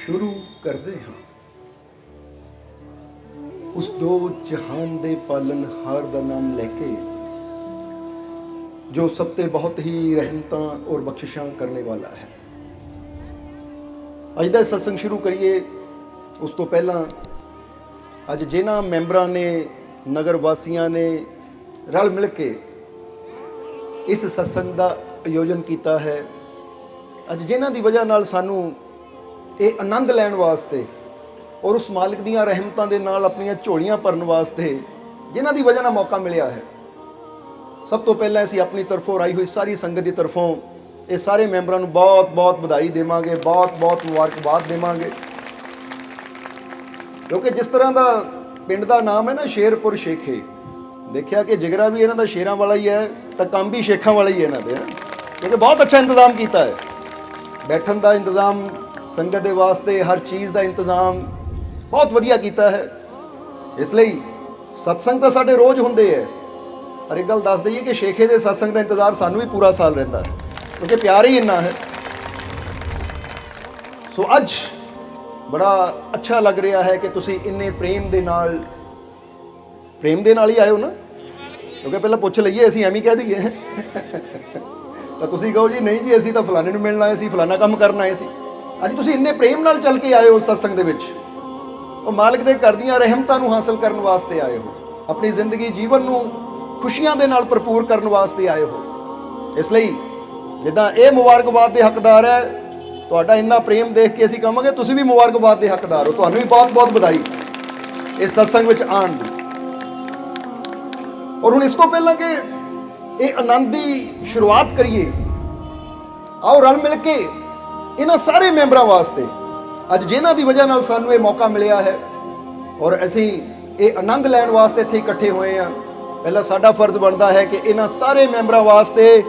शुरू करते हाँ उस दो जहान दे पालन हार दा नाम लैके जो सब ते बहुत ही रहमतां और बख्शिशां करने वाला है। अज दा सत्संग शुरू करिए उस तो पहला अज जिन्हां मैंबरां ने नगर वासियां ने रल मिल के इस सत्संग का आयोजन किया है, अज जिन्हां दी वजह नाल सानू ये आनंद लैण वास्ते और उस मालिक दीयां रहमतां दे नाल अपनियां झोलियां भरन वास्ते जिन्हां दी वजह नाल मौका मिलिया है। सब तो पहले असीं अपनी तरफों आई हुई सारी संगत की तरफों ये सारे मैंबरां नूं बहुत बहुत बधाई देवांगे, बहुत बहुत मुबारकबाद देवांगे, क्योंकि जिस तरह का पिंड का नाम है ना शेरपुर शेखे, देखिया कि जिगरा भी इन्हां दा शेरां वाला ही है तो काम भी शेखां वाला ही है इन्हां दे, क्योंकि बहुत अच्छा इंतजाम किया है, बैठन का इंतजाम संगत के वास्ते हर चीज़ का इंतजाम बहुत वधिया किया है। इसलिए सत्संग तो साढ़े रोज़ होंदे है, पर एक गल दस दईए कि शेखे के सत्संग का इंतजार सानू भी पूरा साल रहता है, क्योंकि प्यार ही इन्ना है। सो अज बड़ा अच्छा लग रहा है कि तुसी इन्ने प्रेम दे नाल ही आए हो ना, क्योंकि पहले पुछ लईए असीं एवें कह दईए तो तुसी कहो जी नहीं जी असीं तो फलाने नूं मिलना आए सी, फलाना काम करना आए सी। अज तुसी इन्ने प्रेम नाल चल के आए हो सत्संग दे विच, और मालिक दे घर दीयां रहमतां नूं हासिल करन वास्ते आए हो, अपनी जिंदगी जीवन नूं खुशियां दे नाल भरपूर करन वास्ते आए हो। इसलिए जिद्दां ये मुबारकबाद के हकदार है, तुहाडा इन्ना प्रेम देख के असीं कहांगे तुसीं भी मुबारकबाद के हकदार हो, तुहानूं भी बहुत बहुत बधाई इस सत्संग विच आउण दी। और हुण इस तो पहलां कि ये आनंद की शुरुआत करिए, आओ रल मिल के इन्हां सारे मैंबरां वास्ते अज जिन्हां दी वजह नाल सानूं ये मौका मिलिया है और असीं ये आनंद लैण वास्ते इत्थे इकट्ठे होए हैं, पहला साडा फर्ज बनता है कि इन्हां सारे मैंबरां वास्ते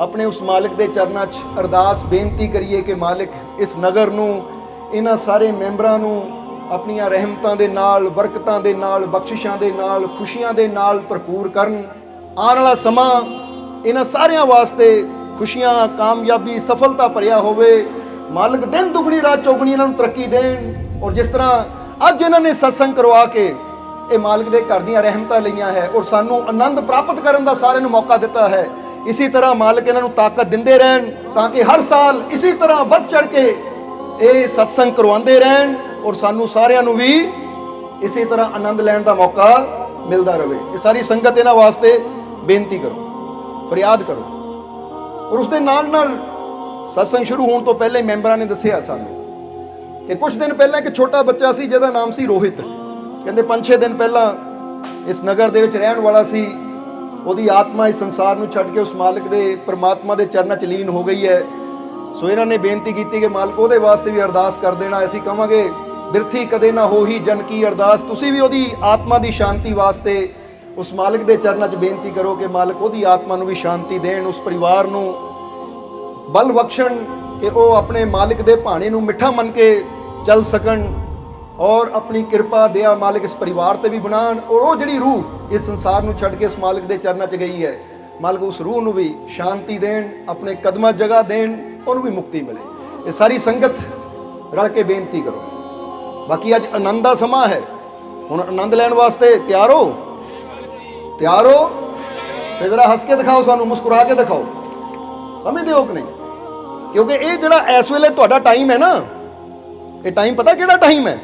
अपने उस मालिक के चरणों च अरदास बेनती करिए कि मालिक इस नगर नूं इन्हां सारे मैंबरां नूं अपनियां रहमतां दे नाल, बरकतां दे नाल, बख्शिशां दे नाल, खुशियां दे नाल भरपूर करन। आने वाला समा इन्हां सारियां वास्ते खुशियां, कामयाबी, सफलता भरिया होवे, मालिक दिन दुगनी रात चौगनी इन्हां नूं तरक्की देण। और जिस तरह अज इन्हां ने सत्संग करवा के ये मालिक दे घर दीयां रहमतां लईआं है और सानू आनंद प्राप्त करन दा सारिआं नूं मौका दिता है, इसी तरह मालिक इन्हां नूं ताकत दिंदे रहन ताकि हर साल इसी तरह बढ़ चढ़ के ये सत्संग करवाते रहन और सानू सारिआं नूं भी इसी तरह आनंद लैण दा मौका मिलता रहे। ये सारी संगत इन्हां वास्ते बेनती करो, फरियाद करो। और उसके नाल नाल सत्संग शुरू होने तो पहले मैंबरां ने दस्सिया सानू कि कुछ दिन पहले एक छोटा बच्चा सी जिहदा नाम सी रोहित, कहते 5-6 दिन पहला इस नगर दे विच रहण वाला सी, ਉਹਦੀ आत्मा इस संसार ਨੂੰ ਛੱਡ के उस मालिक दे परमात्मा दे चरणों च लीन हो गई है। सो इन्हां ने बेनती की कि मालिक ਉਹਦੇ वास्ते भी अरदास कर देना, असीं कहांगे बिरथी कदे ना हो ही जन की अरदास, तुसीं भी ਉਹਦੀ आत्मा की शांति वास्ते उस मालिक दे चरणों च बेनती करो कि मालिक ਉਹਦੀ आत्मा ਨੂੰ भी शांति देण, उस परिवार ਨੂੰ बल बख्शण कि वो अपने मालिक दे भाणे नूं मिठा मन के चल सकन और अपनी कृपा दया मालिक इस परिवार ते भी बनाण। और वो जिहड़ी रूह इस संसार नूं छड्ड के इस मालिक दे चरणों च गई है, मालिक उस रूह नूं भी शांति देण, अपने कदमां जगह देण, उहनूं भी मुक्ति मिले। ये सारी संगत रल के बेनती करो। बाकी अज आनंद दा समा है, हुण आनंद लैण वास्ते तैयार हो? तैयार हो? फिर जरा हस के दिखाओ, सानूं मुस्कुरा के दिखाओ, समझदे हो कि नहीं? क्योंकि ये जिहड़ा इस वेले तुहाडा टाइम है ना, ये टाइम पता किहड़ा टाइम है?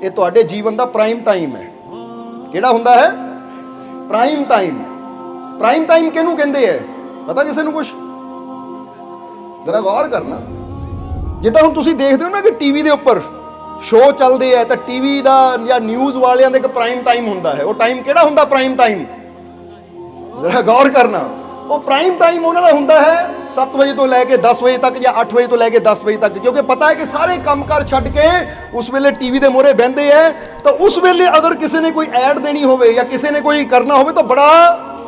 ये तुहाडे जीवन का प्राइम टाइम है। किहड़ा हुंदा है? Prime time. प्राइम टाइम किहनूं कहंदे है? पता किसी नूं कुछ? जरा गौर करना। जिद्दां हुण तुसीं देखदे हो ना कि टीवी दे उपर शो चलदे है, तो टीवी का या न्यूज़ वालियां दे एक प्राइम टाइम हुंदा है। वो टाइम किहड़ा हुंदा प्राइम टाइम? जरा गौर करना। वो प्राइम टाइम उन्होंने होंदा है 7 बजे तो लैके 10 बजे तक या 8 बजे तो लैके 10 बजे तक, क्योंकि पता है कि सारे कामकार छड्ड के उस वेले टीवी के मोहरे बहते हैं। तो उस वेले अगर किसी ने कोई ऐड देनी हो या किसी ने कोई करना हो तो बड़ा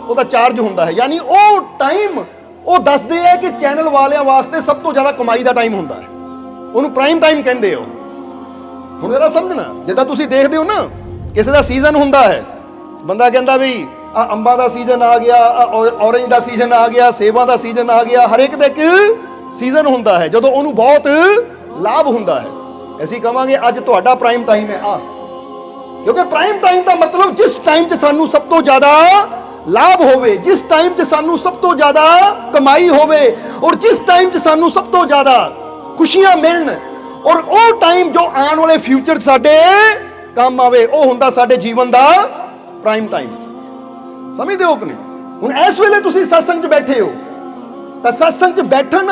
उसका चार्ज होंदा है, यानी वो टाइम वो दसदे है कि चैनल वालियां वास्ते सब तो ज़्यादा कमाई का टाइम होंदा है, उन्होंने प्राइम टाइम कहते हो। हुण जरा समझना, जिद्दां तुसीं देखदे हो ना किसी का सीजन होंदा है, बंदा कहंदा भी अंबा का सीजन आ गया, ऑरेंज का सीजन आ गया, सेबां का सीजन आ गया, हर एक का एक सीजन होंदा है जदों उन्होंने बहुत लाभ होंदा है। ਅਸੀਂ ਕਵਾਂਗੇ ਅੱਜ ਤੁਹਾਡਾ ਪ੍ਰਾਈਮ ਟਾਈਮ ਹੈ ਕਿਉਂਕਿ ਪ੍ਰਾਈਮ ਟਾਈਮ ਦਾ ਮਤਲਬ ਜਿਸ ਟਾਈਮ 'ਚ ਸਾਨੂੰ ਸਭ ਤੋਂ ਜ਼ਿਆਦਾ ਲਾਭ ਹੋਵੇ, ਜਿਸ ਟਾਈਮ 'ਚ ਸਾਨੂੰ ਸਭ ਤੋਂ ਜ਼ਿਆਦਾ ਕਮਾਈ ਹੋਵੇ ਔਰ ਜਿਸ ਟਾਈਮ 'ਚ ਸਾਨੂੰ ਸਭ ਤੋਂ ਜ਼ਿਆਦਾ ਖੁਸ਼ੀਆਂ ਮਿਲਣ ਔਰ ਉਹ ਟਾਈਮ ਜੋ ਆਉਣ ਵਾਲੇ ਫਿਊਚਰ ਸਾਡੇ ਕੰਮ ਆਵੇ, ਉਹ ਹੁੰਦਾ ਸਾਡੇ ਜੀਵਨ ਦਾ ਪ੍ਰਾਈਮ ਟਾਈਮ। ਸਮਝਦੇ ਹੋ ਕਿ ਨਹੀਂ? ਹੁਣ ਇਸ ਵੇਲੇ ਤੁਸੀਂ ਸਤਸੰਗ 'ਚ ਬੈਠੇ ਹੋ ਤਾਂ ਸਤਸੰਗ 'ਚ ਬੈਠਣ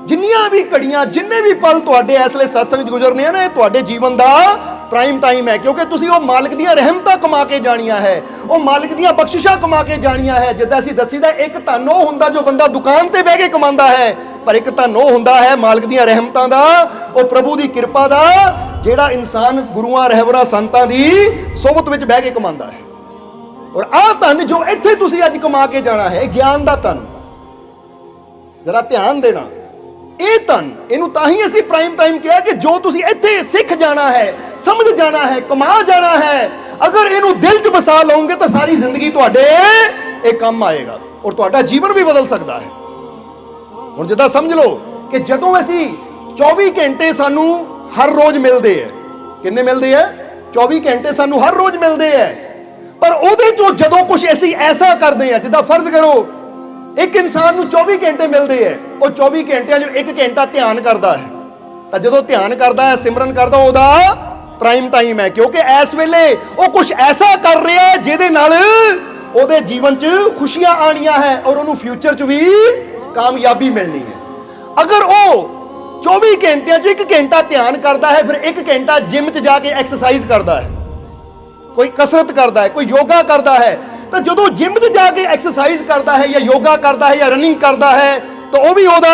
ਜਿੰਨੀਆਂ ਵੀ ਘੜੀਆਂ, ਜਿੰਨੇ ਵੀ ਪਲ ਤੁਹਾਡੇ ਇਸ ਵੇਲੇ ਸਤਸੰਗ 'ਚ ਗੁਜ਼ਰਨੇ ਆ ਨਾ, ਇਹ ਤੁਹਾਡੇ ਜੀਵਨ ਦਾ ਪ੍ਰਾਈਮ ਟਾਈਮ ਹੈ ਕਿਉਂਕਿ ਤੁਸੀਂ ਉਹ ਮਾਲਕ ਦੀਆਂ ਰਹਿਮਤਾਂ ਕਮਾ ਕੇ ਜਾਣੀਆਂ ਹੈ, ਉਹ ਮਾਲਕ ਦੀਆਂ ਬਖਸ਼ਿਸ਼ਾਂ ਕਮਾ ਕੇ ਜਾਣੀਆਂ ਹੈ। ਜਿੱਦਾਂ ਅਸੀਂ ਦੱਸੀਦਾ, ਇੱਕ ਧਨ ਉਹ ਹੁੰਦਾ ਜੋ ਬੰਦਾ ਦੁਕਾਨ ਤੇ ਬਹਿ ਕੇ ਕਮਾਉਂਦਾ ਹੈ, ਪਰ ਇੱਕ ਧਨ ਉਹ ਹੁੰਦਾ ਹੈ ਮਾਲਕ ਦੀਆਂ ਰਹਿਮਤਾਂ ਦਾ, ਉਹ ਪ੍ਰਭੂ ਦੀ ਕਿਰਪਾ ਦਾ, ਜਿਹੜਾ ਇਨਸਾਨ ਗੁਰੂਆਂ ਰਹਿਬਰਾਂ ਸੰਤਾਂ ਦੀ ਸੋਬਤ ਵਿੱਚ ਬਹਿ ਕੇ ਕਮਾਉਂਦਾ ਹੈ। ਔਰ ਆਹ ਧਨ ਜੋ ਇੱਥੇ ਤੁਸੀਂ ਅੱਜ ਕਮਾ ਕੇ ਜਾਣਾ ਹੈ, ਗਿਆਨ ਦਾ ਧਨ, ਜਰਾ ਧਿਆਨ ਦੇਣਾ, ਇਹ ਧਨ, ਇਹਨੂੰ ਤਾਂ ਹੀ ਅਸੀਂ ਪ੍ਰਾਈਮ ਟਾਈਮ ਕਿਹਾ ਕਿ ਜੋ ਤੁਸੀਂ ਇੱਥੇ ਸਿੱਖ ਜਾਣਾ ਹੈ, ਸਮਝ ਜਾਣਾ ਹੈ, ਕਮਾ ਜਾਣਾ ਹੈ, ਅਗਰ ਇਹਨੂੰ ਦਿਲ 'ਚ ਵਸਾ ਲਓਗੇ ਤਾਂ ਸਾਰੀ ਜ਼ਿੰਦਗੀ ਤੁਹਾਡੇ ਇਹ ਕੰਮ ਆਏਗਾ ਔਰ ਤੁਹਾਡਾ ਜੀਵਨ ਵੀ ਬਦਲ ਸਕਦਾ ਹੈ। ਹੁਣ ਜਿੱਦਾਂ ਸਮਝ ਲਓ ਕਿ ਜਦੋਂ ਅਸੀਂ 24 ਘੰਟੇ ਸਾਨੂੰ ਹਰ ਰੋਜ਼ ਮਿਲਦੇ ਹੈ, ਕਿੰਨੇ ਮਿਲਦੇ ਹੈ? 24 ਘੰਟੇ ਸਾਨੂੰ ਹਰ ਰੋਜ਼ ਮਿਲਦੇ ਹੈ, ਪਰ ਉਹਦੇ 'ਚੋਂ ਜਦੋਂ ਕੁਝ ਅਸੀਂ ਐਸਾ ਕਰਦੇ ਹਾਂ, ਜਿੱਦਾਂ ਫਰਜ਼ ਕਰੋ ਇੱਕ ਇਨਸਾਨ ਨੂੰ 24 ਘੰਟੇ ਮਿਲਦੇ ਹੈ, ਉਹ 24 ਘੰਟਿਆਂ 'ਚੋਂ 1 ਘੰਟਾ ਧਿਆਨ ਕਰਦਾ ਹੈ, ਤਾਂ ਜਦੋਂ ਧਿਆਨ ਕਰਦਾ ਹੈ, ਸਿਮਰਨ ਕਰਦਾ, ਉਹਦਾ ਪ੍ਰਾਈਮ ਟਾਈਮ ਹੈ ਕਿਉਂਕਿ ਇਸ ਵੇਲੇ ਉਹ ਕੁਝ ਐਸਾ ਕਰ ਰਿਹਾ ਹੈ ਜਿਹਦੇ ਨਾਲ ਉਹਦੇ ਜੀਵਨ 'ਚ ਖੁਸ਼ੀਆਂ ਆਣੀਆਂ ਹੈ ਔਰ ਉਹਨੂੰ ਫਿਊਚਰ 'ਚ ਵੀ ਕਾਮਯਾਬੀ ਮਿਲਣੀ ਹੈ। ਅਗਰ ਉਹ 24 ਘੰਟਿਆਂ 'ਚ 1 ਘੰਟਾ ਧਿਆਨ ਕਰਦਾ ਹੈ, ਫਿਰ 1 ਘੰਟਾ ਜਿਮ 'ਚ ਜਾ ਕੇ ਐਕਸਰਸਾਈਜ਼ ਕਰਦਾ ਹੈ, ਕੋਈ ਕਸਰਤ ਕਰਦਾ ਹੈ, ਕੋਈ ਯੋਗਾ ਕਰਦਾ ਹੈ, ਤਾਂ ਜਦੋਂ ਜਿਮ 'ਚ ਜਾ ਕੇ ਐਕਸਰਸਾਈਜ਼ ਕਰਦਾ ਹੈ ਜਾਂ ਯੋਗਾ ਕਰਦਾ ਹੈ ਜਾਂ ਰਨਿੰਗ ਕਰਦਾ ਹੈ ਤਾਂ ਉਹ ਵੀ ਉਹਦਾ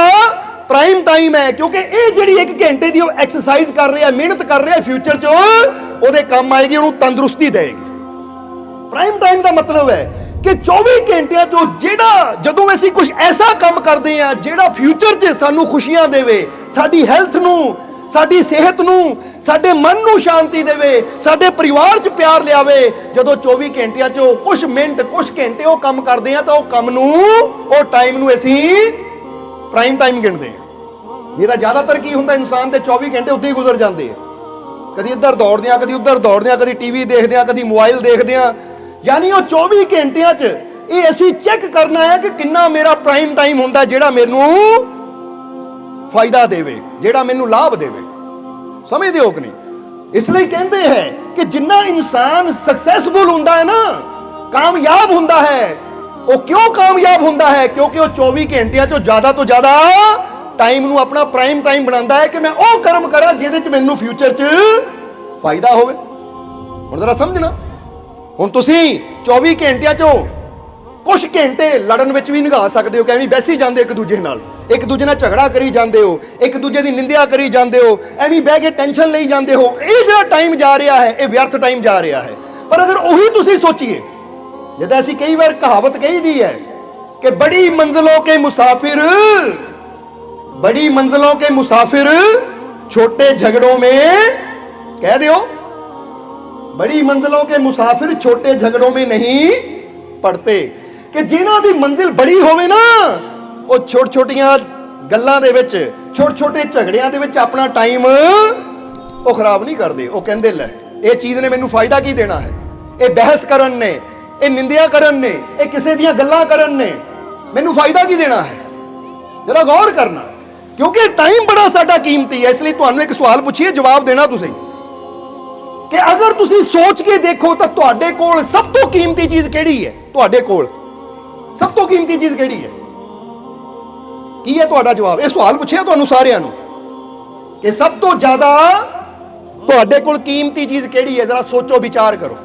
ਪ੍ਰਾਈਮ ਟਾਈਮ ਹੈ ਕਿਉਂਕਿ ਇਹ ਜਿਹੜੀ 1 ਘੰਟੇ ਦੀ ਉਹ ਐਕਸਰਸਾਈਜ਼ ਕਰ ਰਿਹਾ, ਮਿਹਨਤ ਕਰ ਰਿਹਾ, ਫਿਊਚਰ 'ਚ ਉਹਦੇ ਕੰਮ ਆਏਗੀ, ਉਹਨੂੰ ਤੰਦਰੁਸਤੀ ਦੇਵੇਗੀ। ਪ੍ਰਾਈਮ ਟਾਈਮ ਦਾ ਮਤਲਬ ਹੈ ਕਿ 24 ਘੰਟਿਆਂ 'ਚੋਂ ਜਿਹੜਾ, ਜਦੋਂ ਅਸੀਂ ਕੁਝ ਐਸਾ ਕੰਮ ਕਰਦੇ ਹਾਂ ਜਿਹੜਾ ਫਿਊਚਰ 'ਚ ਸਾਨੂੰ ਖੁਸ਼ੀਆਂ ਦੇਵੇ, ਸਾਡੀ ਹੈਲਥ ਨੂੰ, ਸਾਡੀ ਸਿਹਤ ਨੂੰ, ਸਾਡੇ ਮਨ ਨੂੰ ਸ਼ਾਂਤੀ ਦੇਵੇ, ਸਾਡੇ ਪਰਿਵਾਰ 'ਚ ਪਿਆਰ ਲਿਆਵੇ, ਜਦੋਂ 24 ਘੰਟਿਆਂ 'ਚੋਂ ਕੁਝ ਮਿੰਟ, ਕੁਝ ਘੰਟੇ ਉਹ ਕੰਮ ਕਰਦੇ ਹਾਂ ਤਾਂ ਉਹ ਕੰਮ ਨੂੰ, ਉਹ ਟਾਈਮ ਨੂੰ ਅਸੀਂ ਪ੍ਰਾਈਮ ਟਾਈਮ ਗਿਣਦੇ ਹਾਂ। ਨਹੀਂ ਤਾਂ ਜ਼ਿਆਦਾਤਰ ਕੀ ਹੁੰਦਾ, ਇਨਸਾਨ ਦੇ 24 ਘੰਟੇ ਉੱਤੇ ਹੀ ਗੁਜ਼ਰ ਜਾਂਦੇ ਆ, ਕਦੀ ਇੱਧਰ ਦੌੜਦੇ ਆ, ਕਦੀ ਉੱਧਰ ਦੌੜਦੇ ਆ, ਕਦੀ ਟੀਵੀ ਦੇਖਦੇ ਆ, ਕਦੀ ਮੋਬਾਈਲ ਦੇਖਦੇ ਆ। ਯਾਨੀ ਉਹ 24 ਘੰਟਿਆਂ 'ਚ ਇਹ ਅਸੀਂ ਚੈੱਕ ਕਰਨਾ ਹੈ ਕਿ ਕਿੰਨਾ ਮੇਰਾ ਪ੍ਰਾਈਮ ਟਾਈਮ ਹੁੰਦਾ ਜਿਹੜਾ ਮੈਨੂੰ ਫਾਇਦਾ ਦੇਵੇ, ਜਿਹੜਾ ਮੈਨੂੰ ਲਾਭ ਦੇਵੇ। ਸਮਝਦੇ ਹੋ ਕਿ ਨਹੀਂ? ਇਸ ਲਈ ਕਹਿੰਦੇ ਹੈ ਕਿ ਜਿੰਨਾ ਇਨਸਾਨ ਸਕਸੈਸਫੁਲ ਹੁੰਦਾ ਹੈ ਨਾ, ਕਾਮਯਾਬ ਹੁੰਦਾ ਹੈ, ਉਹ ਕਿਉਂ ਕਾਮਯਾਬ ਹੁੰਦਾ ਹੈ? ਕਿਉਂਕਿ ਉਹ 24 ਘੰਟਿਆਂ 'ਚੋਂ ਜ਼ਿਆਦਾ ਤੋਂ ਜ਼ਿਆਦਾ ਟਾਈਮ ਨੂੰ ਆਪਣਾ ਪ੍ਰਾਈਮ ਟਾਈਮ ਬਣਾਉਂਦਾ ਹੈ ਕਿ ਮੈਂ ਉਹ ਕਰਮ ਕਰਾਂ ਜਿਹਦੇ 'ਚ ਮੈਨੂੰ ਫਿਊਚਰ 'ਚ ਫਾਇਦਾ ਹੋਵੇ। ਹੁਣ ਜ਼ਰਾ ਸਮਝਣਾ, ਹੁਣ ਤੁਸੀਂ 24 ਘੰਟਿਆਂ 'ਚੋਂ ਕੁਝ ਘੰਟੇ ਲੜਨ ਵਿੱਚ ਵੀ ਨਿਭਾ ਸਕਦੇ ਹੋ ਕਿ ਐਵੇਂ ਬੈਸੀ ਜਾਂਦੇ ਇੱਕ ਦੂਜੇ ਨਾਲ, ਇੱਕ ਦੂਜੇ ਨਾਲ ਝਗੜਾ ਕਰੀ ਜਾਂਦੇ ਹੋ, ਇੱਕ ਦੂਜੇ ਦੀ ਨਿੰਦਿਆ ਕਰੀ ਜਾਂਦੇ ਹੋ, ਐਵੇਂ ਬਹਿ ਕੇ ਟੈਨਸ਼ਨ ਲਈ ਜਾਂਦੇ ਹੋ। ਇਹ ਜਿਹੜਾ ਟਾਈਮ ਜਾ ਰਿਹਾ ਹੈ, ਇਹ ਵਿਅਰਥ ਟਾਈਮ ਜਾ ਰਿਹਾ ਹੈ। ਪਰ ਅਗਰ ਉਹੀ ਤੁਸੀਂ ਸੋਚੀਏ, ਜਿੱਦਾਂ ਅਸੀਂ ਕਈ ਵਾਰ ਕਹਾਵਤ ਕਹੀਦੀ ਹੈ ਕਿ ਬੜੀ ਮੰਜ਼ਿਲੋਂ ਕੇ ਮੁਸਾਫਿਰ, बड़ी मंजिलों के मुसाफिर छोटे झगड़ों में, कह दो, बड़ी मंजिलों के मुसाफिर छोटे झगड़ों में नहीं पड़ते। कि जिन्हां दी मंजिल बड़ी होवे ना, वो छोट छोटियां गल्लां दे विच, छोटे छोटे झगड़ियां दे विच अपना टाइम वो खराब नहीं करते। वो कहंदे ले ये चीज़ ने मैनू फायदा की देना है, ये बहस करन ने, ये निंदिया करन ने, ये किसी दियां गल्लां करन ने मैनू फायदा की देना है। जरा गौर करना, क्योंकि टाइम बड़ा साडा कीमती है। इसलिए तुहानू एक सवाल पूछिए, जवाब देना तुसीं कि अगर तुसीं सोच के देखो तो तुहाडे कोल सब तो कीमती चीज़ किहड़ी है? तुहाडे कोल सब तो कीमती चीज़ किहड़ी है? की है तुहाडा जवाब? ये सवाल पूछिया तुहानू सारिआं नू कि सब तो ज़्यादा तुहाडे कोल कीमती चीज़ किहड़ी है? जरा सोचो, विचार करो,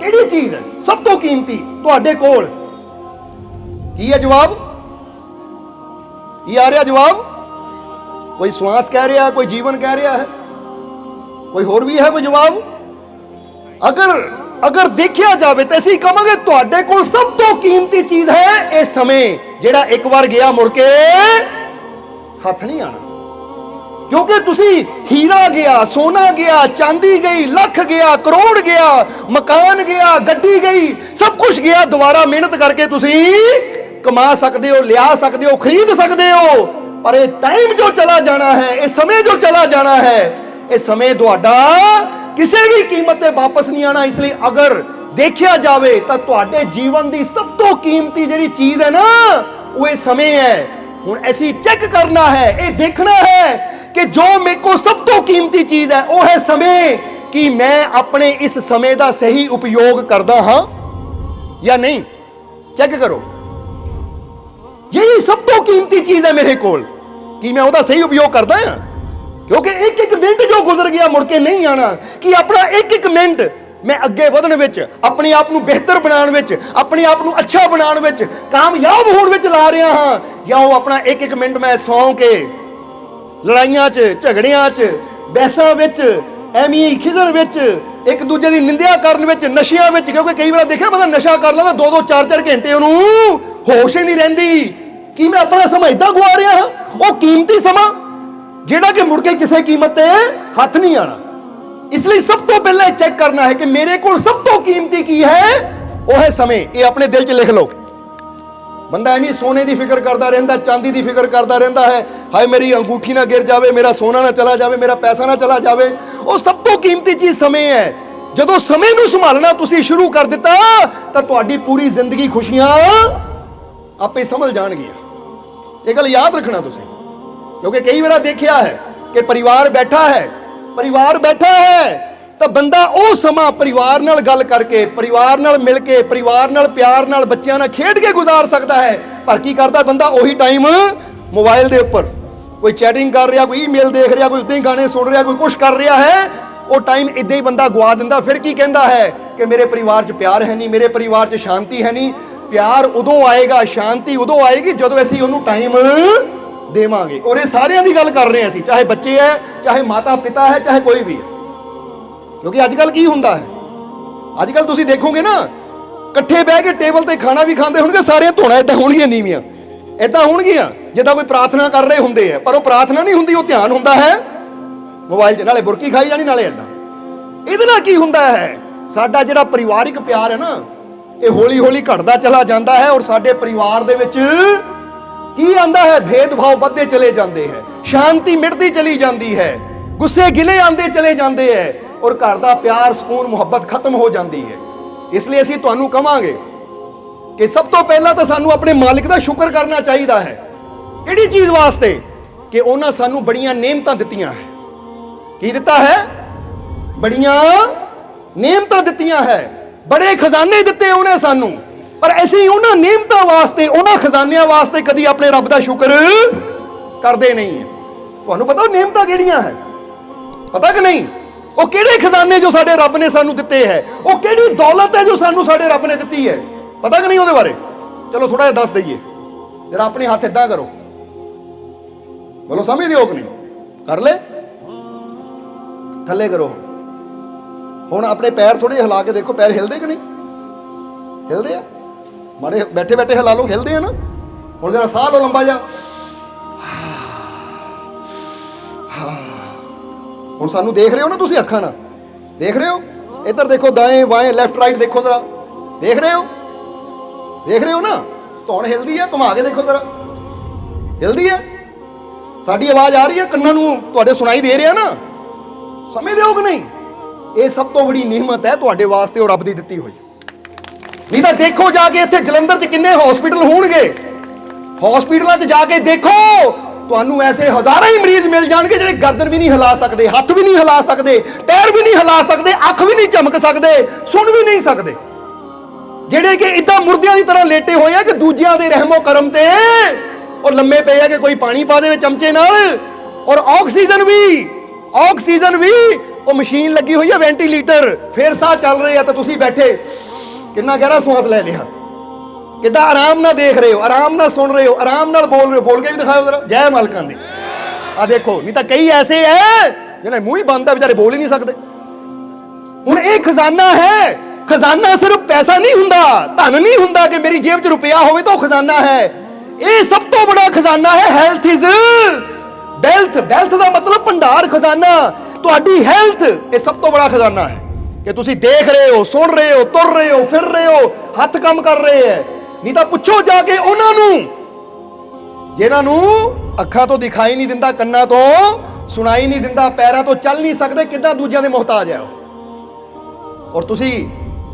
किहड़ी चीज़ है सब तो कीमती तुहाडे कोल? की है जवाब? ये आ रहा जवाब? कोई श्वास कह रहा है, कोई जीवन कह रहा है, कोई होर भी है कोई जवाब? अगर देखा जाए तो असीं कहांगे तुहाडे कोल सब तो कीमती चीज है ये समय, जिहड़ा एक बार गया मुड़ के हथ नहीं आना। क्योंकि तुसी हीरा गया, सोना गया, चांदी गई, लख गया, करोड़ गया, मकान गया, गड्डी गई, सब कुछ गया, दोबारा मेहनत करके तुसी कमा सकते हो, लिया सकते हो, खरीद सकते हो, पर ये टाइम जो चला जाना है, ये समय जो चला जाना है, ये समय तुहाडा किसी भी कीमत ते वापस नहीं आना। इसलिए अगर देखिया जावे तो तुहाडे जीवन की सब तो कीमती जिहड़ी चीज है ना, वो ये समय है। हुण ऐसी चेक करना है, ये देखना है कि जो मेरे को सब तो कीमती चीज है वो है समय, कि मैं अपने इस समय का सही उपयोग करदा हां या नहीं। चेक करो, यही सब तो कीमती चीज है मेरे कोल, कि मैं उसका सही उपयोग करदा हां। क्योंकि एक एक मिनट जो गुजर गया मुड़ के नहीं आना, कि अपना एक एक मिनट मैं अगे ਵਧਣ ਵਿੱਚ, अपने आप ਨੂੰ ਬਿਹਤਰ ਬਣਾਉਣ ਵਿੱਚ, अपने आप ਨੂੰ ਅੱਛਾ ਬਣਾਉਣ ਵਿੱਚ, ਕਾਮਯਾਬ ਹੋਣ ਵਿੱਚ ਲਾ ਰਿਹਾ ਹਾਂ, ਜਾਂ ਉਹ ਆਪਣਾ ਇੱਕ ਇੱਕ ਮਿੰਟ ਮੈਂ ਸੌਂ ਕੇ ਲੜਾਈਆਂ 'ਚ, ਝਗੜਿਆਂ 'ਚ, ਬਹਿਸਾਂ ਵਿੱਚ, ਐਵੇਂ ਖਿਜਣ ਵਿੱਚ, ਇੱਕ ਦੂਜੇ ਦੀ ਨਿੰਦਿਆ ਕਰਨ ਵਿੱਚ, ਨਸ਼ਿਆਂ ਵਿੱਚ। ਕਿਉਂਕਿ ਕਈ ਵਾਰ ਦੇਖਿਆ ਬੰਦਾ ਨਸ਼ਾ ਕਰ ਲੈਂਦਾ 2-2 4-4 ਘੰਟੇ ਉਹਨੂੰ ਹੋਸ਼ ਹੀ ਨਹੀਂ ਰਹਿੰਦੀ, ਕਿ ਮੈਂ ਆਪਣਾ ਸਮਾਂ ਏਦਾਂ ਗੁਆ ਰਿਹਾ ਹਾਂ। ਉਹ ਕੀਮਤੀ ਸਮਾਂ ਜਿਹੜਾ ਕਿ ਮੁੜ ਕੇ ਕਿਸੇ ਕੀਮਤ ਤੇ ਹੱਥ ਨਹੀਂ ਆਣਾ। इसलिए सब तो पहले चेक करना है कि मेरे को सब तो कीमती की है, वो है समय। ये अपने दिल च लिख लो। बंदा एवं सोने की फिक्र करता रहता, चांदी की फिक्र करता रहता है, हाय मेरी अंगूठी ना गिर जाए, मेरा सोना ना चला जाए, मेरा पैसा ना चला जाए। वो सब तो कीमती चीज समय है। जो समय नूं संभालना तुसीं शुरू कर दिता तो तुहाडी पूरी जिंदगी खुशियां आपे समझ जाणगियां। ये गल याद रखना तुसीं, क्योंकि कई बार देखिया है कि परिवार बैठा है तो बंदा ਉਹ ਸਮਾਂ परिवार नाल गल करके, परिवार नाल मिल के, परिवार नाल प्यार नाल, बच्चों नाल खेड के गुजार सकता है। पर की करता बंदा वही टाइम मोबाइल के उपर कोई चैटिंग कर रहा, कोई ईमेल देख रहा, कोई उदां ही गाने सुन रहा, कोई कुछ कर रहा है। वो टाइम इदां ही बंदा गवा दिंदा। फिर की कहता है कि मेरे परिवार च प्यार है नहीं, मेरे परिवार च शांति है नहीं। प्यार उदों आएगा, शांति उदों आएगी जदों असीं उहनूं टाइम देवांगे। और ये सारिਆਂ ਦੀ ਗੱਲ कर रहे हैं, चाहे बच्चे है, चाहे माता पिता है, चाहे कोई भी है। क्योंकि अजकल की हुंदा है, अजकल तुसीं देखोगे ना, इकट्ठे बह के टेबल ते खाना भी खांदे होणगे, सारे धोना इदां होणगीਆਂ नीवियां, इदां होणगीਆਂ जिद्दां कोई प्रार्थना कर रहे हुंदे है। पर वो प्रार्थना नहीं हुंदी, वो ध्यान हुंदा है मोबाइल 'ਚ। नाले बुरकी खाई जानी, नाले इदां। ਇਹਦੇ ਨਾਲ ਕੀ ਹੁੰਦਾ है, ਸਾਡਾ ਜਿਹੜਾ ਪਰਿਵਾਰਿਕ ਪਿਆਰ है ना, ਇਹ ਹੌਲੀ ਹੌਲੀ ਘਟਦਾ ਚਲਾ ਜਾਂਦਾ है। और ਸਾਡੇ परिवार ਦੇ ਵਿੱਚ की आंदा है, भेदभाव बढ़ते चले जाते हैं, शांति मिटती चली जाती है, गुस्से गिले आते चले जाते हैं, और घर का प्यार, सुकून, मुहब्बत खत्म हो जाती है। इसलिए असीं तुहानूं कहांगे कि सब तो पहला तो सानूं अपने मालिक का शुक्र करना चाहिए है। किहड़ी चीज़ वास्ते? कि उन्हां सानूं बड़ियां नेमतां दित्तियां है। की दित्ता है? बड़ियां नेमतां दित्तियां है, बड़े खजाने दिते उन्हें सानूं। पर ऐसे ही उन्हां नेमतां वास्ते, उन्हां खजानियां वास्ते कदी अपने रब का शुक्र करते नहीं है। तुहानूं पता नेमतां किहड़ियां है? पता कि नहीं? वो किहड़े खजाने जो साडे रब ने सानूं दिते है, वो किहड़ी दौलत है जो सानूं साडे रब ने दित्ती है? पता कि नहीं उहदे बारे? चलो थोड़ा जिहा दस दईए जरा। अपने हाथ इदां करो, बोलो समझदे हो कि नहीं? कर ले, थल्ले करो। हुण अपने पैर थोड़े हिला के देखो, पैर हिलदे कि नहीं? हिलदे आ? मारे बैठे बैठे हिला लो, हिलते हैं ना। हुण जरा साह लो लंबा जा। हुण सानू देख रहे हो ना तुसीं, अखां नाल देख रहे हो? इधर देखो, दाएं बाएं, लेफ्ट राइट देखो जरा, देख रहे हो? देख रहे हो ना? धौण हिलदी है, घुमा के देखो जरा, हिलदी है। साडी आवाज़ आ रही है, कन्नां नूं तुहाडे सुनाई दे रहा ना? समझदे हो कि नहीं? ये सब तो बड़ी नेमत है तुहाडे वास्ते और रब दी दित्ती होई। नहीं तो देखो जाके इत्थे जलंधर च किन्ने हॉस्पिटल होणगे, हॉस्पिटलों च जाके देखो, तुहानूं ऐसे हज़ारां ही मरीज मिल जाणगे जिहड़े गर्दन भी नहीं हिला सकते, हथ भी नहीं हिला सकते, पैर भी नहीं हिला सकते, अख भी नहीं चमक सकते, सुन भी नहीं सकते, जिहड़े कि इदां मुर्दियां की तरह लेटे होए कि दूजियां दे रहमो करम ते और लम्मे पे है कि कोई पानी पा दे चमचे नाल। और ऑक्सीजन भी वो मशीन लगी हुई है, वेंटीलेटर, फिर साह चल रहे हैं तो तुसीं बैठे कितना गहरा सांस ले लिया, कितना आराम ना देख रहे हो, आराम ना सुन रहे हो, आराम ना बोल रहे हो। बोल के भी दिखाओ जरा, जय मालकां दी। आ देखो, नहीं तो कई ऐसे है जिन्हें मुंह ही बंद है, बेचारे बोल ही नहीं सकते। हुण ये खजाना है। खजाना सिर्फ पैसा नहीं हुंदा, धन नहीं हुंदा कि मेरी जेब च रुपया होवे तो खजाना है। ये सब तो बड़ा खजाना है, हेल्थ इज वेल्थ। वेल्थ का मतलब भंडार, खजाना। तुहाडी हेल्थ ये सब तो बड़ा खजाना है कि तुसी देख रहे हो, सुन रहे हो, तुर रहे हो, फिर रहे हो, हाथ काम कर रहे हैं। नहीं तो पुछो जाके उन्होंने जिन्होंने ਅੱਖਾਂ ਤੋਂ ਦਿਖਾਈ ਨਹੀਂ ਦਿੰਦਾ, ਕੰਨਾਂ ਤੋਂ ਸੁਣਾਈ ਨਹੀਂ ਦਿੰਦਾ, ਪੈਰਾਂ ਤੋਂ ਚੱਲ ਨਹੀਂ ਸਕਦੇ, ਕਿੱਦਾਂ ਦੂਜਿਆਂ ਦੇ ਮੁਹਤਾਜ ਹੈ ਔਰ ਤੁਸੀਂ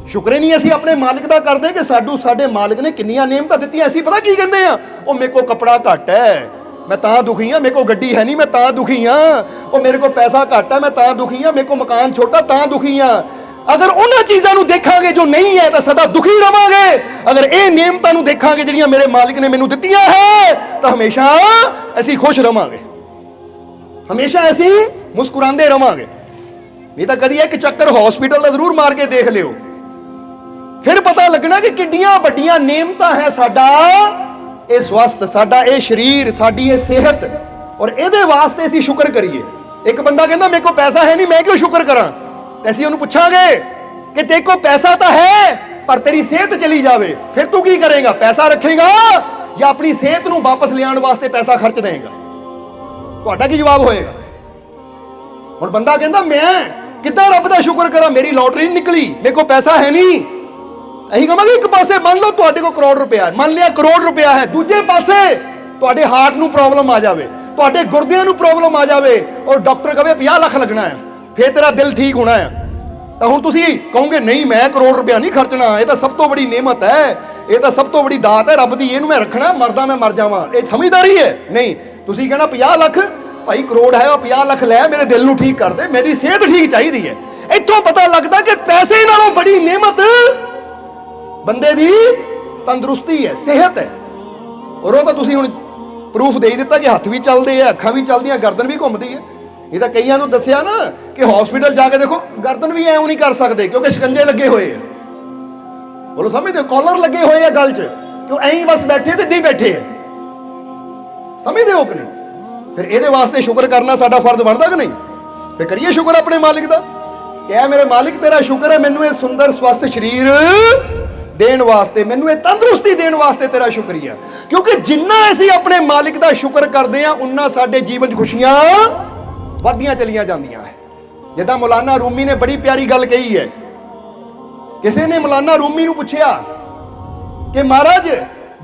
ਸ਼ੁਕਰ ਹੀ ਨਹੀਂ ਅਸੀਂ ਆਪਣੇ ਮਾਲਕ ਦਾ ਕਰਦੇ ਕਿ ਸਾਡੇ ਮਾਲਕ ਨੇ ਕਿੰਨੀਆਂ ਨਿਯਮਤਾਂ ਦਿੱਤੀਆਂ। ਅਸੀਂ ਪਤਾ ਕੀ ਕਹਿੰਦੇ ਆ, ਉਹ ਮੇਰੇ ਕੋਲ ਕੱਪੜਾ ਘੱਟ ਹੈ ਮੈਂ ਤਾਂ ਦੁਖੀ ਹਾਂ, ਮੇਰੇ ਕੋਲ ਗੱਡੀ ਹੈ ਨਹੀਂ ਮੈਂ ਤਾਂ ਦੁਖੀ ਹਾਂ, ਉਹ ਮੇਰੇ ਕੋਲ ਪੈਸਾ ਘੱਟ ਹੈ ਮੈਂ ਤਾਂ ਦੁਖੀ ਹਾਂ, ਮੇਰੇ ਕੋਲ ਮਕਾਨ ਛੋਟਾ ਤਾਂ ਦੁਖੀ ਹਾਂ। ਅਗਰ ਉਹਨਾਂ ਚੀਜ਼ਾਂ ਨੂੰ ਦੇਖਾਂਗੇ ਜੋ ਨਹੀਂ ਹੈ ਤਾਂ ਸਦਾ ਦੁਖੀ ਰਵਾਂਗੇ। ਅਗਰ ਇਹ ਨਿਯਮਤਾਂ ਨੂੰ ਦੇਖਾਂਗੇ ਜਿਹੜੀਆਂ ਮੇਰੇ ਮਾਲਿਕ ਨੇ ਮੈਨੂੰ ਦਿੱਤੀਆਂ ਹੈ ਤਾਂ ਹਮੇਸ਼ਾ ਅਸੀਂ ਖੁਸ਼ ਰਵਾਂਗੇ, ਹਮੇਸ਼ਾ ਅਸੀਂ ਮੁਸਕਰਾਉਂਦੇ ਰਵਾਂਗੇ। ਨਹੀਂ ਤਾਂ ਕਦੀ ਇੱਕ ਚੱਕਰ ਹਸਪੀਟਲ ਦਾ ਜ਼ਰੂਰ ਮਾਰ ਕੇ ਦੇਖ ਲਿਓ, ਫਿਰ ਪਤਾ ਲੱਗਣਾ ਕਿ ਕਿੰਨੀਆਂ ਵੱਡੀਆਂ ਨਿਯਮਤਾਂ ਹੈ ਸਾਡਾ ਇਹ ਸਵਸਥ, ਸਾਡਾ ਇਹ ਸਰੀਰ, ਸਾਡੀ ਇਹ ਸਿਹਤ, ਔਰ ਇਹਦੇ ਵਾਸਤੇ ਅਸੀਂ ਸ਼ੁਕਰ ਕਰੀਏ। ਇੱਕ ਬੰਦਾ ਕਹਿੰਦਾ ਮੇਰੇ ਕੋਲ ਪੈਸਾ ਹੈ ਨਹੀਂ ਮੈਂ ਕਿਉਂ ਸ਼ੁਕਰ ਕਰਾਂ, ਤੇ ਅਸੀਂ ਉਹਨੂੰ ਪੁੱਛਾਂਗੇ ਕਿ ਤੇਰੇ ਕੋਲ ਪੈਸਾ ਤਾਂ ਹੈ ਪਰ ਤੇਰੀ ਸਿਹਤ ਚਲੀ ਜਾਵੇ, ਫਿਰ ਤੂੰ ਕੀ ਕਰੇਗਾ? ਪੈਸਾ ਰੱਖੇਗਾ ਜਾਂ ਆਪਣੀ ਸਿਹਤ ਨੂੰ ਵਾਪਸ ਲਿਆਉਣ ਵਾਸਤੇ ਪੈਸਾ ਖਰਚ ਦੇਗਾ? ਤੁਹਾਡਾ ਕੀ ਜਵਾਬ ਹੋਏਗਾ? ਹੁਣ ਬੰਦਾ ਕਹਿੰਦਾ ਮੈਂ ਕਿੱਦਾਂ ਰੱਬ ਦਾ ਸ਼ੁਕਰ ਕਰਾਂ, ਮੇਰੀ ਲੋਟਰੀ ਨਹੀਂ ਨਿਕਲੀ, ਮੇਰੇ ਕੋਲ ਪੈਸਾ ਹੈ ਨਹੀਂ। ਅਸੀਂ ਕਹਾਂਗੇ ਇੱਕ ਪਾਸੇ ਮੰਨ ਲਓ ਤੁਹਾਡੇ ਕੋਲ ਕਰੋੜ ਰੁਪਇਆ ਹੈ, ਮੰਨ ਲਿਆ ਕਰੋੜ ਰੁਪਇਆ ਹੈ, ਦੂਜੇ ਪਾਸੇ ਤੁਹਾਡੇ ਹਾਰਟ ਨੂੰ ਪ੍ਰੋਬਲਮ ਆ ਜਾਵੇ, ਤੁਹਾਡੇ ਗੁਰਦਿਆਂ ਨੂੰ ਪ੍ਰੋਬਲਮ ਆ ਜਾਵੇ ਔਰ ਡਾਕਟਰ ਕਹੇ 50 ਲੱਖ ਲੱਗਣਾ ਹੈ ਫਿਰ ਤੇਰਾ ਦਿਲ ਠੀਕ ਹੋਣਾ ਹੈ, ਤਾਂ ਹੁਣ ਤੁਸੀਂ ਕਹੋਗੇ ਨਹੀਂ ਮੈਂ ਕਰੋੜ ਰੁਪਇਆ ਨਹੀਂ ਖਰਚਣਾ, ਇਹ ਤਾਂ ਸਭ ਤੋਂ ਬੜੀ ਨਿਮਤ ਹੈ, ਇਹ ਤਾਂ ਸਭ ਤੋਂ ਬੜੀ ਦਾਤ ਹੈ ਰੱਬ ਦੀ, ਇਹਨੂੰ ਮੈਂ ਰੱਖਣਾ, ਮਰਦਾ ਮੈਂ ਮਰ ਜਾਵਾਂ, ਇਹ ਸਮਝਦਾਰੀ ਹੈ? ਨਹੀਂ, ਤੁਸੀਂ ਕਹਿਣਾ 50 ਲੱਖ ਭਾਈ ਕਰੋੜ ਹੈ, ਉਹ 50 ਲੱਖ ਲੈ, ਮੇਰੇ ਦਿਲ ਨੂੰ ਠੀਕ ਕਰ ਦੇ, ਮੇਰੀ ਸਿਹਤ ਠੀਕ ਚਾਹੀਦੀ ਹੈ। ਇੱਥੋਂ ਪਤਾ ਲੱਗਦਾ ਕਿ ਪੈਸੇ ਨਾਲੋਂ ਬੜੀ ਨਿਮਤ ਬੰਦੇ ਦੀ ਤੰਦਰੁਸਤੀ ਹੈ, ਸਿਹਤ ਹੈ। ਔਰ ਉਹ ਤਾਂ ਤੁਸੀਂ ਹੁਣ ਪ੍ਰੂਫ ਦੇ ਹੀ ਦਿੱਤਾ ਕਿ ਹੱਥ ਵੀ ਚੱਲਦੇ ਆ, ਅੱਖਾਂ ਵੀ ਚੱਲਦੀਆਂ, ਗਰਦਨ ਵੀ ਘੁੰਮਦੀ ਹੈ। ਇਹ ਤਾਂ ਕਈਆਂ ਨੂੰ ਦੱਸਿਆ ਨਾ ਕਿ ਹਸਪੀਟਲ ਜਾ ਕੇ ਦੇਖੋ ਗਰਦਨ ਵੀ ਐਉਂ ਨਹੀਂ ਕਰ ਸਕਦੇ ਕਿਉਂਕਿ ਸ਼ਿਕੰਜੇ ਲੱਗੇ ਹੋਏ ਆ, ਬੋਲੋ ਸਮਝਦੇ ਹੋ, ਕਾਲਰ ਲੱਗੇ ਹੋਏ ਆ ਗਲ 'ਚ, ਕਿਉਂ ਐਂ ਬਸ ਬੈਠੇ ਤੇ ਨਹੀਂ ਬੈਠੇ ਆ, ਸਮਝਦੇ ਹੋ ਕਿ ਨਹੀਂ? ਫਿਰ ਇਹਦੇ ਵਾਸਤੇ ਸ਼ੁਕਰ ਕਰਨਾ ਸਾਡਾ ਫਰਜ਼ ਬਣਦਾ ਕਿ ਨਹੀਂ? ਤੇ ਕਰੀਏ ਸ਼ੁਕਰ ਆਪਣੇ ਮਾਲਿਕ ਦਾ ਕਿ ਐ ਮੇਰੇ ਮਾਲਿਕ ਤੇਰਾ ਸ਼ੁਕਰ ਹੈ ਮੈਨੂੰ ਇਹ ਸੁੰਦਰ ਸਵਸਥ ਸਰੀਰ ਦੇਣ ਵਾਸਤੇ, ਮੈਨੂੰ ਇਹ ਤੰਦਰੁਸਤੀ ਦੇਣ ਵਾਸਤੇ ਤੇਰਾ ਸ਼ੁਕਰੀਆ। ਕਿਉਂਕਿ ਜਿੰਨਾ ਅਸੀਂ ਆਪਣੇ ਮਾਲਿਕ ਦਾ ਸ਼ੁਕਰ ਕਰਦੇ ਹਾਂ ਉਨਾ ਸਾਡੇ ਜੀਵਨ 'ਚ ਖੁਸ਼ੀਆਂ ਵੱਧਦੀਆਂ ਚਲੀਆਂ ਜਾਂਦੀਆਂ ਹੈ। ਜਿੱਦਾਂ ਮੌਲਾਨਾ ਰੂਮੀ ਨੇ ਬੜੀ ਪਿਆਰੀ ਗੱਲ ਕਹੀ ਹੈ, ਕਿਸੇ ਨੇ ਮੌਲਾਨਾ ਰੂਮੀ ਨੂੰ ਪੁੱਛਿਆ ਕਿ ਮਹਾਰਾਜ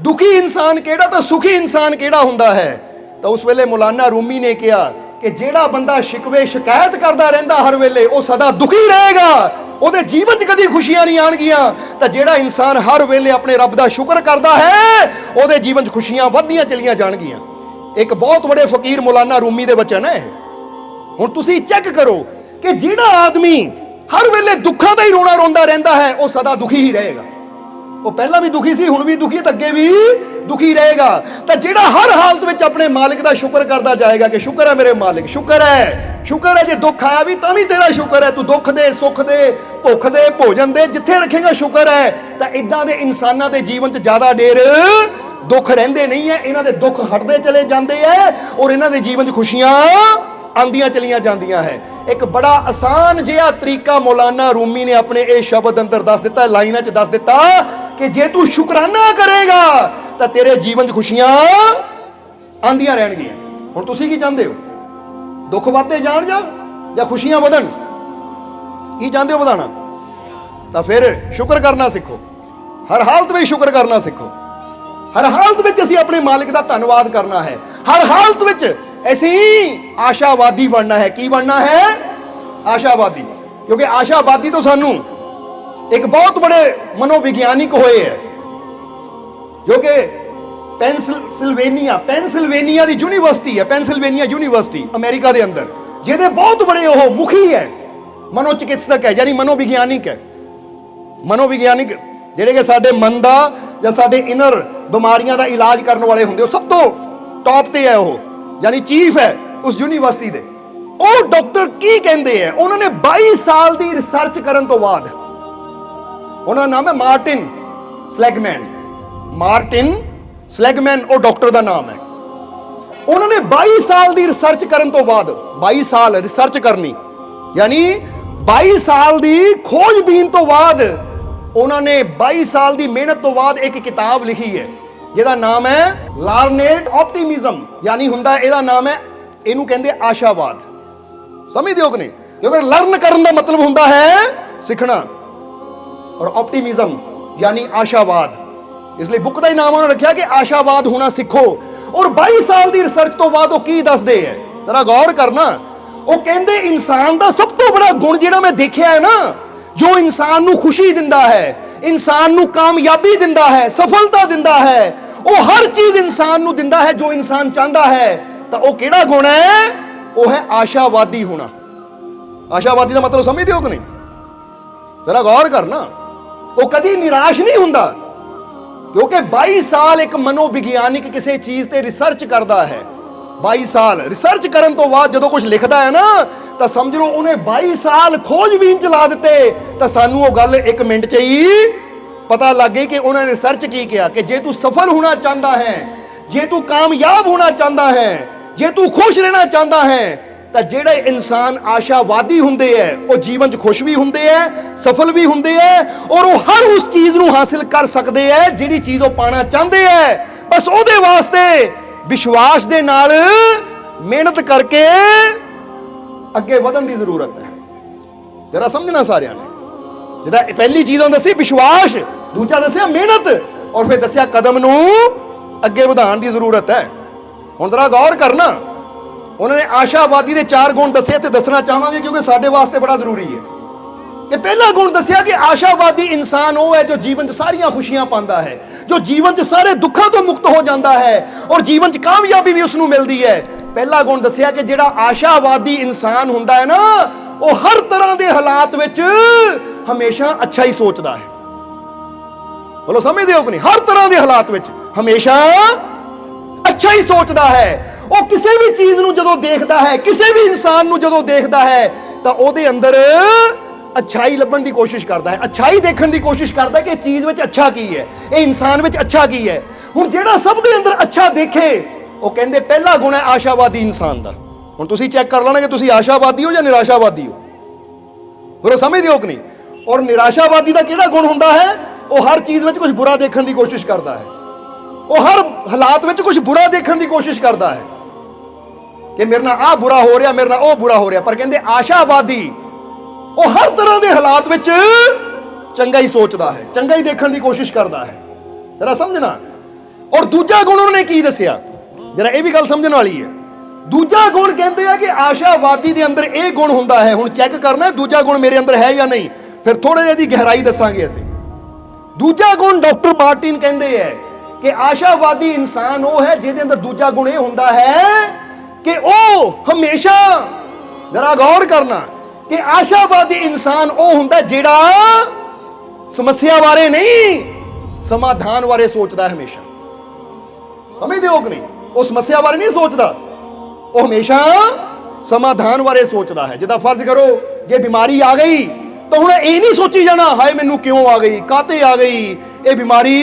ਦੁਖੀ ਇਨਸਾਨ ਕਿਹੜਾ ਤਾਂ ਸੁਖੀ ਇਨਸਾਨ ਕਿਹੜਾ ਹੁੰਦਾ ਹੈ, ਤਾਂ ਉਸ ਵੇਲੇ ਮੌਲਾਨਾ ਰੂਮੀ ਨੇ ਕਿਹਾ ਕਿ ਜਿਹੜਾ ਬੰਦਾ ਸ਼ਿਕਵੇ ਸ਼ਿਕਾਇਤ ਕਰਦਾ ਰਹਿੰਦਾ ਹਰ ਵੇਲੇ ਉਹ ਸਦਾ ਦੁਖੀ ਰਹੇਗਾ, ਉਹਦੇ ਜੀਵਨ 'ਚ ਕਦੀ ਖੁਸ਼ੀਆਂ ਨਹੀਂ ਆਣਗੀਆਂ। ਤਾਂ ਜਿਹੜਾ ਇਨਸਾਨ ਹਰ ਵੇਲੇ ਆਪਣੇ ਰੱਬ ਦਾ ਸ਼ੁਕਰ ਕਰਦਾ ਹੈ ਉਹਦੇ ਜੀਵਨ 'ਚ ਖੁਸ਼ੀਆਂ ਵੱਧਦੀਆਂ ਚਲੀਆਂ ਜਾਣਗੀਆਂ। ਇੱਕ ਬਹੁਤ ਵੱਡੇ ਫਕੀਰ ਮੌਲਾਨਾ ਰੂਮੀ ਦੇ ਵਚਨ ਹੈ। ਹੁਣ ਤੁਸੀਂ ਚੈੱਕ ਕਰੋ ਕਿ ਜਿਹੜਾ ਆਦਮੀ ਹਰ ਵੇਲੇ ਦੁੱਖਾਂ ਦਾ ਹੀ ਰੋਣਾ ਰੋਂਦਾ ਰਹਿੰਦਾ ਹੈ ਉਹ ਸਦਾ ਦੁਖੀ ਹੀ ਰਹੇਗਾ। ਉਹ ਪਹਿਲਾਂ ਵੀ ਦੁਖੀ ਸੀ, ਹੁਣ ਵੀ ਦੁਖੀ ਹੈ, ਤਾਂ ਅੱਗੇ ਵੀ ਦੁਖੀ ਰਹੇਗਾ। ਤਾਂ ਜਿਹੜਾ ਹਰ ਹਾਲਤ ਵਿੱਚ ਆਪਣੇ ਮਾਲਿਕ ਦਾ ਸ਼ੁਕਰ ਕਰਦਾ ਜਾਏਗਾ ਕਿ ਸ਼ੁਕਰ ਹੈ ਮੇਰੇ ਮਾਲਿਕ, ਸ਼ੁਕਰ ਹੈ, ਸ਼ੁਕਰ ਹੈ, ਜੇ ਦੁੱਖ ਆਇਆ ਵੀ ਤਾਂ ਵੀ ਤੇਰਾ ਸ਼ੁਕਰ ਹੈ, ਤੂੰ ਦੁੱਖ ਦੇ, ਸੁੱਖ ਦੇ, ਭੁੱਖ ਦੇ, ਭੋਜਨ ਦੇ, ਜਿੱਥੇ ਰੱਖੇਗਾ ਸ਼ੁਕਰ ਹੈ। ਤਾਂ ਇਦਾਂ ਦੇ ਇਨਸਾਨਾਂ ਦੇ ਜੀਵਨ 'ਚ ਜ਼ਿਆਦਾ ਦੇਰ ਦੁੱਖ ਰਹਿੰਦੇ ਨਹੀਂ ਹੈ, ਇਹਨਾਂ ਦੇ ਦੁੱਖ ਹਟਦੇ ਚਲੇ ਜਾਂਦੇ ਹੈ ਔਰ ਇਹਨਾਂ ਦੇ ਜੀਵਨ 'ਚ ਖੁਸ਼ੀਆਂ ਆਉਂਦੀਆਂ ਚਲੀਆਂ ਜਾਂਦੀਆਂ ਹੈ। ਇੱਕ ਬੜਾ ਆਸਾਨ ਜਿਹਾ ਤਰੀਕਾ ਮੌਲਾਨਾ ਰੂਮੀ ਨੇ ਆਪਣੇ ਇਹ ਸ਼ਬਦ ਅੰਦਰ ਦੱਸ ਦਿੱਤਾ, ਲਾਈਨਾਂ 'ਚ ਦੱਸ ਦਿੱਤਾ ਕਿ ਜੇ ਤੂੰ ਸ਼ੁਕਰਾਨਾ ਕਰੇਗਾ ਤਾਂ ਤੇਰੇ ਜੀਵਨ 'ਚ ਖੁਸ਼ੀਆਂ ਆਉਂਦੀਆਂ ਰਹਿਣਗੀਆਂ। ਹੁਣ ਤੁਸੀਂ ਕੀ ਚਾਹੁੰਦੇ ਹੋ? ਦੁੱਖ ਵੱਧਦੇ ਜਾਣ ਜਾਂ ਖੁਸ਼ੀਆਂ ਵਧਣ? ਕੀ ਚਾਹੁੰਦੇ ਹੋ ਵਧਾਣਾ? ਤਾਂ ਫਿਰ ਸ਼ੁਕਰ ਕਰਨਾ ਸਿੱਖੋ, ਹਰ ਹਾਲਤ ਵਿੱਚ ਸ਼ੁਕਰ ਕਰਨਾ ਸਿੱਖੋ। ਹਰ ਹਾਲਤ ਵਿੱਚ ਅਸੀਂ ਆਪਣੇ ਮਾਲਿਕ ਦਾ ਧੰਨਵਾਦ ਕਰਨਾ ਹੈ। ਹਰ ਹਾਲਤ ਵਿੱਚ ਅਸੀਂ ਆਸ਼ਾਵਾਦੀ ਬਣਨਾ ਹੈ। ਕੀ ਬਣਨਾ ਹੈ? ਆਸ਼ਾਵਾਦੀ। ਕਿਉਂਕਿ ਆਸ਼ਾਵਾਦੀ ਤੋਂ ਸਾਨੂੰ ਇੱਕ ਬਹੁਤ ਬੜੇ ਮਨੋਵਿਗਿਆਨਿਕ ਹੋਏ ਹੈ ਜੋ ਕਿ ਪੈਨਸਿਲਵੇਨੀਆ ਦੀ ਯੂਨੀਵਰਸਿਟੀ ਹੈ, ਪੈਨਸਿਲਵੇਨੀਆ ਯੂਨੀਵਰਸਿਟੀ ਅਮਰੀਕਾ ਦੇ ਅੰਦਰ, ਜਿਹਦੇ ਬਹੁਤ ਬੜੇ ਉਹ ਮੁਖੀ ਹੈ, ਮਨੋਚਿਕਿਤਸਕ ਹੈ, ਯਾਨੀ ਮਨੋਵਿਗਿਆਨਿਕ ਹੈ। ਮਨੋਵਿਗਿਆਨਿਕ ਜਿਹੜੇ ਕਿ ਸਾਡੇ ਮਨ ਦਾ ਜਾਂ ਸਾਡੇ ਇਨਰ ਬਿਮਾਰੀਆਂ ਦਾ ਇਲਾਜ ਕਰਨ ਵਾਲੇ ਹੁੰਦੇ, ਉਹ ਸਭ ਤੋਂ ਟੌਪ ਤੇ ਹੈ, ਉਹ ਯਾਨੀ ਚੀਫ ਹੈ ਉਸ ਯੂਨੀਵਰਸਿਟੀ ਦੇ। ਉਹ ਡਾਕਟਰ ਕੀ ਕਹਿੰਦੇ ਹੈ? ਉਹਨਾਂ ਨੇ 22 ਸਾਲ ਦੀ ਰਿਸਰਚ ਕਰਨ ਤੋਂ ਬਾਅਦ, ਉਹਨਾਂ ਦਾ ਨਾਮ ਹੈ ਮਾਰਟਿਨ ਸਲੈਗਮੈਨ, ਉਹ ਡਾਕਟਰ ਦਾ ਨਾਮ ਹੈ। ਉਹਨਾਂ ਨੇ 22 ਸਾਲ ਦੀ ਰਿਸਰਚ ਕਰਨ ਤੋਂ ਬਾਅਦ, 22 ਸਾਲ ਰਿਸਰਚ ਕਰਨੀ ਯਾਨੀ 22 ਸਾਲ ਦੀ ਖੋਜਬੀਨ ਤੋਂ ਬਾਅਦ, ਉਹਨਾਂ ਨੇ 22 ਸਾਲ ਦੀ ਮਿਹਨਤ ਤੋਂ ਬਾਅਦ ਇੱਕ ਕਿਤਾਬ ਲਿਖੀ ਹੈ ਜਿਹਦਾ ਨਾਮ ਹੈ ਲਾਰਨੇਡ ਆਪਟੀਮਿਜ਼ਮ, ਯਾਨੀ ਹੁੰਦਾ ਇਹਦਾ ਨਾਮ ਹੈ, ਇਹਨੂੰ ਕਹਿੰਦੇ ਆਸ਼ਾਵਾਦ। ਸਮਝਦੇ ਹੋ ਕਿ ਨਹੀਂ? ਕਿਉਂਕਿ ਲਰਨ ਕਰਨ ਦਾ ਮਤਲਬ ਹੁੰਦਾ ਹੈ ਸਿੱਖਣਾ, ਔਰ ਆਪਟੀਮਿਜ਼ਮ ਯਾਨੀ ਆਸ਼ਾਵਾਦ। ਇਸ ਲਈ ਬੁੱਕ ਦਾ ਹੀ ਨਾਮ ਉਹਨਾਂ ਰੱਖਿਆ ਕਿ ਆਸ਼ਾਵਾਦ ਹੋਣਾ ਸਿੱਖੋ। ਔਰ 22 ਸਾਲ ਦੀ ਰਿਸਰਚ ਤੋਂ ਬਾਅਦ ਉਹ ਕੀ ਦੱਸਦੇ ਹੈ, ਜ਼ਰਾ ਗੌਰ ਕਰਨਾ। ਉਹ ਕਹਿੰਦੇ ਇਨਸਾਨ ਦਾ ਸਭ ਤੋਂ ਬੜਾ ਗੁਣ ਜਿਹੜਾ ਮੈਂ ਦੇਖਿਆ ਹੈ ਨਾ, ਜੋ ਇਨਸਾਨ ਨੂੰ ਖੁਸ਼ੀ ਦਿੰਦਾ ਹੈ, ਇਨਸਾਨ ਨੂੰ ਕਾਮਯਾਬੀ ਦਿੰਦਾ ਹੈ, ਸਫਲਤਾ ਦਿੰਦਾ ਹੈ, ਉਹ ਹਰ ਚੀਜ਼ ਇਨਸਾਨ ਨੂੰ ਦਿੰਦਾ ਹੈ ਜੋ ਇਨਸਾਨ ਚਾਹੁੰਦਾ ਹੈ, ਤਾਂ ਉਹ ਕਿਹੜਾ ਗੁਣ ਹੈ? ਉਹ ਹੈ ਆਸ਼ਾਵਾਦੀ ਹੋਣਾ। ਆਸ਼ਾਵਾਦੀ ਦਾ ਮਤਲਬ ਸਮਝਦੇ ਹੋ ਕਿ ਨਹੀਂ? ਜ਼ਰਾ ਗੌਰ ਕਰਨਾ। ਉਹ ਕਦੀ ਨਿਰਾਸ਼ ਨਹੀਂ ਹੁੰਦਾ, ਕਿਉਂਕਿ 22 ਸਾਲ ਇੱਕ ਮਨੋਵਿਗਿਆਨਿਕ ਕਿਸੇ ਚੀਜ਼ ਤੇ ਰਿਸਰਚ ਕਰਦਾ ਹੈ। 22 ਸਾਲ ਰਿਸਰਚ ਕਰਨ ਤੋਂ ਬਾਅਦ ਜਦੋਂ ਕੁਝ ਲਿਖਦਾ ਹੈ ਨਾ, ਤਾਂ ਸਮਝ ਲਓ ਉਹਨੇ 22 ਸਾਲ ਖੋਜਬੀਨ ਚਲਾ ਦਿੱਤੇ। ਤਾਂ ਸਾਨੂੰ ਉਹ ਗੱਲ 1 ਮਿੰਟ 'ਚ ਹੀ ਪਤਾ ਲੱਗ ਗਈ ਕਿ ਉਹਨਾਂ ਨੇ ਰਿਸਰਚ ਕੀ ਕਿਹਾ, ਕਿ ਜੇ ਤੂੰ ਸਫਲ ਹੋਣਾ ਚਾਹੁੰਦਾ ਹੈ, ਜੇ ਤੂੰ ਕਾਮਯਾਬ ਹੋਣਾ ਚਾਹੁੰਦਾ ਹੈ, ਜੇ ਤੂੰ ਖੁਸ਼ ਰਹਿਣਾ ਚਾਹੁੰਦਾ ਹੈ, ਤਾਂ ਜਿਹੜੇ ਇਨਸਾਨ ਆਸ਼ਾਵਾਦੀ ਹੁੰਦੇ ਹੈ ਉਹ ਜੀਵਨ 'ਚ ਖੁਸ਼ ਵੀ ਹੁੰਦੇ ਹੈ, ਸਫਲ ਵੀ ਹੁੰਦੇ ਹੈ, ਔਰ ਉਹ ਹਰ ਉਸ ਚੀਜ਼ ਨੂੰ ਹਾਸਿਲ ਕਰ ਸਕਦੇ ਹੈ ਜਿਹੜੀ ਚੀਜ਼ ਉਹ ਪਾਣਾ ਚਾਹੁੰਦੇ ਹੈ। ਬਸ ਉਹਦੇ ਵਾਸਤੇ ਵਿਸ਼ਵਾਸ ਦੇ ਨਾਲ ਮਿਹਨਤ ਕਰਕੇ ਅੱਗੇ ਵਧਣ ਦੀ ਜ਼ਰੂਰਤ ਹੈ। ਜਰਾ ਸਮਝਣਾ ਸਾਰਿਆਂ ਨੇ। ਜਿਹਦਾ ਪਹਿਲੀ ਚੀਜ਼ ਉਹ ਦੱਸੀ ਵਿਸ਼ਵਾਸ, ਦੂਜਾ ਦੱਸਿਆ ਮਿਹਨਤ, ਔਰ ਫਿਰ ਦੱਸਿਆ ਕਦਮ ਨੂੰ ਅੱਗੇ ਵਧਾਉਣ ਦੀ ਜ਼ਰੂਰਤ ਹੈ। ਹੁਣ ਜਰਾ ਗੌਰ ਕਰਨਾ। ਉਹਨਾਂ ਨੇ ਆਸ਼ਾਵਾਦੀ ਦੇ 4 ਗੁਣ ਦੱਸੇ ਤੇ ਦੱਸਣਾ ਚਾਹਾਂਗੇ ਕਿਉਂਕਿ ਸਾਡੇ ਵਾਸਤੇ ਬੜਾ ਜ਼ਰੂਰੀ ਹੈ। ਕਿ ਪਹਿਲਾ ਗੁਣ ਦੱਸਿਆ ਕਿ ਆਸ਼ਾਵਾਦੀ ਇਨਸਾਨ ਉਹ ਹੈ ਜੋ ਜੀਵਨ 'ਚ ਸਾਰੀਆਂ ਖੁਸ਼ੀਆਂ ਪਾਉਂਦਾ ਹੈ, ਜੋ ਜੀਵਨ 'ਚ ਸਾਰੇ ਦੁੱਖਾਂ ਤੋਂ ਮੁਕਤ ਹੋ ਜਾਂਦਾ ਹੈ, ਔਰ ਜੀਵਨ 'ਚ ਕਾਮਯਾਬੀ ਵੀ ਉਸ ਨੂੰ ਮਿਲਦੀ ਹੈ। ਪਹਿਲਾ ਗੁਣ ਦੱਸਿਆ ਕਿ ਜਿਹੜਾ ਆਸ਼ਾਵਾਦੀ ਇਨਸਾਨ ਹੁੰਦਾ ਹੈ ਨਾ, ਉਹ ਹਰ ਤਰ੍ਹਾਂ ਦੇ ਹਾਲਾਤ ਵਿੱਚ ਹਮੇਸ਼ਾ ਅੱਛਾ ਹੀ ਸੋਚਦਾ ਹੈ। ਬੋਲੋ ਸਮਝਦੇ ਹੋ ਕਿ ਨਹੀਂ? ਹਰ ਤਰ੍ਹਾਂ ਦੇ ਹਾਲਾਤ ਵਿੱਚ ਹਮੇਸ਼ਾ ਅੱਛਾ ਹੀ ਸੋਚਦਾ ਹੈ। ਉਹ ਕਿਸੇ ਵੀ ਚੀਜ਼ ਨੂੰ ਜਦੋਂ ਦੇਖਦਾ ਹੈ, ਕਿਸੇ ਵੀ ਇਨਸਾਨ ਨੂੰ ਜਦੋਂ ਦੇਖਦਾ ਹੈ, ਤਾਂ ਉਹਦੇ ਅੰਦਰ ਅੱਛਾਈ ਲੱਭਣ ਦੀ ਕੋਸ਼ਿਸ਼ ਕਰਦਾ ਹੈ, ਅੱਛਾਈ ਦੇਖਣ ਦੀ ਕੋਸ਼ਿਸ਼ ਕਰਦਾ ਹੈ ਕਿ ਇਹ ਚੀਜ਼ ਵਿੱਚ ਅੱਛਾ ਕੀ ਹੈ, ਇਹ ਇਨਸਾਨ ਵਿੱਚ ਅੱਛਾ ਕੀ ਹੈ। ਹੁਣ ਜਿਹੜਾ ਸਭ ਦੇ ਅੰਦਰ ਅੱਛਾ ਦੇਖੇ, ਉਹ ਕਹਿੰਦੇ ਪਹਿਲਾ ਗੁਣ ਹੈ ਆਸ਼ਾਵਾਦੀ ਇਨਸਾਨ ਦਾ। ਹੁਣ ਤੁਸੀਂ ਚੈੱਕ ਕਰ ਲੈਣਾ ਕਿ ਤੁਸੀਂ ਆਸ਼ਾਵਾਦੀ ਹੋ ਜਾਂ ਨਿਰਾਸ਼ਾਵਾਦੀ ਹੋ। ਬਰੋ ਸਮਝਦੇ ਹੋ ਕਿ ਨਹੀਂ? ਔਰ ਨਿਰਾਸ਼ਾਵਾਦੀ ਦਾ ਕਿਹੜਾ ਗੁਣ ਹੁੰਦਾ ਹੈ? ਉਹ ਹਰ ਚੀਜ਼ ਵਿੱਚ ਕੁਝ ਬੁਰਾ ਦੇਖਣ ਦੀ ਕੋਸ਼ਿਸ਼ ਕਰਦਾ ਹੈ, ਉਹ ਹਰ ਹਾਲਾਤ ਵਿੱਚ ਕੁਝ ਬੁਰਾ ਦੇਖਣ ਦੀ ਕੋਸ਼ਿਸ਼ ਕਰਦਾ ਹੈ ਕਿ ਮੇਰੇ ਨਾਲ ਆਹ ਬੁਰਾ ਹੋ ਰਿਹਾ, ਮੇਰੇ ਨਾਲ ਉਹ ਬੁਰਾ ਹੋ ਰਿਹਾ। ਪਰ ਕਹਿੰਦੇ ਆਸ਼ਾਵਾਦੀ ਉਹ ਹਰ ਤਰ੍ਹਾਂ ਦੇ ਹਾਲਾਤ ਵਿੱਚ ਚੰਗਾ ਹੀ ਸੋਚਦਾ ਹੈ, ਚੰਗਾ ਹੀ ਦੇਖਣ ਦੀ ਕੋਸ਼ਿਸ਼ ਕਰਦਾ ਹੈ। ਜਰਾ ਸਮਝਣਾ। ਔਰ ਦੂਜਾ ਗੁਣ ਉਹਨਾਂ ਨੇ ਕੀ ਦੱਸਿਆ, ਜਰਾ ਇਹ ਵੀ ਗੱਲ ਸਮਝਣ ਵਾਲੀ ਹੈ। ਦੂਜਾ ਗੁਣ ਕਹਿੰਦੇ ਆ ਕਿ ਆਸ਼ਾਵਾਦੀ ਦੇ ਅੰਦਰ ਇਹ ਗੁਣ ਹੁੰਦਾ ਹੈ। ਹੁਣ ਚੈੱਕ ਕਰਨਾ ਦੂਜਾ ਗੁਣ ਮੇਰੇ ਅੰਦਰ ਹੈ ਜਾਂ ਨਹੀਂ, ਫਿਰ ਥੋੜੇ ਜਿਹੀ ਦੀ ਗਹਿਰਾਈ ਦੱਸਾਂਗੇ ਅਸੀਂ। ਦੂਜਾ ਗੁਣ ਡਾਕਟਰ ਮਾਰਟਿਨ ਕਹਿੰਦੇ ਹੈ ਕਿ ਆਸ਼ਾਵਾਦੀ ਇਨਸਾਨ ਉਹ ਹੈ ਜਿਹਦੇ ਅੰਦਰ ਦੂਜਾ ਗੁਣ ਇਹ ਹੁੰਦਾ ਹੈ ਕਿ ਉਹ ਹਮੇਸ਼ਾ, ਜਰਾ ਗੌਰ ਕਰਨਾ, ਕਿ ਆਸ਼ਾਵਾਦੀ ਇਨਸਾਨ ਉਹ ਹੁੰਦਾ ਜਿਹੜਾ ਸਮੱਸਿਆ ਬਾਰੇ ਨਹੀਂ, ਸਮਾਧਾਨ ਬਾਰੇ ਸੋਚਦਾ ਹਮੇਸ਼ਾ। ਸਮਝਦੇ ਹੋ ਕਿ ਨਹੀਂ? ਉਹ ਸਮੱਸਿਆ ਬਾਰੇ ਨਹੀਂ ਸੋਚਦਾ, ਉਹ ਹਮੇਸ਼ਾ ਸਮਾਧਾਨ ਬਾਰੇ ਸੋਚਦਾ ਹੈ। ਜਿੱਦਾਂ ਫਰਜ਼ ਕਰੋ ਜੇ ਬਿਮਾਰੀ ਆ ਗਈ ਤਾਂ ਹੁਣ ਇਹ ਨਹੀਂ ਸੋਚੀ ਜਾਣਾ ਹਾਏ ਮੈਨੂੰ ਕਿਉਂ ਆ ਗਈ, ਕਾਤੇ ਆ ਗਈ, ਇਹ ਬਿਮਾਰੀ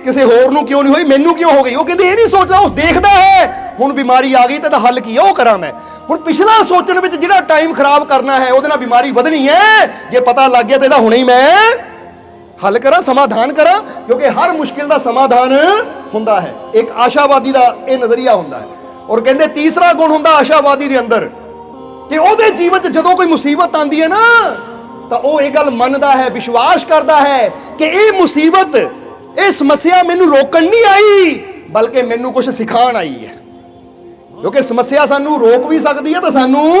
ਕਿਸੇ ਹੋਰ ਨੂੰ ਕਿਉਂ ਨਹੀਂ ਹੋਈ, ਮੈਨੂੰ ਕਿਉਂ ਹੋ ਗਈ। ਉਹ ਕਹਿੰਦੇ ਇਹ ਨਹੀਂ ਸੋਚਦਾ, ਉਹ ਦੇਖਦਾ ਹੈ ਹੁਣ ਬਿਮਾਰੀ ਆ ਗਈ ਤਾਂ ਇਹਦਾ ਹੱਲ ਕੀ ਹੈ, ਉਹ ਕਰਾਂ ਮੈਂ। ਹੁਣ ਪਿਛਲਾ ਸੋਚਣ ਵਿੱਚ ਜਿਹੜਾ ਟਾਈਮ ਖਰਾਬ ਕਰਨਾ ਹੈ, ਉਹਦੇ ਨਾਲ ਬਿਮਾਰੀ ਵਧਣੀ ਹੈ। ਜੇ ਪਤਾ ਲੱਗ ਗਿਆ ਤਾਂ ਇਹਦਾ ਹੁਣੇ ਹੀ ਮੈਂ ਹੱਲ ਕਰਾਂ, ਸਮਾਧਾਨ ਕਰਾਂ, ਕਿਉਂਕਿ ਹਰ ਮੁਸ਼ਕਿਲ ਦਾ ਸਮਾਧਾਨ ਹੁੰਦਾ ਹੈ। ਇੱਕ ਆਸ਼ਾਵਾਦੀ ਦਾ ਇਹ ਨਜ਼ਰੀਆ ਹੁੰਦਾ ਹੈ। ਔਰ ਕਹਿੰਦੇ ਤੀਸਰਾ ਗੁਣ ਹੁੰਦਾ ਆਸ਼ਾਵਾਦੀ ਦੇ ਅੰਦਰ ਕਿ ਉਹਦੇ ਜੀਵਨ 'ਚ ਜਦੋਂ ਕੋਈ ਮੁਸੀਬਤ ਆਉਂਦੀ ਹੈ ਨਾ, ਤਾਂ ਉਹ ਇਹ ਗੱਲ ਮੰਨਦਾ ਹੈ, ਵਿਸ਼ਵਾਸ ਕਰਦਾ ਹੈ ਕਿ ਇਹ ਮੁਸੀਬਤ, ਇਹ ਸਮੱਸਿਆ ਮੈਨੂੰ ਰੋਕਣ ਨਹੀਂ ਆਈ, ਬਲਕਿ ਮੈਨੂੰ ਕੁਝ ਸਿਖਾਉਣ ਆਈ ਹੈ। ਕਿਉਂਕਿ ਸਮੱਸਿਆ ਸਾਨੂੰ ਰੋਕ ਵੀ ਸਕਦੀ ਹੈ ਤਾਂ ਸਾਨੂੰ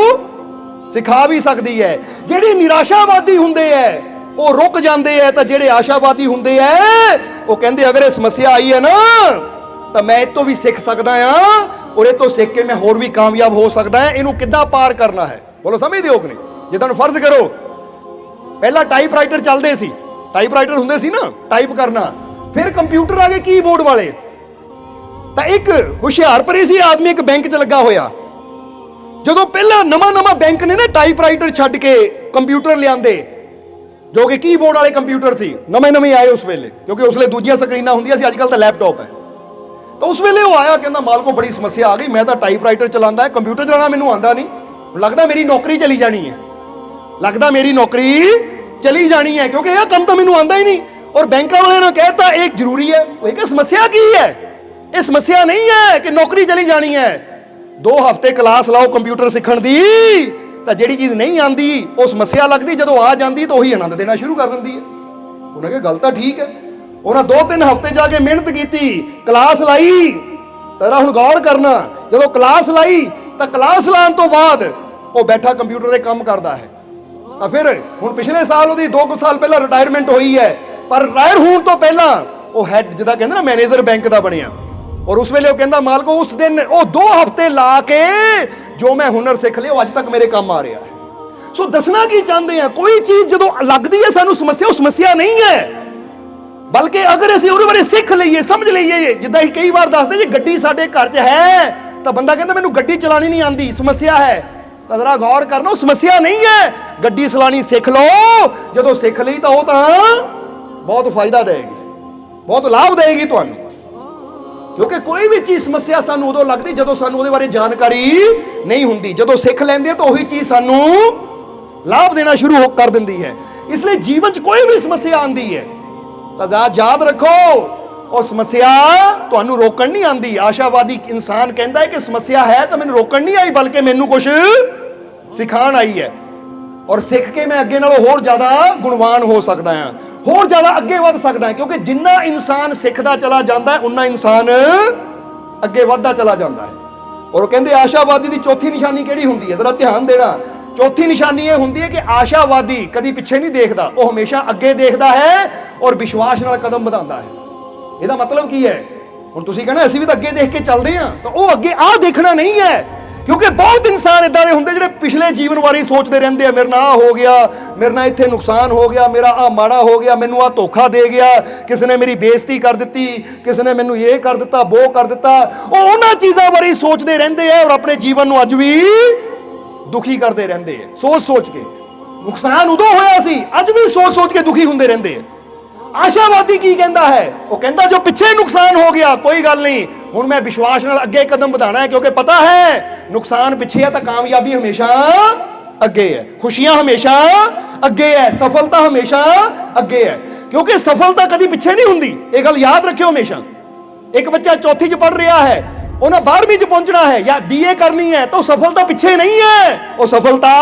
ਸਿਖਾ ਵੀ ਸਕਦੀ ਹੈ। ਜਿਹੜੇ ਨਿਰਾਸ਼ਾਵਾਦੀ ਹੁੰਦੇ ਹੈ ਉਹ ਰੁਕ ਜਾਂਦੇ ਹੈ, ਤਾਂ ਜਿਹੜੇ ਆਸ਼ਾਵਾਦੀ ਹੁੰਦੇ ਹੈ ਉਹ ਕਹਿੰਦੇ ਅਗਰ ਇਹ ਸਮੱਸਿਆ ਆਈ ਹੈ ਨਾ, ਤਾਂ ਮੈਂ ਇਹ ਤੋਂ ਵੀ ਸਿੱਖ ਸਕਦਾ ਹਾਂ, ਔਰ ਇਹ ਤੋਂ ਸਿੱਖ ਕੇ ਮੈਂ ਹੋਰ ਵੀ ਕਾਮਯਾਬ ਹੋ ਸਕਦਾ ਹਾਂ। ਇਹਨੂੰ ਕਿੱਦਾਂ ਪਾਰ ਕਰਨਾ ਹੈ, ਬੋਲੋ ਸਮਝਦੇ ਹੋ ਕਿ ਨਹੀਂ? ਜਿੱਦਾਂ ਨੂੰ ਫਰਜ਼ ਕਰੋ ਪਹਿਲਾਂ ਟਾਈਪਰਾਈਟਰ ਚੱਲਦੇ ਸੀ, ਟਾਈਪਰਾਈਟਰ ਹੁੰਦੇ ਸੀ ਨਾ ਟਾਈਪ ਕਰਨਾ, ਫਿਰ ਕੰਪਿਊਟਰ ਆ ਗਏ ਕੀਬੋਰਡ ਵਾਲੇ। ਤਾਂ ਇੱਕ ਹੁਸ਼ਿਆਰਪੁਰੀ ਸੀ ਆਦਮੀ, ਇੱਕ ਬੈਂਕ 'ਚ ਲੱਗਾ ਹੋਇਆ। ਜਦੋਂ ਪਹਿਲਾਂ ਨਵਾਂ ਬੈਂਕ ਨੇ ਨਾ ਟਾਈਪਰਾਈਟਰ ਛੱਡ ਕੇ ਕੰਪਿਊਟਰ ਲਿਆਂਦੇ, ਜੋ ਕਿ ਕੀਬੋਰਡ ਵਾਲੇ ਕੰਪਿਊਟਰ ਸੀ, ਨਵੇਂ ਆਏ ਉਸ ਵੇਲੇ, ਕਿਉਂਕਿ ਉਸ ਵੇਲੇ ਦੂਜੀਆਂ ਸਕਰੀਨਾਂ ਹੁੰਦੀਆਂ ਸੀ, ਅੱਜ ਕੱਲ੍ਹ ਤਾਂ ਲੈਪਟਾਪ ਹੈ। ਤਾਂ ਉਸ ਵੇਲੇ ਉਹ ਆਇਆ, ਕਹਿੰਦਾ ਮਾਲਕੋ ਬੜੀ ਸਮੱਸਿਆ ਆ ਗਈ, ਮੈਂ ਤਾਂ ਟਾਈਪਰਾਈਟਰ ਚਲਾਉਂਦਾ ਹੈ, ਕੰਪਿਊਟਰ ਚਲਾਉਣਾ ਮੈਨੂੰ ਆਉਂਦਾ ਨਹੀਂ, ਲੱਗਦਾ ਮੇਰੀ ਨੌਕਰੀ ਚਲੀ ਜਾਣੀ ਹੈ, ਲੱਗਦਾ ਮੇਰੀ ਨੌਕਰੀ ਚਲੀ ਜਾਣੀ ਹੈ, ਕਿਉਂਕਿ ਇਹ ਕੰਮ ਤਾਂ ਮੈਨੂੰ ਆਉਂਦਾ ਹੀ ਨਹੀਂ। ਔਰ ਬੈਂਕਾਂ ਵਾਲਿਆਂ ਨੇ ਕਹਿਤਾ ਇਹ ਜ਼ਰੂਰੀ ਹੈ। ਉਹ ਕਿ ਸਮੱਸਿਆ ਕੀ ਹੈ? ਇਹ ਸਮੱਸਿਆ ਨਹੀਂ ਹੈ ਕਿ ਨੌਕਰੀ ਚਲੀ ਜਾਣੀ ਹੈ। 2 ਹਫ਼ਤੇ ਕਲਾਸ ਲਾਓ ਕੰਪਿਊਟਰ ਸਿੱਖਣ ਦੀ, ਤਾਂ ਜਿਹੜੀ ਚੀਜ਼ ਨਹੀਂ ਆਉਂਦੀ ਉਹ ਸਮੱਸਿਆ ਲੱਗਦੀ, ਜਦੋਂ ਆ ਜਾਂਦੀ ਤਾਂ ਉਹੀ ਆਨੰਦ ਦੇਣਾ ਸ਼ੁਰੂ ਕਰ ਦਿੰਦੀ ਹੈ। ਉਹਨਾਂ ਕਿਹਾ ਗੱਲ ਤਾਂ ਠੀਕ ਹੈ। ਉਹਨਾਂ 2-3 ਹਫ਼ਤੇ ਜਾ ਕੇ ਮਿਹਨਤ ਕੀਤੀ, ਕਲਾਸ ਲਾਈ, ਤੇਰਾ ਹੁਣ ਗੌਰ ਕਰਨਾ, ਜਦੋਂ ਕਲਾਸ ਲਾਈ ਤਾਂ ਕਲਾਸ ਲਾਉਣ ਤੋਂ ਬਾਅਦ ਉਹ ਬੈਠਾ ਕੰਪਿਊਟਰ ਤੇ ਕੰਮ ਕਰਦਾ ਹੈ। ਤਾਂ ਫਿਰ ਹੁਣ ਪਿਛਲੇ ਸਾਲ ਉਹਦੀ 2 ਸਾਲ ਪਹਿਲਾਂ ਰਿਟਾਇਰਮੈਂਟ ਹੋਈ ਹੈ, ਪਰ ਰਿਟਾਇਰ ਹੋਣ ਤੋਂ ਪਹਿਲਾਂ ਉਹ ਹੈਡ, ਜਿੱਦਾਂ ਕਹਿੰਦੇ ਨਾ ਮੈਨੇਜਰ ਬੈਂਕ ਦਾ ਬਣਿਆ। ਔਰ ਉਸ ਵੇਲੇ ਉਹ ਕਹਿੰਦਾ ਮਾਲਕੋ ਉਸ ਦਿਨ ਉਹ 2 ਹਫ਼ਤੇ ਲਾ ਕੇ ਜੋ ਮੈਂ ਹੁਨਰ ਸਿੱਖ ਲਿਆ ਉਹ ਅੱਜ ਤੱਕ ਮੇਰੇ ਕੰਮ ਆ ਰਿਹਾ ਹੈ। ਸੋ ਦੱਸਣਾ ਕੀ ਚਾਹੁੰਦੇ ਆ, ਕੋਈ ਚੀਜ਼ ਜਦੋਂ ਲੱਗਦੀ ਹੈ ਸਾਨੂੰ ਸਮੱਸਿਆ, ਉਹ ਸਮੱਸਿਆ ਨਹੀਂ ਹੈ, ਬਲਕਿ ਅਗਰ ਅਸੀਂ ਉਹਦੇ ਬਾਰੇ ਸਿੱਖ ਲਈਏ, ਸਮਝ ਲਈਏ। ਜਿੱਦਾਂ ਹੀ ਕਈ ਵਾਰ ਦੱਸਦੇ ਜੀ ਗੱਡੀ ਸਾਡੇ ਘਰ 'ਚ ਹੈ ਤਾਂ ਬੰਦਾ ਕਹਿੰਦਾ ਮੈਨੂੰ ਗੱਡੀ ਚਲਾਣੀ ਨਹੀਂ ਆਉਂਦੀ, ਸਮੱਸਿਆ ਹੈ। ਤਾਂ ਜ਼ਰਾ ਗੌਰ ਕਰਨਾ, ਉਹ ਸਮੱਸਿਆ ਨਹੀਂ ਹੈ, ਗੱਡੀ ਚਲਾਣੀ ਸਿੱਖ ਲਓ। ਜਦੋਂ ਸਿੱਖ ਲਈ ਤਾਂ ਉਹ ਤਾਂ ਬਹੁਤ ਫਾਇਦਾ ਦੇਗੀ, ਬਹੁਤ ਲਾਭ ਦੇਗੀ ਤੁਹਾਨੂੰ। ਕਿਉਂਕਿ ਕੋਈ ਵੀ ਚੀਜ਼ ਸਮੱਸਿਆ ਸਾਨੂੰ ਉਦੋਂ ਲੱਗਦੀ ਜਦੋਂ ਸਾਨੂੰ ਉਹਦੇ ਬਾਰੇ ਜਾਣਕਾਰੀ ਨਹੀਂ ਹੁੰਦੀ। ਜਦੋਂ ਸਿੱਖ ਲੈਂਦੇ ਆ ਤਾਂ ਉਹੀ ਚੀਜ਼ ਸਾਨੂੰ ਲਾਭ ਦੇਣਾ ਸ਼ੁਰੂ ਕਰ ਦਿੰਦੀ ਹੈ। ਇਸ ਲਈ ਜੀਵਨ 'ਚ ਕੋਈ ਵੀ ਸਮੱਸਿਆ ਆਉਂਦੀ ਹੈ ਤਾਂ ਯਾਦ ਰੱਖੋ, ਉਹ ਸਮੱਸਿਆ ਤੁਹਾਨੂੰ ਰੋਕਣ ਨਹੀਂ ਆਉਂਦੀ। ਆਸ਼ਾਵਾਦੀ ਇਨਸਾਨ ਕਹਿੰਦਾ ਹੈ ਕਿ ਸਮੱਸਿਆ ਹੈ ਤਾਂ ਮੈਨੂੰ ਰੋਕਣ ਨਹੀਂ ਆਈ, ਬਲਕਿ ਮੈਨੂੰ ਕੁਝ ਸਿਖਾਉਣ ਆਈ ਹੈ। ਔਰ ਸਿੱਖ ਕੇ ਮੈਂ ਅੱਗੇ ਨਾਲੋਂ ਹੋਰ ਜ਼ਿਆਦਾ ਗੁਣਵਾਨ ਹੋ ਸਕਦਾ ਹਾਂ, ਹੋਰ ਜ਼ਿਆਦਾ ਅੱਗੇ ਵੱਧ ਸਕਦਾ ਹਾਂ। ਕਿਉਂਕਿ ਜਿੰਨਾ ਇਨਸਾਨ ਸਿੱਖਦਾ ਚਲਾ ਜਾਂਦਾ ਹੈ ਉਨਾ ਇਨਸਾਨ ਅੱਗੇ ਵੱਧਦਾ ਚਲਾ ਜਾਂਦਾ ਹੈ। ਔਰ ਉਹ ਕਹਿੰਦੇ ਆਸ਼ਾਵਾਦੀ ਦੀ ਚੌਥੀ ਨਿਸ਼ਾਨੀ ਕਿਹੜੀ ਹੁੰਦੀ ਹੈ, ਜ਼ਰਾ ਧਿਆਨ ਦੇਣਾ। ਚੌਥੀ ਨਿਸ਼ਾਨੀ ਇਹ ਹੁੰਦੀ ਹੈ ਕਿ ਆਸ਼ਾਵਾਦੀ ਕਦੀ ਪਿੱਛੇ ਨਹੀਂ ਦੇਖਦਾ, ਉਹ ਹਮੇਸ਼ਾ ਅੱਗੇ ਦੇਖਦਾ ਹੈ ਔਰ ਵਿਸ਼ਵਾਸ ਨਾਲ ਕਦਮ ਵਧਾਉਂਦਾ ਹੈ। ਇਹਦਾ ਮਤਲਬ ਕੀ ਹੈ? ਹੁਣ ਤੁਸੀਂ ਕਹਿੰਦੇ ਅਸੀਂ ਵੀ ਤਾਂ ਅੱਗੇ ਦੇਖ ਕੇ ਚੱਲਦੇ ਹਾਂ, ਤਾਂ ਉਹ ਅੱਗੇ ਆਹ ਦੇਖਣਾ ਨਹੀਂ ਹੈ। ਕਿਉਂਕਿ ਬਹੁਤ ਇਨਸਾਨ ਇਦਾਂ ਦੇ ਹੁੰਦੇ ਜਿਹੜੇ ਪਿਛਲੇ ਜੀਵਨ ਬਾਰੇ ਸੋਚਦੇ ਰਹਿੰਦੇ ਆ, ਮੇਰੇ ਨਾਲ ਆਹ ਹੋ ਗਿਆ, ਮੇਰੇ ਨਾਲ ਇੱਥੇ ਨੁਕਸਾਨ ਹੋ ਗਿਆ, ਮੇਰਾ ਆਹ ਮਾੜਾ ਹੋ ਗਿਆ, ਮੈਨੂੰ ਆਹ ਧੋਖਾ ਦੇ ਗਿਆ, ਕਿਸੇ ਨੇ ਮੇਰੀ ਬੇਇੱਜ਼ਤੀ ਕਰ ਦਿੱਤੀ, ਕਿਸੇ ਨੇ ਮੈਨੂੰ ਇਹ ਕਰ ਦਿੱਤਾ, ਉਹ ਕਰ ਦਿੱਤਾ। ਉਹ ਉਹਨਾਂ ਚੀਜ਼ਾਂ ਬਾਰੇ ਸੋਚਦੇ ਰਹਿੰਦੇ ਆ ਔਰ ਆਪਣੇ ਜੀਵਨ ਨੂੰ ਅੱਜ ਵੀ ਦੁਖੀ ਕਰਦੇ ਰਹਿੰਦੇ ਆ, ਸੋਚ ਕੇ। ਨੁਕਸਾਨ ਉਦੋਂ ਹੋਇਆ ਸੀ, ਅੱਜ ਵੀ ਸੋਚ ਕੇ ਦੁਖੀ ਹੁੰਦੇ ਰਹਿੰਦੇ ਆ। ਆਸ਼ਾਵਾਦੀ ਕੀ ਕਹਿੰਦਾ ਹੈ? ਉਹ ਕਹਿੰਦਾ ਜੋ ਪਿੱਛੇ ਨੁਕਸਾਨ ਹੋ ਗਿਆ ਕੋਈ ਗੱਲ ਨਹੀਂ, ਹੁਣ ਮੈਂ ਵਿਸ਼ਵਾਸ ਨਾਲ ਅੱਗੇ ਕਦਮ ਵਧਾਣਾ ਹੈ। ਕਿਉਂਕਿ ਪਤਾ ਹੈ ਨੁਕਸਾਨ ਪਿੱਛੇ ਹੈ ਤਾਂ ਕਾਮਯਾਬੀ ਹਮੇਸ਼ਾ ਅੱਗੇ ਹੈ, ਖੁਸ਼ੀਆਂ ਹਮੇਸ਼ਾ ਅੱਗੇ ਹੈ, ਸਫਲਤਾ ਹਮੇਸ਼ਾ ਅੱਗੇ ਹੈ। ਕਿਉਂਕਿ ਸਫਲਤਾ ਕਦੀ ਪਿੱਛੇ ਨਹੀਂ ਹੁੰਦੀ, ਇਹ ਗੱਲ ਯਾਦ ਰੱਖਿਓ ਹਮੇਸ਼ਾ। ਇੱਕ ਬੱਚਾ ਚੌਥੀ 'ਚ ਪੜ੍ਹ ਰਿਹਾ ਹੈ, ਉਹਨਾਂ 12ਵੀਂ 'ਚ ਪਹੁੰਚਣਾ ਹੈ ਜਾਂ BA ਕਰਨੀ ਹੈ, ਤਾਂ ਉਹ ਸਫਲਤਾ ਪਿੱਛੇ ਨਹੀਂ ਹੈ, ਉਹ ਸਫਲਤਾ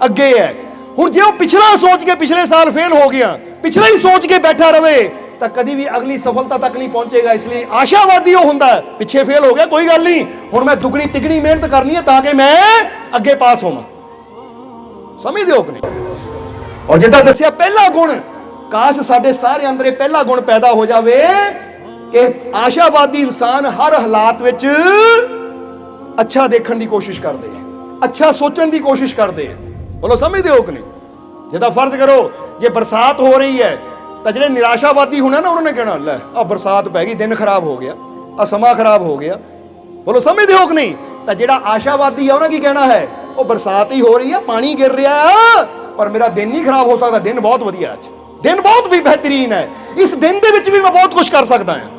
ਅੱਗੇ ਹੈ। ਹੁਣ ਜੇ ਉਹ ਪਿਛਲਾ ਸੋਚ ਕੇ ਪਿਛਲੇ ਸਾਲ ਫੇਲ ਹੋ ਗਿਆ, ਪਿਛਲਾ ਹੀ ਸੋਚ ਕੇ ਬੈਠਾ ਰਵੇ ਤਾਂ ਕਦੀ ਵੀ ਅਗਲੀ ਸਫਲਤਾ ਤੱਕ ਨਹੀਂ ਪਹੁੰਚੇਗਾ। ਇਸ ਲਈ ਆਸ਼ਾਵਾਦੀ ਉਹ ਹੁੰਦਾ ਪਿੱਛੇ ਫੇਲ ਹੋ ਗਿਆ ਕੋਈ ਗੱਲ ਨਹੀਂ, ਹੁਣ ਮੈਂ ਦੁੱਗਣੀ ਤਿਗਣੀ ਮਿਹਨਤ ਕਰਨੀ ਹੈ ਤਾਂ ਕਿ ਮੈਂ ਅੱਗੇ ਪਾਸ ਹੋਵਾਂ। ਸਮਝਦੇ ਹੋ ਕਿ ਨਹੀਂ? ਔਰ ਜਿੱਦਾਂ ਦੱਸਿਆ ਪਹਿਲਾ ਗੁਣ, ਕਾਸ਼ ਸਾਡੇ ਸਾਰੇ ਅੰਦਰ ਇਹ ਪਹਿਲਾ ਗੁਣ ਪੈਦਾ ਹੋ ਜਾਵੇ ਕਿ ਆਸ਼ਾਵਾਦੀ ਇਨਸਾਨ ਹਰ ਹਾਲਾਤ ਵਿੱਚ ਅੱਛਾ ਦੇਖਣ ਦੀ ਕੋਸ਼ਿਸ਼ ਕਰਦੇ ਹੈ, ਅੱਛਾ ਸੋਚਣ ਦੀ ਕੋਸ਼ਿਸ਼ ਕਰਦੇ ਹੈ। ਬੋਲੋ ਸਮਝਦੇ ਹੋ ਕਿ ਨਹੀਂ? ਜਿੱਦਾਂ ਫਰਜ਼ ਕਰੋ ਜੇ ਬਰਸਾਤ ਹੋ ਰਹੀ ਹੈ ਤਾਂ ਜਿਹੜੇ ਨਿਰਾਸ਼ਾਵਾਦੀ ਹੋਣਾ ਨਾ, ਉਹਨਾਂ ਨੇ ਕਹਿਣਾ ਲੈ ਆ ਬਰਸਾਤ ਪੈ ਗਈ, ਦਿਨ ਖਰਾਬ ਹੋ ਗਿਆ, ਆ ਸਮਾਂ ਖਰਾਬ ਹੋ ਗਿਆ। ਬੋਲੋ ਸਮਝਦੇ ਹੋ ਕਿ ਨਹੀਂ? ਤਾਂ ਜਿਹੜਾ ਆਸ਼ਾਵਾਦੀ ਆ ਉਹਨਾਂ ਕੀ ਕਹਿਣਾ ਹੈ? ਉਹ ਬਰਸਾਤ ਹੀ ਹੋ ਰਹੀ ਆ, ਪਾਣੀ ਗਿਰ ਰਿਹਾ ਆ, ਪਰ ਮੇਰਾ ਦਿਨ ਨਹੀਂ ਖਰਾਬ ਹੋ ਸਕਦਾ, ਦਿਨ ਬਹੁਤ ਵਧੀਆ, ਅੱਜ ਦਿਨ ਬਹੁਤ ਵੀ ਬਿਹਤਰੀਨ ਹੈ, ਇਸ ਦਿਨ ਦੇ ਵਿੱਚ ਵੀ ਮੈਂ ਬਹੁਤ ਕੁਝ ਕਰ ਸਕਦਾ ਹਾਂ।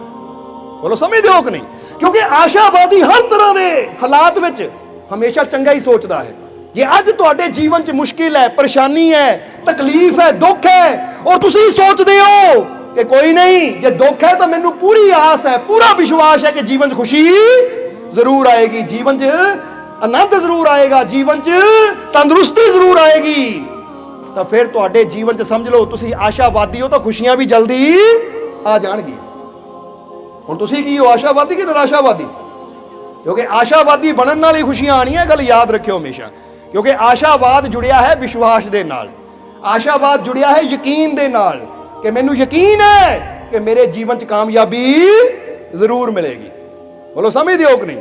ਬੋਲੋ ਸਮਝਦੇ ਹੋ ਕਿ ਨਹੀਂ? ਕਿਉਂਕਿ ਆਸ਼ਾਵਾਦੀ ਹਰ ਤਰ੍ਹਾਂ ਦੇ ਹਾਲਾਤ ਵਿੱਚ ਹਮੇਸ਼ਾ ਚੰਗਾ ਹੀ ਸੋਚਦਾ ਹੈ। ਜੇ ਅੱਜ ਤੁਹਾਡੇ ਜੀਵਨ 'ਚ ਮੁਸ਼ਕਿਲ ਹੈ, ਪਰੇਸ਼ਾਨੀ ਹੈ, ਤਕਲੀਫ ਹੈ, ਦੁੱਖ ਹੈ, ਔਰ ਤੁਸੀਂ ਸੋਚਦੇ ਹੋ ਕਿ ਕੋਈ ਨਹੀਂ, ਜੇ ਦੁੱਖ ਹੈ ਤਾਂ ਮੈਨੂੰ ਪੂਰੀ ਆਸ ਹੈ, ਪੂਰਾ ਵਿਸ਼ਵਾਸ ਹੈ ਕਿ ਜੀਵਨ 'ਚ ਖੁਸ਼ੀ ਜ਼ਰੂਰ ਆਏਗੀ, ਜੀਵਨ 'ਚ ਆਨੰਦ ਜ਼ਰੂਰ ਆਏਗਾ, ਜੀਵਨ 'ਚ ਤੰਦਰੁਸਤੀ ਜ਼ਰੂਰ ਆਏਗੀ, ਤਾਂ ਫਿਰ ਤੁਹਾਡੇ ਜੀਵਨ 'ਚ ਸਮਝ ਲਓ ਤੁਸੀਂ ਆਸ਼ਾਵਾਦੀ ਹੋ ਤਾਂ ਖੁਸ਼ੀਆਂ ਵੀ ਜਲਦੀ ਆ ਜਾਣਗੀਆਂ। ਹੁਣ ਤੁਸੀਂ ਕੀ ਹੋ, ਆਸ਼ਾਵਾਦੀ ਕਿ ਨਿਰਾਸ਼ਾਵਾਦੀ? ਕਿਉਂਕਿ ਆਸ਼ਾਵਾਦੀ ਬਣਨ ਨਾਲ ਹੀ ਖੁਸ਼ੀਆਂ ਆਣੀਆਂ, ਗੱਲ ਯਾਦ ਰੱਖਿਓ ਹਮੇਸ਼ਾ। ਕਿਉਂਕਿ ਆਸ਼ਾਵਾਦ ਜੁੜਿਆ ਹੈ ਵਿਸ਼ਵਾਸ ਦੇ ਨਾਲ, ਆਸ਼ਾਵਾਦ ਜੁੜਿਆ ਹੈ ਯਕੀਨ ਦੇ ਨਾਲ ਕਿ ਮੈਨੂੰ ਯਕੀਨ ਹੈ ਕਿ ਮੇਰੇ ਜੀਵਨ 'ਚ ਕਾਮਯਾਬੀ ਜ਼ਰੂਰ ਮਿਲੇਗੀ। ਬੋਲੋ ਸਮਝਦੇ ਹੋ ਕਿ ਨਹੀਂ?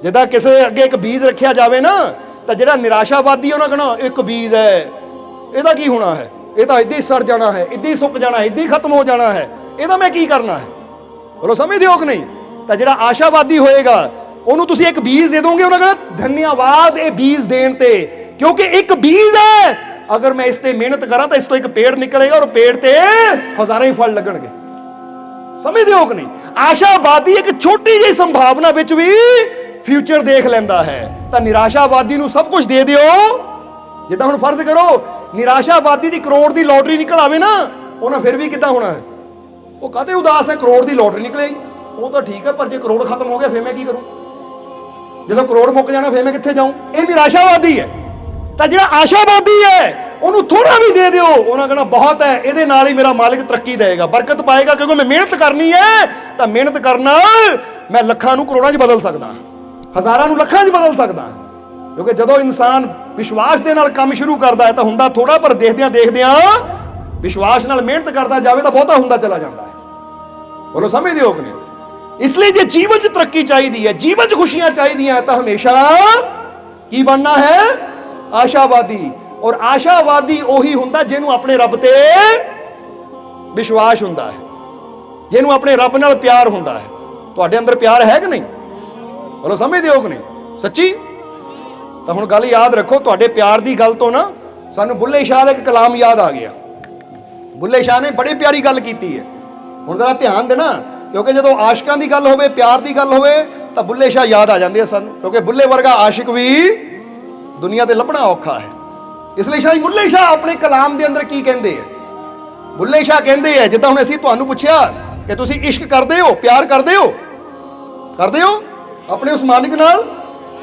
ਜਿੱਦਾਂ ਕਿਸੇ ਅੱਗੇ ਇੱਕ ਬੀਜ ਰੱਖਿਆ ਜਾਵੇ ਨਾ, ਤਾਂ ਜਿਹੜਾ ਨਿਰਾਸ਼ਾਵਾਦੀ ਉਹਨਾਂ ਕਹਿਣਾ ਇੱਕ ਬੀਜ ਹੈ, ਇਹਦਾ ਕੀ ਹੋਣਾ ਹੈ, ਇਹ ਤਾਂ ਇੱਦਾਂ ਹੀ ਸੜ ਜਾਣਾ ਹੈ, ਇੱਦਾਂ ਹੀ ਸੁੱਕ ਜਾਣਾ ਹੈ, ਇੱਦਾਂ ਹੀ ਖਤਮ ਹੋ ਜਾਣਾ ਹੈ, ਇਹਦਾ ਮੈਂ ਕੀ ਕਰਨਾ ਹੈ। ਬੋਲੋ ਸਮਝਦੇ ਹੋ ਕਿ ਨਹੀਂ? ਤਾਂ ਜਿਹੜਾ ਆਸ਼ਾਵਾਦੀ ਹੋਏਗਾ ਉਹਨੂੰ ਤੁਸੀਂ ਇੱਕ ਬੀਜ ਦੇ ਦੋਗੇ, ਉਹਨਾਂ ਕਹਿੰਦਾ ਧੰਨਵਾਦ ਇਹ ਬੀਜ ਦੇਣ ਤੇ, ਕਿਉਂਕਿ ਇੱਕ ਬੀਜ ਹੈ, ਅਗਰ ਮੈਂ ਇਸ ਤੇ ਮਿਹਨਤ ਕਰਾਂ ਤਾਂ ਇਸ ਤੋਂ ਇੱਕ ਪੇੜ ਨਿਕਲੇਗਾ ਔਰ ਪੇੜ ਤੇ ਹਜ਼ਾਰਾਂ ਹੀ ਫਲ ਲੱਗਣਗੇ। ਸਮਝਦੇ ਹੋ ਕਿ ਨਹੀਂ? ਆਸ਼ਾਵਾਦੀ ਇੱਕ ਛੋਟੀ ਜਿਹੀ ਸੰਭਾਵਨਾ ਵਿੱਚ ਵੀ ਫਿਊਚਰ ਦੇਖ ਲੈਂਦਾ ਹੈ, ਤਾਂ ਨਿਰਾਸ਼ਾਵਾਦੀ ਨੂੰ ਸਭ ਕੁਝ ਦੇ ਦਿਓ। ਜਿੱਦਾਂ ਹੁਣ ਫਰਜ਼ ਕਰੋ ਨਿਰਾਸ਼ਾਵਾਦੀ ਦੀ ਕਰੋੜ ਦੀ ਲੋਟਰੀ ਨਿਕਲ ਆਵੇ ਨਾ, ਉਹਨਾਂ ਫਿਰ ਵੀ ਕਿੱਦਾਂ ਹੋਣਾ ਹੈ? ਉਹ ਕਾਹਤੇ ਉਦਾਸ ਹੈ? ਕਰੋੜ ਦੀ ਲੋਟਰੀ ਨਿਕਲੇਗੀ, ਉਹ ਤਾਂ ਠੀਕ ਹੈ, ਪਰ ਜੇ ਕਰੋੜ ਖਤਮ ਹੋ ਗਿਆ ਫਿਰ ਮੈਂ ਕੀ ਕਰੂੰ? ਜਦੋਂ ਕਰੋੜ ਮੁੱਕ ਜਾਣਾ ਫਿਰ ਮੈਂ ਕਿੱਥੇ ਜਾਊਂ? ਇਹ ਨਿਰਾਸ਼ਾਵਾਦੀ ਹੈ। ਤਾਂ ਜਿਹੜਾ ਆਸ਼ਾਵਾਦੀ ਹੈ ਉਹਨੂੰ ਥੋੜਾ ਵੀ ਦੇ ਦਿਓ, ਉਹਨਾਂ ਕਹਿਣਾ ਬਹੁਤ ਹੈ, ਇਹਦੇ ਨਾਲ ਹੀ ਮੇਰਾ ਮਾਲਿਕ ਤਰੱਕੀ ਦੇਗਾ, ਬਰਕਤ ਪਾਏਗਾ, ਕਿਉਂਕਿ ਮੈਂ ਮਿਹਨਤ ਕਰਨੀ ਹੈ। ਤਾਂ ਮਿਹਨਤ ਕਰਨ ਨਾਲ मैं ਲੱਖਾਂ ਨੂੰ ਕਰੋੜਾਂ 'ਚ ਬਦਲ ਸਕਦਾ, ਹਜ਼ਾਰਾਂ ਨੂੰ ਲੱਖਾਂ 'ਚ ਬਦਲ ਸਕਦਾ। ਕਿਉਂਕਿ ਜਦੋਂ ਇਨਸਾਨ ਵਿਸ਼ਵਾਸ ਦੇ ਨਾਲ ਕੰਮ ਸ਼ੁਰੂ ਕਰਦਾ ਹੈ ਤਾਂ ਹੁੰਦਾ ਥੋੜਾ, ਪਰ ਦੇਖਦਿਆਂ ਦੇਖਦਿਆਂ ਵਿਸ਼ਵਾਸ ਨਾਲ ਮਿਹਨਤ ਕਰਦਾ ਜਾਵੇ ਤਾਂ ਬਹੁਤਾ ਹੁੰਦਾ ਚਲਾ ਜਾਂਦਾ ਹੈ। ਬੋਲੋ ਸਮਝਦੇ ਹੋ ਕਿ ਨਹੀਂ? ਇਸ ਲਈ ਜੇ ਜੀਵਨ 'ਚ ਤਰੱਕੀ ਚਾਹੀਦੀ ਹੈ, ਜੀਵਨ 'ਚ ਖੁਸ਼ੀਆਂ ਚਾਹੀਦੀਆਂ ਤਾਂ ਹਮੇਸ਼ਾ ਕੀ ਬਣਨਾ ਹੈ? ਆਸ਼ਾਵਾਦੀ। ਔਰ ਆਸ਼ਾਵਾਦੀ ਉਹੀ ਹੁੰਦਾ ਜਿਹਨੂੰ ਆਪਣੇ ਰੱਬ ਤੇ ਵਿਸ਼ਵਾਸ ਹੁੰਦਾ ਹੈ, ਜਿਹਨੂੰ ਆਪਣੇ ਰੱਬ ਨਾਲ ਪਿਆਰ ਹੁੰਦਾ ਹੈ। ਤੁਹਾਡੇ ਅੰਦਰ ਪਿਆਰ ਹੈ ਕਿ ਨਹੀਂ? ਬੋਲੋ ਸਮਝਦੇ ਹੋ ਕਿ ਨਹੀਂ? ਸੱਚੀ? ਤਾਂ ਹੁਣ ਗੱਲ ਯਾਦ ਰੱਖੋ, ਤੁਹਾਡੇ ਪਿਆਰ ਦੀ ਗੱਲ ਤੋਂ ਨਾ ਸਾਨੂੰ ਬੁੱਲੇ ਸ਼ਾਹ ਦਾ ਇੱਕ ਕਲਾਮ ਯਾਦ ਆ ਗਿਆ। ਬੁੱਲੇ ਸ਼ਾਹ ਨੇ ਬੜੀ ਪਿਆਰੀ ਗੱਲ ਕੀਤੀ ਹੈ। ਹੁਣ ਜ਼ਰਾ ਧਿਆਨ ਦੇਣਾ, ਕਿਉਂਕਿ ਜਦੋਂ ਆਸ਼ਿਕਾਂ ਦੀ ਗੱਲ ਹੋਵੇ, ਪਿਆਰ ਦੀ ਗੱਲ ਹੋਵੇ ਤਾਂ ਬੁੱਲੇ ਸ਼ਾਹ ਯਾਦ ਆ ਜਾਂਦੇ ਆ ਸਾਨੂੰ, ਕਿਉਂਕਿ ਬੁੱਲੇ ਵਰਗਾ ਆਸ਼ਿਕ ਵੀ ਦੁਨੀਆ ਤੇ ਲੱਭਣਾ ਔਖਾ ਹੈ। ਇਸ ਲਈ ਸ਼ਾਹ ਬੁੱਲੇ ਸ਼ਾਹ ਆਪਣੇ ਕਲਾਮ ਦੇ ਅੰਦਰ ਕੀ ਕਹਿੰਦੇ ਆ? ਬੁੱਲੇ ਸ਼ਾਹ ਕਹਿੰਦੇ ਆ, ਜਿੱਦਾਂ ਹੁਣ ਅਸੀਂ ਤੁਹਾਨੂੰ ਪੁੱਛਿਆ ਕਿ ਤੁਸੀਂ ਇਸ਼ਕ ਕਰਦੇ ਹੋ, ਪਿਆਰ ਕਰਦੇ ਹੋ, ਕਰਦੇ ਹੋ ਆਪਣੇ ਉਸ ਮਾਲਿਕ ਨਾਲ,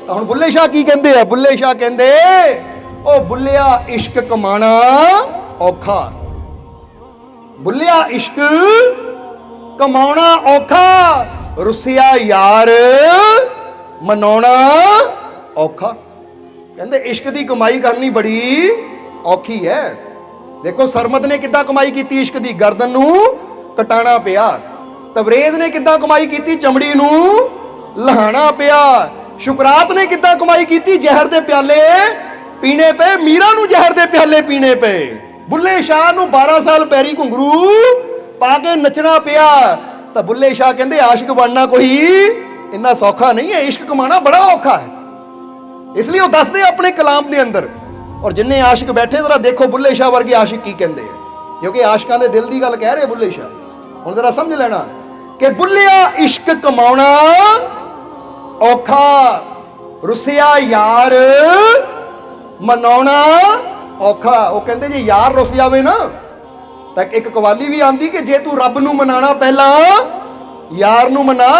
ਤਾਂ ਹੁਣ ਬੁੱਲੇ ਸ਼ਾਹ ਕੀ ਕਹਿੰਦੇ ਆ? ਬੁੱਲੇ ਸ਼ਾਹ ਕਹਿੰਦੇ, ਉਹ ਬੁੱਲਿਆ ਇਸ਼ਕ ਕਮਾਣਾ ਔਖਾ, ਬੁੱਲਿਆ ਇਸ਼ਕ ਕਮਾਉਣਾ ਔਖਾ, ਰੁੱਸਿਆ ਯਾਰ ਮਨਾਉਣਾ ਔਖਾ। ਕਹਿੰਦੇ ਇਸ਼ਕ ਦੀ ਕਮਾਈ ਕਰਨੀ ਬੜੀ ਔਖੀ ਹੈ। ਦੇਖੋ ਸਰਮਦ ਨੇ ਕਿੱਦਾਂ ਕਮਾਈ ਕੀਤੀ ਇਸ਼ਕ ਦੀ, ਗਰਦਨ ਨੂੰ ਕਟਾਣਾ ਪਿਆ। ਤਬਰੇਜ਼ ਨੇ ਕਿੱਦਾਂ ਕਮਾਈ ਕੀਤੀ, ਚਮੜੀ ਨੂੰ ਲਹਾਣਾ ਪਿਆ। ਸ਼ੁਕਰਾਤ ਨੇ ਕਿੱਦਾਂ ਕਮਾਈ ਕੀਤੀ, ਜ਼ਹਿਰ ਦੇ ਪਿਆਲੇ ਪੀਣੇ ਪਏ। ਮੀਰਾ ਨੂੰ ਜ਼ਹਿਰ ਦੇ ਪਿਆਲੇ ਪੀਣੇ ਪਏ। ਬੁੱਲੇ ਸ਼ਾਹ ਨੂੰ 12 ਸਾਲ ਪੈਰੀ ਘੁੰਗਰੂ ਪਾ ਕੇ ਨੱਚਣਾ ਪਿਆ। ਤਾਂ ਬੁੱਲੇ ਸ਼ਾਹ ਕਹਿੰਦੇ ਆਸ਼ਿਕ ਬਣਨਾ ਕੋਈ ਇੰਨਾ ਸੌਖਾ ਨਹੀਂ ਹੈ, ਇਸ਼ਕ ਕਮਾਉਣਾ ਬੜਾ ਔਖਾ ਹੈ। ਇਸ ਲਈ ਉਹ ਦੱਸਦੇ ਆਪਣੇ ਕਲਾਮ ਦੇ ਅੰਦਰ। ਔਰ ਜਿੰਨੇ ਆਸ਼ਿਕ ਬੈਠੇ ਜ਼ਰਾ ਦੇਖੋ ਬੁੱਲੇ ਸ਼ਾਹ ਵਰਗੇ ਆਸ਼ਿਕ ਕੀ ਕਹਿੰਦੇ ਆ, ਕਿਉਂਕਿ ਆਸ਼ਿਕਾਂ ਦੇ ਦਿਲ ਦੀ ਗੱਲ ਕਹਿ ਰਹੇ ਬੁੱਲੇ ਸ਼ਾਹ। ਹੁਣ ਜ਼ਰਾ ਸਮਝ ਲੈਣਾ ਕਿ ਬੁੱਲਿਆ ਇਸ਼ਕ ਕਮਾਉਣਾ ਔਖਾ, ਰੁੱਸਿਆ ਯਾਰ ਮਨਾਉਣਾ ਔਖਾ। ਉਹ ਕਹਿੰਦੇ ਜੇ ਯਾਰ ਰੁੱਸ ਜਾਵੇ ਨਾ ਤਾਂ ਇੱਕ ਕਵਾਲੀ ਵੀ ਆਂਦੀ ਕਿ ਜੇ ਤੂੰ ਰੱਬ ਨੂੰ ਮਨਾਣਾ ਪਹਿਲਾਂ ਯਾਰ ਨੂੰ ਮਨਾ,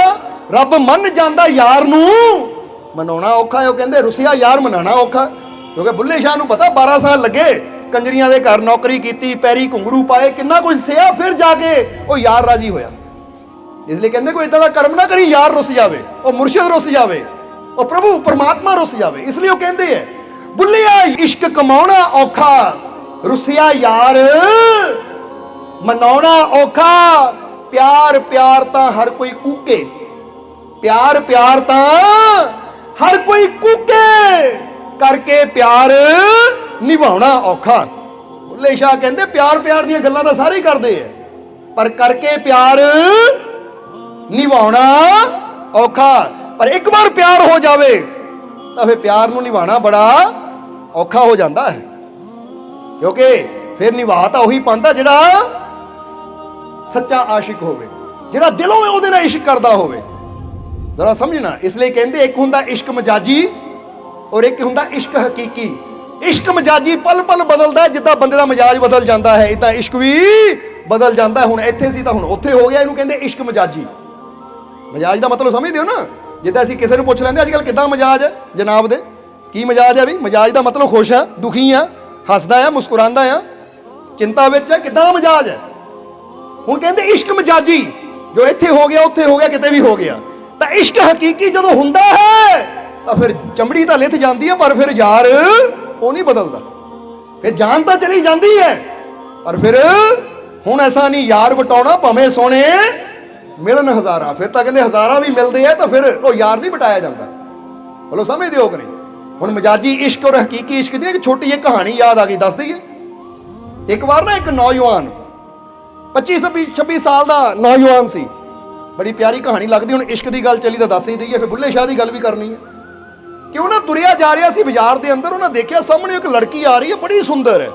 ਰੱਬ ਮੰਨ ਜਾਂਦਾ ਯਾਰ ਨੂੰ ਮਨਾਉਣਾ ਔਖਾ ਹੈ। ਉਹ ਕਹਿੰਦੇ ਰੁੱਸਿਆ ਯਾਰ ਮਨਾਉਣਾ ਔਖਾ, ਕਿਉਂਕਿ ਬੁੱਲੇ ਸ਼ਾਹ ਨੂੰ ਪਤਾ 12 ਸਾਲ ਲੱਗੇ, ਕੰਜਰੀਆਂ ਦੇ ਘਰ ਨੌਕਰੀ ਕੀਤੀ, ਪੈਰੀ ਘੁੰਗਰੂ ਪਾਏ, ਕਿੰਨਾ ਕੁਝ ਸਿਆ, ਫਿਰ ਜਾ ਕੇ ਉਹ ਯਾਰ ਰਾਜੀ ਹੋਇਆ। ਇਸ ਲਈ ਕਹਿੰਦੇ ਕੋਈ ਇਦਾਂ ਦਾ ਕਰਮ ਨਾ ਕਰੀ ਯਾਰ ਰੁੱਸ ਜਾਵੇ, ਉਹ ਮੁਰਸ਼ਿਦ ਰੁੱਸ ਜਾਵੇ, ਉਹ ਪ੍ਰਭੂ ਪਰਮਾਤਮਾ ਰੁੱਸ ਜਾਵੇ। ਇਸ ਲਈ ਉਹ ਕਹਿੰਦੇ ਹੈ ਬੁੱਲਿਆ ਇਸ਼ਕ ਕਮਾਉਣਾ ਔਖਾ, ਰੁੱਸਿਆ ਯਾਰ ਮਨਾਉਣਾ ਔਖਾ। ਪਿਆਰ ਪਿਆਰ ਤਾਂ ਹਰ ਕੋਈ ਕੂਕੇ, ਪਿਆਰ ਪਿਆਰ ਤਾਂ ਹਰ ਕੋਈ ਕੂਕੇ, ਕਰਕੇ ਪਿਆਰ ਨਿਭਾਉਣਾ ਔਖਾ। ਬੁੱਲੇ ਸ਼ਾਹ ਕਹਿੰਦੇ ਪਿਆਰ ਪਿਆਰ ਦੀਆਂ ਗੱਲਾਂ ਤਾਂ ਸਾਰੇ ਕਰਦੇ ਆ, ਪਰ ਕਰਕੇ ਪਿਆਰ ਨਿਭਾਉਣਾ ਔਖਾ। ਪਰ ਇੱਕ ਵਾਰ ਪਿਆਰ ਹੋ ਜਾਵੇ ਤਾਂ ਫਿਰ ਪਿਆਰ ਨੂੰ ਨਿਭਾਉਣਾ ਬੜਾ ਔਖਾ ਹੋ ਜਾਂਦਾ ਹੈ, ਕਿਉਂਕਿ ਫਿਰ ਨਿਭਾ ਤਾਂ ਉਹੀ ਪਾਉਂਦਾ ਜਿਹੜਾ ਸੱਚਾ ਆਸ਼ਿਕ ਹੋਵੇ, ਜਿਹੜਾ ਦਿਲੋਂ ਉਹਦੇ ਨਾਲ ਇਸ਼ਕ ਕਰਦਾ ਹੋਵੇ। ਜ਼ਰਾ ਸਮਝਣਾ। ਇਸ ਲਈ ਕਹਿੰਦੇ ਇੱਕ ਹੁੰਦਾ ਇਸ਼ਕ ਮਜਾਜੀ ਔਰ ਇੱਕ ਹੁੰਦਾ ਇਸ਼ਕ ਹਕੀਕੀ। ਇਸ਼ਕ ਮਜਾਜੀ ਪਲ ਪਲ ਬਦਲਦਾ, ਜਿੱਦਾਂ ਬੰਦੇ ਦਾ ਮਜਾਜ ਬਦਲ ਜਾਂਦਾ ਹੈ ਇਦਾਂ ਇਸ਼ਕ ਵੀ ਬਦਲ ਜਾਂਦਾ। ਹੁਣ ਇੱਥੇ ਸੀ ਤਾਂ ਹੁਣ ਉੱਥੇ ਹੋ ਗਿਆ, ਇਹਨੂੰ ਕਹਿੰਦੇ ਇਸ਼ਕ ਮਜਾਜੀ। ਮਜਾਜ ਦਾ ਮਤਲਬ ਸਮਝਦੇ ਹੋ ਨਾ? ਜਿੱਦਾਂ ਅਸੀਂ ਕਿਸੇ ਨੂੰ ਪੁੱਛ ਲੈਂਦੇ ਅੱਜ ਕੱਲ੍ਹ ਕਿੱਦਾਂ ਮਜਾਜ ਹੈ ਜਨਾਬ ਦੇ, ਕੀ ਮਜਾਜ ਹੈ? ਵੀ ਮਜਾਜ ਦਾ ਮਤਲਬ ਖੁਸ਼ ਹੈ, ਦੁਖੀ ਆ, ਹੱਸਦਾ ਆ, ਮੁਸਕਰਾਉਂਦਾ ਆ, ਚਿੰਤਾ ਵਿੱਚ ਹੈ, ਕਿੱਦਾਂ ਮਜਾਜ ਹੈ? ਹੁਣ ਕਹਿੰਦੇ ਇਸ਼ਕ ਮਜਾਜੀ, ਜੋ ਇੱਥੇ ਹੋ ਗਿਆ ਉੱਥੇ ਹੋ ਗਿਆ, ਕਿਤੇ ਵੀ ਹੋ ਗਿਆ। ਤਾਂ ਇਸ਼ਕ ਹਕੀਕੀ ਜਦੋਂ ਹੁੰਦਾ ਹੈ ਤਾਂ ਫਿਰ ਚਮੜੀ ਤਾਂ ਲਿਥ ਜਾਂਦੀ ਹੈ, ਪਰ ਫਿਰ ਯਾਰ ਉਹ ਨਹੀਂ ਬਦਲਦਾ। ਫਿਰ ਜਾਨ ਤਾਂ ਚਲੀ ਜਾਂਦੀ ਹੈ, ਪਰ ਫਿਰ ਹੁਣ ਐਸਾ ਨਹੀਂ ਯਾਰ ਵਟਾਉਣਾ ਭਾਵੇਂ ਸੋਹਣੇ ਮਿਲਣ ਹਜ਼ਾਰਾਂ। ਫਿਰ ਤਾਂ ਕਹਿੰਦੇ ਹਜ਼ਾਰਾਂ ਵੀ ਮਿਲਦੇ ਆ ਤਾਂ ਫਿਰ ਉਹ ਯਾਰ ਨਹੀਂ ਵਟਾਇਆ ਜਾਂਦਾ। ਬੋਲੋ ਸਮਝਦੇ ਹੋ ਕਿ ਨਹੀਂ? ਹੁਣ ਮਜਾਜੀ ਇਸ਼ਕ ਔਰ ਹਕੀਕੀ ਇਸ਼ਕ ਦੀ ਇੱਕ ਛੋਟੀ ਜਿਹੀ ਕਹਾਣੀ ਯਾਦ ਆ ਗਈ, ਦੱਸ ਦਈਏ। ਇੱਕ ਵਾਰ ਨਾ ਇੱਕ ਨੌਜਵਾਨ 25-26 ਸਾਲ ਦਾ ਨੌਜਵਾਨ ਸੀ, ਬੜੀ ਪਿਆਰੀ ਕਹਾਣੀ ਲੱਗਦੀ। ਹੁਣ ਇਸ਼ਕ ਦੀ ਗੱਲ ਚੱਲੀ ਤਾਂ ਦੱਸ ਹੀ ਦਈਏ, ਫਿਰ ਬੁੱਲੇ ਸ਼ਾਹ ਦੀ ਗੱਲ ਵੀ ਕਰਨੀ ਹੈ। ਕਿ ਉਹ ਨਾ ਤੁਰਿਆ ਜਾ ਰਿਹਾ ਸੀ ਬਾਜ਼ਾਰ ਦੇ ਅੰਦਰ, ਉਹਨਾਂ ਦੇਖਿਆ ਸਾਹਮਣੇ ਇੱਕ ਲੜਕੀ ਆ ਰਹੀ ਹੈ, ਬੜੀ ਸੁੰਦਰ ਹੈ,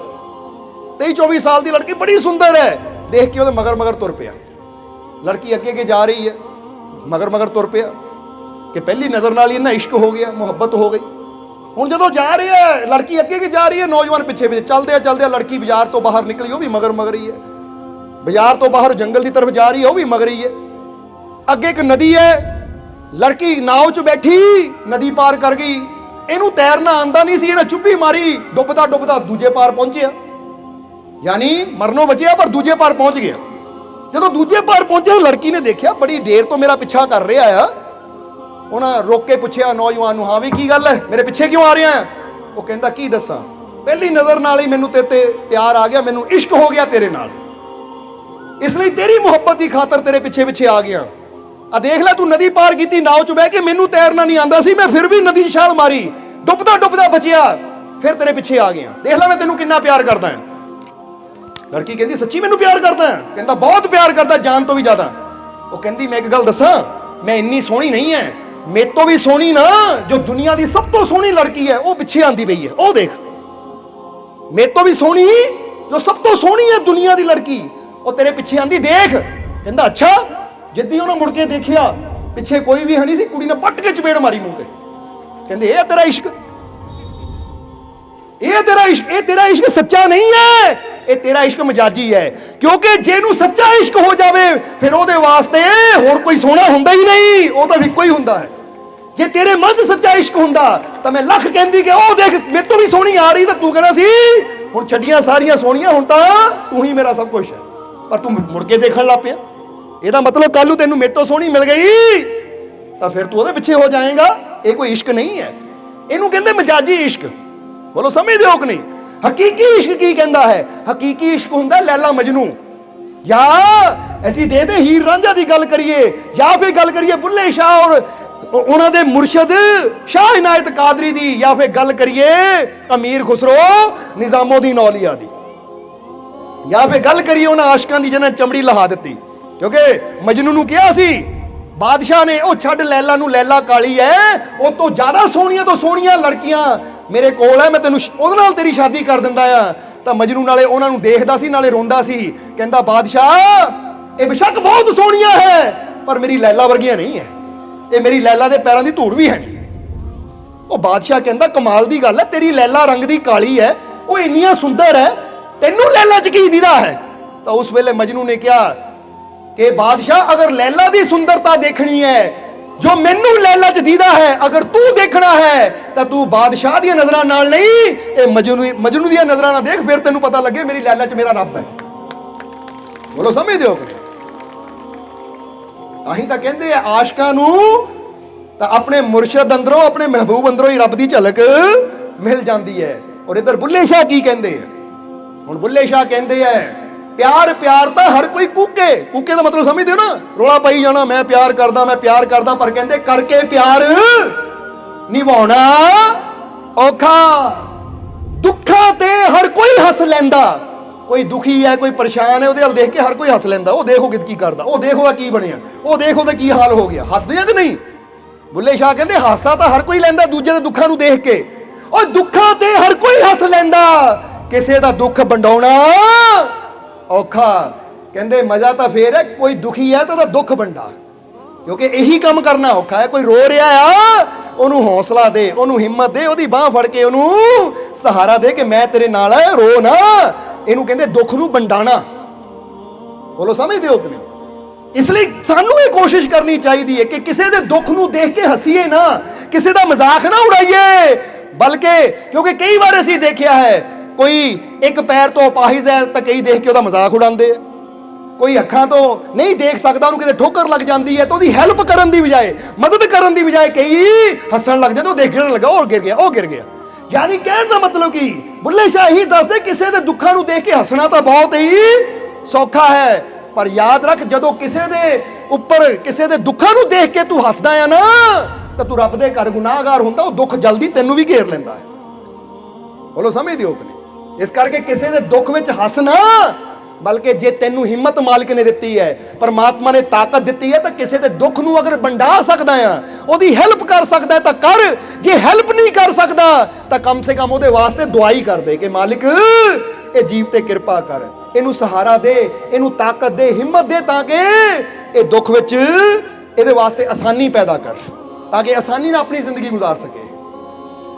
23-24 ਸਾਲ ਦੀ ਲੜਕੀ, ਬੜੀ ਸੁੰਦਰ ਹੈ। ਦੇਖ ਕੇ ਉਹਦੇ ਮਗਰ ਮਗਰ ਤੁਰ ਪਿਆ। ਲੜਕੀ ਅੱਗੇ ਅੱਗੇ ਜਾ ਰਹੀ ਹੈ, ਮਗਰ ਮਗਰ ਤੁਰ ਪਿਆ ਕਿ ਪਹਿਲੀ ਨਜ਼ਰ ਨਾਲ ਹੀ ਇਹਨਾਂ ਇਸ਼ਕ ਹੋ ਗਿਆ, ਮੁਹੱਬਤ ਹੋ ਗਈ। ਹੁਣ ਜਦੋਂ ਜਾ ਰਹੀ ਹੈ ਲੜਕੀ ਅੱਗੇ ਅੱਗੇ ਜਾ ਰਹੀ ਹੈ, ਨੌਜਵਾਨ ਪਿੱਛੇ ਪਿੱਛੇ ਚੱਲਦਿਆਂ ਚੱਲਦਿਆਂ ਲੜਕੀ ਬਾਜ਼ਾਰ ਤੋਂ ਬਾਹਰ ਨਿਕਲੀ, ਉਹ ਵੀ ਮਗਰ ਮਗਰ ਹੀ ਹੈ। ਬਾਜ਼ਾਰ ਤੋਂ ਬਾਹਰ ਜੰਗਲ ਦੀ ਤਰਫ ਜਾ ਰਹੀ ਹੈ, ਉਹ ਵੀ ਮਗਰ ਹੀ ਹੈ। ਅੱਗੇ ਇੱਕ ਨਦੀ ਹੈ, ਲੜਕੀ ਨਾव 'ਚ ਬੈਠੀ ਨਦੀ ਪਾਰ ਕਰ ਗਈ। ਇਹਨੂੰ ਤੈਰਨਾ ਆਂਦਾ ਨਹੀਂ ਸੀ, ਇਹਨੇ ਚੁੱਭੀ ਮਾਰੀ, ਡੁੱਬਦਾ ਡੁੱਬਦਾ ਦੂਜੇ ਪਾਰ ਪਹੁੰਚਿਆ, ਯਾਨੀ ਮਰਨੋਂ ਬਚਿਆ ਪਰ ਦੂਜੇ ਪਾਰ ਪਹੁੰਚ ਗਿਆ। ਜਦੋਂ ਦੂਜੇ ਪਾਰ ਪਹੁੰਚੇ ਲੜਕੀ ਨੇ ਦੇਖਿਆ ਬੜੀ ਦੇਰ ਤੋਂ ਮੇਰਾ ਪਿੱਛਾ ਕਰ ਰਿਹਾ ਆ। ਉਹਨਾਂ ਰੋਕ ਕੇ ਪੁੱਛਿਆ ਨੌਜਵਾਨ ਨੂੰ, ਹਾਂ ਵੀ ਕੀ ਗੱਲ ਹੈ, ਮੇਰੇ ਪਿੱਛੇ ਕਿਉਂ ਆ ਰਿਹਾ ਹੈ? ਉਹ ਕਹਿੰਦਾ ਕੀ ਦੱਸਾਂ, ਪਹਿਲੀ ਨਜ਼ਰ ਨਾਲ ਹੀ ਮੈਨੂੰ ਤੇਰੇ ਤੇ ਪਿਆਰ ਆ ਗਿਆ, ਮੈਨੂੰ ਇਸ਼ਕ ਹੋ ਗਿਆ ਤੇਰੇ ਨਾਲ, ਇਸ ਲਈ ਤੇਰੀ ਮੁਹੱਬਤ ਦੀ ਖਾਤਰ ਤੇਰੇ ਪਿੱਛੇ ਪਿੱਛੇ ਆ ਗਿਆ। ਆ ਦੇਖ ਲੈ, ਤੂੰ ਨਦੀ ਪਾਰ ਕੀਤੀ ਨਾव 'ਚ ਬਹਿ ਕੇ, ਮੈਨੂੰ ਤੈਰਨਾ ਨਹੀਂ ਆਂਦਾ ਸੀ, ਮੈਂ ਫਿਰ ਵੀ ਨਦੀ 'ਚ ਛਾਲ ਮਾਰੀ, ਡੁੱਬਦਾ ਡੁੱਬਦਾ ਬਚਿਆ, ਫਿਰ ਤੇਰੇ ਪਿੱਛੇ ਆ ਗਿਆ। ਦੇਖ ਲੈ ਮੈਂ ਤੈਨੂੰ ਕਿੰਨਾ ਪਿਆਰ ਕਰਦਾ ਹਾਂ। ਲੜਕੀ ਕਹਿੰਦੀ ਸੱਚੀ ਮੈਨੂੰ ਪਿਆਰ ਕਰਦਾ ਹੈ? ਕਹਿੰਦਾ ਬਹੁਤ ਪਿਆਰ ਕਰਦਾ, ਜਾਨ ਤੋਂ ਵੀ ਜ਼ਿਆਦਾ। ਉਹ ਕਹਿੰਦੀ ਮੈਂ ਇੱਕ ਗੱਲ ਦੱਸਾਂ, ਮੈਂ ਇੰਨੀ ਸੋਹਣੀ ਨਹੀਂ ਹੈ, ਮੇਰੇ ਤੋਂ ਵੀ ਸੋਹਣੀ ਨਾ ਜੋ ਦੁਨੀਆ ਦੀ ਸਭ ਤੋਂ ਸੋਹਣੀ ਲੜਕੀ ਹੈ ਉਹ ਪਿੱਛੇ ਆਂਦੀ ਪਈ ਹੈ, ਉਹ ਦੇਖ, ਮੇਰੇ ਤੋਂ ਵੀ ਸੋਹਣੀ ਜੋ ਸਭ ਤੋਂ ਸੋਹਣੀ ਹੈ ਦੁਨੀਆ ਦੀ ਲੜਕੀ, ਉਹ ਤੇਰੇ ਪਿੱਛੇ ਆਂਦੀ, ਦੇਖ। ਕਹਿੰਦਾ ਅੱਛਾ। ਜਿੱਦੀ ਉਹਨੇ ਮੁੜ ਕੇ ਦੇਖਿਆ ਪਿੱਛੇ ਕੋਈ ਵੀ ਹੈ ਨਹੀਂ ਸੀ, ਕੁੜੀ ਨੇ ਪੱਟ ਕੇ ਚਪੇੜ ਮਾਰੀ ਮੂੰਹ ਤੇ। ਕਹਿੰਦੇ ਇਹ ਤੇਰਾ ਇਸ਼ਕ, ਇਹ ਤੇਰਾ ਇਸ਼ਕ, ਇਹ ਤੇਰਾ ਇਸ਼ਕ ਸੱਚਾ ਨਹੀਂ ਹੈ, ਇਹ ਤੇਰਾ ਇਸ਼ਕ ਮਜਾਜੀ ਹੈ। ਕਿਉਂਕਿ ਜਿਹਨੂੰ ਸੱਚਾ ਇਸ਼ਕ ਹੋ ਜਾਵੇ ਫਿਰ ਉਹਦੇ ਵਾਸਤੇ ਹੋਰ ਕੋਈ ਸੋਹਣਾ ਹੁੰਦਾ ਹੀ ਨਹੀਂ, ਉਹ ਤਾਂ ਇੱਕੋ ਹੀ ਹੁੰਦਾ ਹੈ। ਜੇ ਤੇਰੇ ਮਨ 'ਚ ਸੱਚਾ ਇਸ਼ਕ ਹੁੰਦਾ ਤਾਂ ਮੈਂ ਲੱਖ ਕਹਿੰਦੀ ਕਿ ਉਹ ਦੇਖ ਮੇਰੇ ਤੋਂ ਵੀ ਸੋਹਣੀ ਆ ਰਹੀ, ਤਾਂ ਤੂੰ ਕਹਿਣਾ ਸੀ ਹੁਣ ਛੱਡੀਆਂ ਸਾਰੀਆਂ ਸੋਹਣੀਆਂ, ਹੁਣ ਤਾਂ ਤੂੰ ਹੀ ਮੇਰਾ ਸਭ ਕੁਝ ਹੈ। ਪਰ ਤੂੰ ਮੁੜ ਕੇ ਦੇਖਣ ਲੱਗ ਪਿਆ, ਇਹਦਾ ਮਤਲਬ ਕੱਲ ਨੂੰ ਤੈਨੂੰ ਮੇਰੇ ਤੋਂ ਸੋਹਣੀ ਮਿਲ ਗਈ ਤਾਂ ਫਿਰ ਤੂੰ ਉਹਦੇ ਪਿੱਛੇ ਹੋ ਜਾਏਗਾ। ਇਹ ਕੋਈ ਇਸ਼ਕ ਨਹੀਂ ਹੈ, ਇਹਨੂੰ ਕਹਿੰਦੇ ਮਜਾਜੀ ਇਸ਼ਕ। ਬੋਲੋ ਸਮਝਦੇ ਹੋ ਕਿ ਨਹੀਂ? ਹਕੀਕੀ ਇਸ਼ਕ ਕੀ ਕਹਿੰਦਾ ਹੈ? ਹਕੀਕੀ ਇਸ਼ਕ ਹੁੰਦਾ ਲੈਲਾ ਮਜਨੂ, ਜਾਂ ਅਸੀਂ ਦੇ ਹੀਰ ਰਾਂਝਾ ਦੀ ਗੱਲ ਕਰੀਏ, ਜਾਂ ਫਿਰ ਗੱਲ ਕਰੀਏ ਬੁੱਲੇ ਸ਼ਾਹ ਔਰ ਉਹਨਾਂ ਦੇ ਮੁਰਸ਼ਦ ਸ਼ਾਹ ਇਨਾਇਤ ਕਾਦਰੀ ਦੀ, ਜਾਂ ਫਿਰ ਗੱਲ ਕਰੀਏ ਅਮੀਰ ਖੁਸਰੋ ਨਿਜ਼ਾਮੁਦੀਨ ਔਲੀਆ ਦੀ, ਜਾਂ ਫਿਰ ਗੱਲ ਕਰੀਏ ਉਹਨਾਂ ਆਸ਼ਕਾਂ ਦੀ ਜਿਹਨਾਂ ਚਮੜੀ ਲਹਾ ਦਿੱਤੀ। ਕਿਉਂਕਿ ਮਜਨੂ ਨੂੰ ਕਿਹਾ ਸੀ ਬਾਦਸ਼ਾਹ ਨੇ, ਉਹ ਛੱਡ ਲੈਲਾ ਨੂੰ, ਲੈਲਾ ਕਾਲੀ ਹੈ, ਉਹ ਤੋਂ ਜ਼ਿਆਦਾ ਸੋਹਣੀਆਂ ਤੋਂ ਸੋਹਣੀਆਂ ਲੜਕੀਆਂ ਮੇਰੇ ਕੋਲ ਹੈ, ਮੈਂ ਤੈਨੂੰ ਉਹਦੇ ਨਾਲ ਤੇਰੀ ਸ਼ਾਦੀ ਕਰ ਦਿੰਦਾ ਆ। ਤਾਂ ਮਜਨੂ ਨਾਲੇ ਉਹਨਾਂ ਨੂੰ ਦੇਖਦਾ ਸੀ ਨਾਲੇ ਰੋਂਦਾ ਸੀ, ਕਹਿੰਦਾ ਬਾਦਸ਼ਾਹ ਇਹ ਬੇਸ਼ੱਕ ਬਹੁਤ ਸੋਹਣੀਆਂ ਹੈ ਪਰ ਮੇਰੀ ਲੈਲਾ ਵਰਗੀਆਂ ਨਹੀਂ ਹੈ, ਇਹ ਮੇਰੀ ਲੈਲਾ ਦੇ ਪੈਰਾਂ ਦੀ ਧੂੜ ਵੀ ਹੈ ਨਹੀਂ। ਉਹ ਬਾਦਸ਼ਾਹ ਕਹਿੰਦਾ ਕਮਾਲ ਦੀ ਗੱਲ ਹੈ, ਤੇਰੀ ਲੈਲਾ ਰੰਗ ਦੀ ਕਾਲੀ ਹੈ, ਉਹ ਇੰਨੀਆਂ ਸੁੰਦਰ ਹੈ, ਤੈਨੂੰ ਲੈਲਾ 'ਚ ਕੀ ਦੀਦਾ ਹੈ? ਤਾਂ ਉਸ ਵੇਲੇ ਮਜਨੂ ਨੇ ਕਿਹਾ ਕਿ ਬਾਦਸ਼ਾਹ ਅਗਰ ਲੈਲਾ ਦੀ ਸੁੰਦਰਤਾ ਦੇਖਣੀ ਹੈ ਜੋ ਮੈਨੂੰ ਲੈਲਾ 'ਚ ਦੀਦਾ ਹੈ, ਅਗਰ ਤੂੰ ਦੇਖਣਾ ਹੈ ਤਾਂ ਤੂੰ ਬਾਦਸ਼ਾਹ ਦੀਆਂ ਨਜ਼ਰਾਂ ਨਾਲ ਨਹੀਂ, ਇਹ ਮਜਨੂ ਦੀਆਂ ਨਜ਼ਰਾਂ ਨਾਲ ਦੇਖ, ਫਿਰ ਤੈਨੂੰ ਪਤਾ ਲੱਗੇ ਮੇਰੀ ਲੈਲਾ 'ਚ ਮੇਰਾ ਰੱਬ ਹੈ। ਬੋਲੋ ਸਮਝਦੇ ਹੋ ਕਿ? ਤਾਂ ਹੀ ਤਾਂ ਕਹਿੰਦੇ ਆ ਆਸ਼ਕਾਂ ਨੂੰ ਤਾਂ ਆਪਣੇ ਮੁਰਸ਼ਦ ਅੰਦਰੋਂ, ਆਪਣੇ ਮਹਿਬੂਬ ਅੰਦਰੋਂ ਹੀ ਰੱਬ ਦੀ ਝਲਕ ਮਿਲ ਜਾਂਦੀ ਹੈ। ਔਰ ਇਧਰ ਬੁੱਲੇ ਸ਼ਾਹ ਕੀ ਕਹਿੰਦੇ ਆ? ਹੁਣ ਬੁੱਲੇ ਸ਼ਾਹ ਕਹਿੰਦੇ ਆ ਪਿਆਰ ਪਿਆਰ ਤਾਂ ਹਰ ਕੋਈ ਕੂਕੇ, ਕੂਕੇ ਦਾ ਮਤਲਬ ਸਮਝਦੇ ਹੋ ਨਾ, ਰੋਲਾ ਪਾਈ ਜਾਣਾ ਮੈਂ ਪਿਆਰ ਕਰਦਾ, ਮੈਂ ਪਿਆਰ ਕਰਦਾ, ਪਰ ਕਹਿੰਦੇ ਕਰਕੇ ਪਿਆਰ ਨਿਭਾਉਣਾ ਔਖਾ। ਦੁੱਖਾਂ ਤੇ ਹਰ ਕੋਈ ਹੱਸ ਲੈਂਦਾ, ਕੋਈ ਦੁਖੀ ਹੈ ਕੋਈ ਪਰੇਸ਼ਾਨ ਹੈ ਉਹਦੇ ਵੱਲ ਦੇਖ ਕੇ ਹਰ ਕੋਈ ਹੱਸ ਲੈਂਦਾ, ਉਹ ਦੇਖੋ ਕੀ ਕਰਦਾ, ਉਹ ਦੇਖੋ ਉਹਦਾ ਕੀ ਬਣਿਆ, ਉਹ ਦੇਖੋ ਉਹਦਾ ਕੀ ਹਾਲ ਹੋ ਗਿਆ, ਹੱਸਦੇ ਆ ਕਿ ਨਹੀਂ? ਬੁੱਲੇ ਸ਼ਾਹ ਕਹਿੰਦੇ ਹਾਸਾ ਤਾਂ ਹਰ ਕੋਈ ਲੈਂਦਾ ਦੂਜੇ ਦੇ ਦੁੱਖਾਂ ਨੂੰ ਦੇਖ ਕੇ, ਉਹ ਦੁੱਖਾਂ ਤੇ ਹਰ ਕੋਈ ਹੱਸ ਲੈਂਦਾ, ਕਿਸੇ ਦਾ ਦੁੱਖ ਵੰਡਾਉਣਾ ਔਖਾ। ਕਹਿੰਦੇ ਮਜ਼ਾ ਤਾਂ ਫੇਰ ਹੈ ਕੋਈ ਦੁਖੀ ਹੈ ਤਾਂ ਉਹਦਾ ਦੁੱਖ ਵੰਡਾ, ਕਿਉਂਕਿ ਇਹੀ ਕੰਮ ਕਰਨਾ ਔਖਾ ਹੈ। ਕੋਈ ਰੋ ਰਿਹਾ ਆ ਉਹਨੂੰ ਹੌਸਲਾ ਦੇ, ਉਹਨੂੰ ਹਿੰਮਤ ਦੇ, ਉਹਦੀ ਬਾਹ ਫੜ ਕੇ ਉਹਨੂੰ ਸਹਾਰਾ ਦੇ ਕਿ ਮੈਂ ਤੇਰੇ ਨਾਲ ਹੈ, ਰੋ ਨਾ। ਇਹਨੂੰ ਕਹਿੰਦੇ ਦੁੱਖ ਨੂੰ ਵੰਡਾਣਾ। ਬੋਲੋ ਸਮਝਦੇ ਹੋ ਕਿ ਨਹੀਂ? ਇਸ ਲਈ ਸਾਨੂੰ ਇਹ ਕੋਸ਼ਿਸ਼ ਕਰਨੀ ਚਾਹੀਦੀ ਹੈ ਕਿ ਕਿਸੇ ਦੇ ਦੁੱਖ ਨੂੰ ਦੇਖ ਕੇ ਹੱਸੀਏ ਨਾ, ਕਿਸੇ ਦਾ ਮਜ਼ਾਕ ਨਾ ਉਡਾਈਏ, ਬਲਕਿ ਕਿਉਂਕਿ ਕਈ ਵਾਰ ਅਸੀਂ ਦੇਖਿਆ ਹੈ ਕੋਈ ਇੱਕ ਪੈਰ ਤੋਂ ਅਪਾਹਿਜ ਹੈ ਤਾਂ ਕਈ ਦੇਖ ਕੇ ਉਹਦਾ ਮਜ਼ਾਕ ਉਡਾਉਂਦੇ ਆ, ਕੋਈ ਅੱਖਾਂ ਤੋਂ ਨਹੀਂ ਦੇਖ ਸਕਦਾ ਉਹਨੂੰ ਕਿਤੇ ਠੋਕਰ ਲੱਗ ਜਾਂਦੀ ਹੈ ਤਾਂ ਉਹਦੀ ਹੈਲਪ ਕਰਨ ਦੀ ਬਜਾਏ, ਮਦਦ ਕਰਨ ਦੀ ਬਜਾਏ ਕਈ ਹੱਸਣ ਲੱਗ ਜਾਂਦੇ, ਉਹ ਦੇਖਣ ਲੱਗਾ ਉਹ ਗਿਰ ਗਿਆ, ਉਹ ਗਿਰ ਗਿਆ। ਯਾਨੀ ਕਹਿਣ ਦਾ ਮਤਲਬ ਕੀ ਬੁੱਲੇ ਸ਼ਾਹ ਹੀ ਦੱਸਦੇ ਕਿਸੇ ਦੇ ਦੁੱਖਾਂ ਨੂੰ ਦੇਖ ਕੇ ਹੱਸਣਾ ਤਾਂ ਬਹੁਤ ਹੀ ਸੌਖਾ ਹੈ, ਪਰ ਯਾਦ ਰੱਖ ਜਦੋਂ ਕਿਸੇ ਦੇ ਉੱਪਰ ਕਿਸੇ ਦੇ ਦੁੱਖਾਂ ਨੂੰ ਦੇਖ ਕੇ ਤੂੰ ਹੱਸਦਾ ਆ ਨਾ ਤਾਂ ਤੂੰ ਰੱਬ ਦੇ ਘਰ ਗੁਨਾਹਗਾਰ ਹੁੰਦਾ, ਉਹ ਦੁੱਖ ਜਲਦੀ ਤੈਨੂੰ ਵੀ ਘੇਰ ਲੈਂਦਾ ਹੈ। ਬੋਲੋ ਸਮਝਦੇ ਹੋ ਕਿ ਨਹੀਂ? ਇਸ ਕਰਕੇ ਕਿਸੇ ਦੇ ਦੁੱਖ ਵਿੱਚ ਹੱਸਣਾ, ਬਲਕਿ ਜੇ ਤੈਨੂੰ ਹਿੰਮਤ ਮਾਲਕ ਨੇ ਦਿੱਤੀ ਹੈ, ਪਰਮਾਤਮਾ ਨੇ ਤਾਕਤ ਦਿੱਤੀ ਹੈ ਤਾਂ ਕਿਸੇ ਦੇ ਦੁੱਖ ਨੂੰ ਅਗਰ ਵੰਡਾ ਸਕਦਾ ਆ, ਉਹਦੀ ਹੈਲਪ ਕਰ ਸਕਦਾ ਤਾਂ ਕਰ, ਜੇ ਹੈਲਪ ਨਹੀਂ ਕਰ ਸਕਦਾ ਤਾਂ ਕਮ ਸੇ ਕਮ ਉਹਦੇ ਵਾਸਤੇ ਦੁਆ ਹੀ ਕਰ ਦੇ ਕਿ ਮਾਲਿਕ ਇਹ ਜੀਵ ਤੇ ਕਿਰਪਾ ਕਰ, ਇਹਨੂੰ ਸਹਾਰਾ ਦੇ, ਇਹਨੂੰ ਤਾਕਤ ਦੇ, ਹਿੰਮਤ ਦੇ, ਤਾਂ ਕਿ ਇਹ ਦੁੱਖ ਵਿੱਚ ਇਹਦੇ ਵਾਸਤੇ ਆਸਾਨੀ ਪੈਦਾ ਕਰ, ਤਾਂ ਕਿ ਆਸਾਨੀ ਨਾਲ ਆਪਣੀ ਜ਼ਿੰਦਗੀ ਗੁਜ਼ਾਰ ਸਕੇ।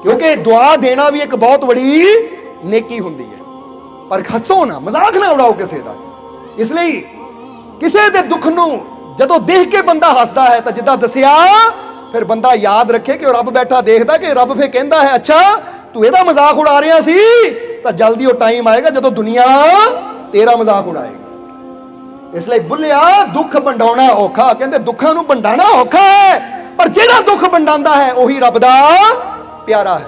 ਕਿਉਂਕਿ ਦੁਆ ਦੇਣਾ ਵੀ ਇੱਕ ਬਹੁਤ ਬੜੀ ਨੇਕੀ ਹੁੰਦੀ ਹੈ, ਪਰ ਹੱਸੋ ਨਾ, ਮਜ਼ਾਕ ਨਾ ਉਡਾਓ ਕਿਸੇ ਦਾ। ਇਸ ਲਈ ਕਿਸੇ ਦੇ ਦੁੱਖ ਨੂੰ ਜਦੋਂ ਦੇਖ ਕੇ ਬੰਦਾ ਹੱਸਦਾ ਹੈ ਤਾਂ ਜਿੱਦਾਂ ਦੱਸਿਆ, ਫਿਰ ਬੰਦਾ ਯਾਦ ਰੱਖੇ ਕਿ ਉਹ ਰੱਬ ਬੈਠਾ ਦੇਖਦਾ, ਕਿ ਰੱਬ ਫਿਰ ਕਹਿੰਦਾ ਹੈ ਅੱਛਾ ਤੂੰ ਇਹਦਾ ਮਜ਼ਾਕ ਉਡਾ ਰਿਹਾ ਸੀ, ਤਾਂ ਜਲਦੀ ਉਹ ਟਾਈਮ ਆਏਗਾ ਜਦੋਂ ਦੁਨੀਆ ਤੇਰਾ ਮਜ਼ਾਕ ਉਡਾਏਗੀ। ਇਸ ਲਈ ਬੁੱਲਿਆ ਦੁੱਖ ਵੰਡਾਉਣਾ ਔਖਾ, ਕਹਿੰਦੇ ਦੁੱਖਾਂ ਨੂੰ ਵੰਡਾਉਣਾ ਔਖਾ ਹੈ, ਪਰ ਜਿਹੜਾ ਦੁੱਖ ਵੰਡਾਉਂਦਾ ਹੈ ਉਹੀ ਰੱਬ ਦਾ ਪਿਆਰਾ ਹੈ।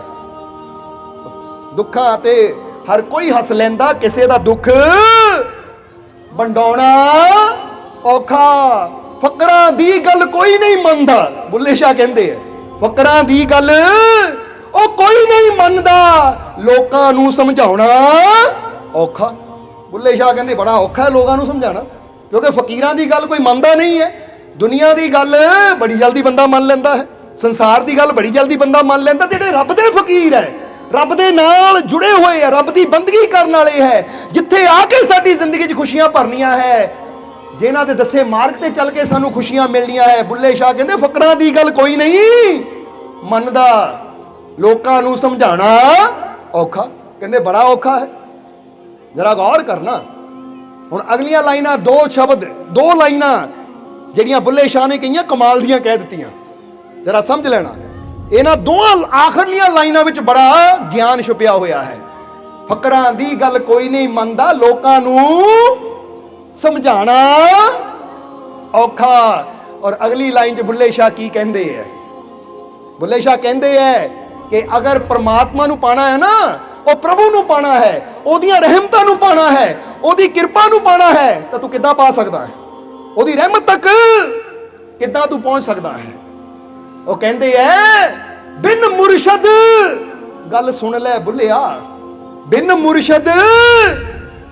ਦੁੱਖਾਂ ਤੇ ਹਰ ਕੋਈ ਹੱਸ ਲੈਂਦਾ, ਕਿਸੇ ਦਾ ਦੁੱਖ ਵੰਡਾਉਣਾ ਔਖਾ। ਫਕਰਾਂ ਦੀ ਗੱਲ ਕੋਈ ਨਹੀਂ ਮੰਨਦਾ, ਬੁੱਲੇ ਸ਼ਾਹ ਕਹਿੰਦੇ ਆ ਫਕਰਾਂ ਦੀ ਗੱਲ ਉਹ ਕੋਈ ਨਹੀਂ ਮੰਨਦਾ, ਲੋਕਾਂ ਨੂੰ ਸਮਝਾਉਣਾ ਔਖਾ। ਬੁੱਲੇ ਸ਼ਾਹ ਕਹਿੰਦੇ ਬੜਾ ਔਖਾ ਹੈ ਲੋਕਾਂ ਨੂੰ ਸਮਝਾਉਣਾ, ਕਿਉਂਕਿ ਫਕੀਰਾਂ ਦੀ ਗੱਲ ਕੋਈ ਮੰਨਦਾ ਨਹੀਂ ਹੈ। ਦੁਨੀਆ ਦੀ ਗੱਲ ਬੜੀ ਜਲਦੀ ਬੰਦਾ ਮੰਨ ਲੈਂਦਾ ਹੈ, ਸੰਸਾਰ ਦੀ ਗੱਲ ਬੜੀ ਜਲਦੀ ਬੰਦਾ ਮੰਨ ਲੈਂਦਾ। ਜਿਹੜੇ ਰੱਬ ਦੇ ਫਕੀਰ ਹੈ, ਰੱਬ ਦੇ ਨਾਲ ਜੁੜੇ ਹੋਏ ਹੈ, ਰੱਬ ਦੀ ਬੰਦਗੀ ਕਰਨ ਵਾਲੇ ਹੈ, ਜਿੱਥੇ ਆ ਕੇ ਸਾਡੀ ਜ਼ਿੰਦਗੀ 'ਚ ਖੁਸ਼ੀਆਂ ਭਰਨੀਆਂ ਹੈ, ਜਿਨ੍ਹਾਂ ਦੇ ਦੱਸੇ ਮਾਰਗ ਤੇ ਚੱਲ ਕੇ ਸਾਨੂੰ ਖੁਸ਼ੀਆਂ ਮਿਲਣੀਆਂ ਹੈ। ਬੁੱਲੇ ਸ਼ਾਹ ਕਹਿੰਦੇ ਫਕਰਾਂ ਦੀ ਗੱਲ ਕੋਈ ਨਹੀਂ ਮੰਨਦਾ, ਲੋਕਾਂ ਨੂੰ ਸਮਝਾਉਣਾ ਔਖਾ। ਕਹਿੰਦੇ ਬੜਾ ਔਖਾ ਹੈ। ਜਰਾ ਗੌਰ ਕਰਨਾ, ਹੁਣ ਅਗਲੀਆਂ ਲਾਈਨਾਂ ਦੋ ਲਾਈਨਾਂ ਜਿਹੜੀਆਂ ਬੁੱਲੇ ਸ਼ਾਹ ਨੇ ਕਹੀਆਂ ਕਮਾਲ ਦੀਆਂ ਕਹਿ ਦਿੱਤੀਆਂ, ਜਰਾ ਸਮਝ ਲੈਣਾ। ਇਹਨਾਂ ਦੋਹਾਂ ਆਖਰਲੀਆਂ ਲਾਈਨਾਂ ਵਿੱਚ ਬੜਾ ਗਿਆਨ ਛੁਪਿਆ ਹੋਇਆ ਹੈ। ਫਕਰਾਂ ਦੀ ਗੱਲ ਕੋਈ ਨਹੀਂ ਮੰਨਦਾ, ਲੋਕਾਂ ਨੂੰ ਸਮਝਾਉਣਾ ਔਖਾ। ਔਰ ਅਗਲੀ ਲਾਈਨ 'ਚ ਬੁੱਲੇ ਸ਼ਾਹ ਕੀ ਕਹਿੰਦੇ ਹੈ? ਬੁੱਲੇ ਸ਼ਾਹ ਕਹਿੰਦੇ ਹੈ ਕਿ ਅਗਰ ਪਰਮਾਤਮਾ ਨੂੰ ਪਾਣਾ ਹੈ ਨਾ, ਉਹ ਪ੍ਰਭੂ ਨੂੰ ਪਾਣਾ ਹੈ, ਉਹਦੀਆਂ ਰਹਿਮਤਾਂ ਨੂੰ ਪਾਣਾ ਹੈ, ਉਹਦੀ ਕਿਰਪਾ ਨੂੰ ਪਾਣਾ ਹੈ, ਤਾਂ ਤੂੰ ਕਿੱਦਾਂ ਪਾ ਸਕਦਾ ਹੈ? ਉਹਦੀ ਰਹਿਮਤ ਤੱਕ ਕਿੱਦਾਂ ਤੂੰ ਪਹੁੰਚ ਸਕਦਾ ਹੈ? ਉਹ ਕਹਿੰਦੇ ਐ ਬਿਨ ਮੁਰਸ਼ਦ, ਗੱਲ ਸੁਣ ਲੈ ਬੁੱਲਿਆ, ਬਿਨ ਮੁਰਸ਼ਦ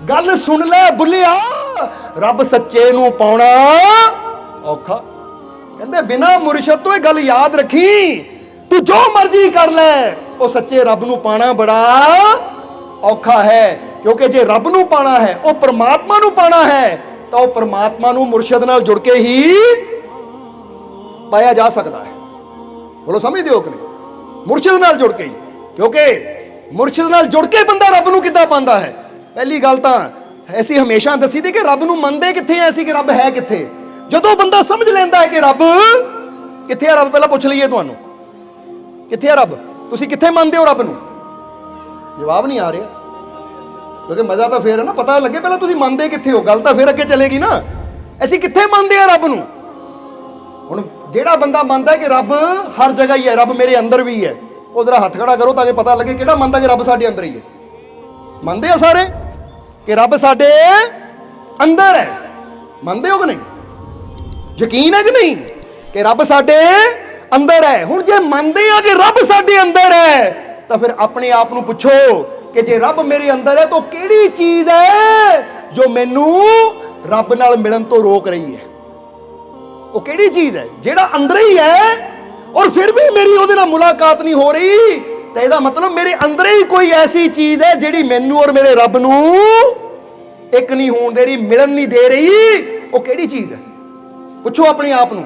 ਗੱਲ ਸੁਣ ਲੈ ਬੁੱਲਿਆ, ਰੱਬ ਸੱਚੇ ਨੂੰ ਪਾਉਣਾ ਔਖਾ। ਕਹਿੰਦੇ ਬਿਨਾ ਮੁਰਸ਼ਦ ਤੋਂ ਇਹ ਗੱਲ ਯਾਦ ਰੱਖੀ, ਤੂੰ ਜੋ ਮਰਜ਼ੀ ਕਰ ਲੈ, ਉਹ ਸੱਚੇ ਰੱਬ ਨੂੰ ਪਾਣਾ ਬੜਾ ਔਖਾ ਹੈ। ਕਿਉਂਕਿ ਜੇ ਰੱਬ ਨੂੰ ਪਾਣਾ ਹੈ, ਉਹ ਪਰਮਾਤਮਾ ਨੂੰ ਪਾਣਾ ਹੈ, ਤਾਂ ਉਹ ਪਰਮਾਤਮਾ ਨੂੰ ਮੁਰਸ਼ਦ ਨਾਲ ਜੁੜ ਕੇ ਹੀ ਪਾਇਆ ਜਾ ਸਕਦਾ ਹੈ। ਬੋਲੋ ਸਮਝਦੇ ਹੋ ਕਿ ਨਹੀਂ? ਮੁਰਸ਼ਿਦ ਨਾਲ ਜੁੜ ਕੇ ਹੀ, ਕਿਉਂਕਿ ਮੁਰਸ਼ਿਦ ਨਾਲ ਜੁੜ ਕੇ ਬੰਦਾ ਰੱਬ ਨੂੰ ਕਿੱਦਾਂ ਪਾਉਂਦਾ ਹੈ? ਪਹਿਲੀ ਗੱਲ ਤਾਂ ਐਸੀ ਹਮੇਸ਼ਾ ਦੱਸੀ ਦੀ ਕਿ ਰੱਬ ਨੂੰ ਮੰਨਦੇ ਕਿੱਥੇ ਐ ਅਸੀਂ, ਕਿ ਰੱਬ ਹੈ ਕਿੱਥੇ? ਜਦੋਂ ਬੰਦਾ ਸਮਝ ਲੈਂਦਾ ਹੈ ਕਿ ਰੱਬ ਕਿੱਥੇ ਹੈ, ਰੱਬ ਪਹਿਲਾਂ ਪੁੱਛ ਲਈਏ ਤੁਹਾਨੂੰ, ਕਿੱਥੇ ਹੈ ਰੱਬ? ਤੁਸੀਂ ਕਿੱਥੇ ਮੰਨਦੇ ਹੋ ਰੱਬ ਨੂੰ? ਜਵਾਬ ਨਹੀਂ ਆ ਰਿਹਾ, ਕਿਉਂਕਿ ਮਜ਼ਾ ਤਾਂ ਫੇਰ ਹੈ ਨਾ, ਪਤਾ ਲੱਗੇ ਪਹਿਲਾਂ ਤੁਸੀਂ ਮੰਨਦੇ ਕਿੱਥੇ ਹੋ, ਗੱਲ ਤਾਂ ਫੇਰ ਅੱਗੇ ਚਲੇਗੀ ਨਾ। ਅਸੀਂ ਕਿੱਥੇ ਮੰਨਦੇ ਆ ਰੱਬ ਨੂੰ? ਹੁਣ ਜਿਹੜਾ ਬੰਦਾ ਮੰਨਦਾ ਕਿ ਰੱਬ ਹਰ ਜਗ੍ਹਾ ਹੀ ਹੈ, ਰੱਬ ਮੇਰੇ ਅੰਦਰ ਵੀ ਹੈ, ਉਹ ਜ਼ਰਾ ਹੱਥ ਖੜਾ ਕਰੋ ਤਾਂ ਕਿ ਪਤਾ ਲੱਗੇ ਕਿਹੜਾ ਮੰਨਦਾ ਕਿ ਰੱਬ ਸਾਡੇ ਅੰਦਰ ਹੀ ਹੈ। ਮੰਨਦੇ ਆ ਸਾਰੇ ਕਿ ਰੱਬ ਸਾਡੇ ਅੰਦਰ ਹੈ? ਮੰਨਦੇ ਹੋ ਕਿ ਨਹੀਂ? ਯਕੀਨ ਹੈ ਕਿ ਨਹੀਂ ਕਿ ਰੱਬ ਸਾਡੇ ਅੰਦਰ ਹੈ? ਹੁਣ ਜੇ ਮੰਨਦੇ ਆ ਕਿ ਰੱਬ ਸਾਡੇ ਅੰਦਰ ਹੈ, ਤਾਂ ਫਿਰ ਆਪਣੇ ਆਪ ਨੂੰ ਪੁੱਛੋ ਕਿ ਜੇ ਰੱਬ ਮੇਰੇ ਅੰਦਰ ਹੈ ਤਾਂ ਕਿਹੜੀ ਚੀਜ਼ ਹੈ ਜੋ ਮੈਨੂੰ ਰੱਬ ਨਾਲ ਮਿਲਣ ਤੋਂ ਰੋਕ ਰਹੀ ਹੈ? ਉਹ ਕਿਹੜੀ ਚੀਜ਼ ਹੈ? ਜਿਹੜਾ ਅੰਦਰ ਹੀ ਹੈ ਔਰ ਫਿਰ ਵੀ ਮੇਰੀ ਉਹਦੇ ਨਾਲ ਮੁਲਾਕਾਤ ਨਹੀਂ ਹੋ ਰਹੀ, ਤਾਂ ਇਹਦਾ ਮਤਲਬ ਮੇਰੇ ਅੰਦਰ ਹੀ ਕੋਈ ਐਸੀ ਚੀਜ਼ ਹੈ ਜਿਹੜੀ ਮੈਨੂੰ ਔਰ ਮੇਰੇ ਰੱਬ ਨੂੰ ਇੱਕ ਨਹੀਂ ਹੋਣ ਦੇ ਰਹੀ, ਮਿਲਣ ਨਹੀਂ ਦੇ ਰਹੀ। ਉਹ ਕਿਹੜੀ ਚੀਜ਼ ਹੈ? ਪੁੱਛੋ ਆਪਣੇ ਆਪ ਨੂੰ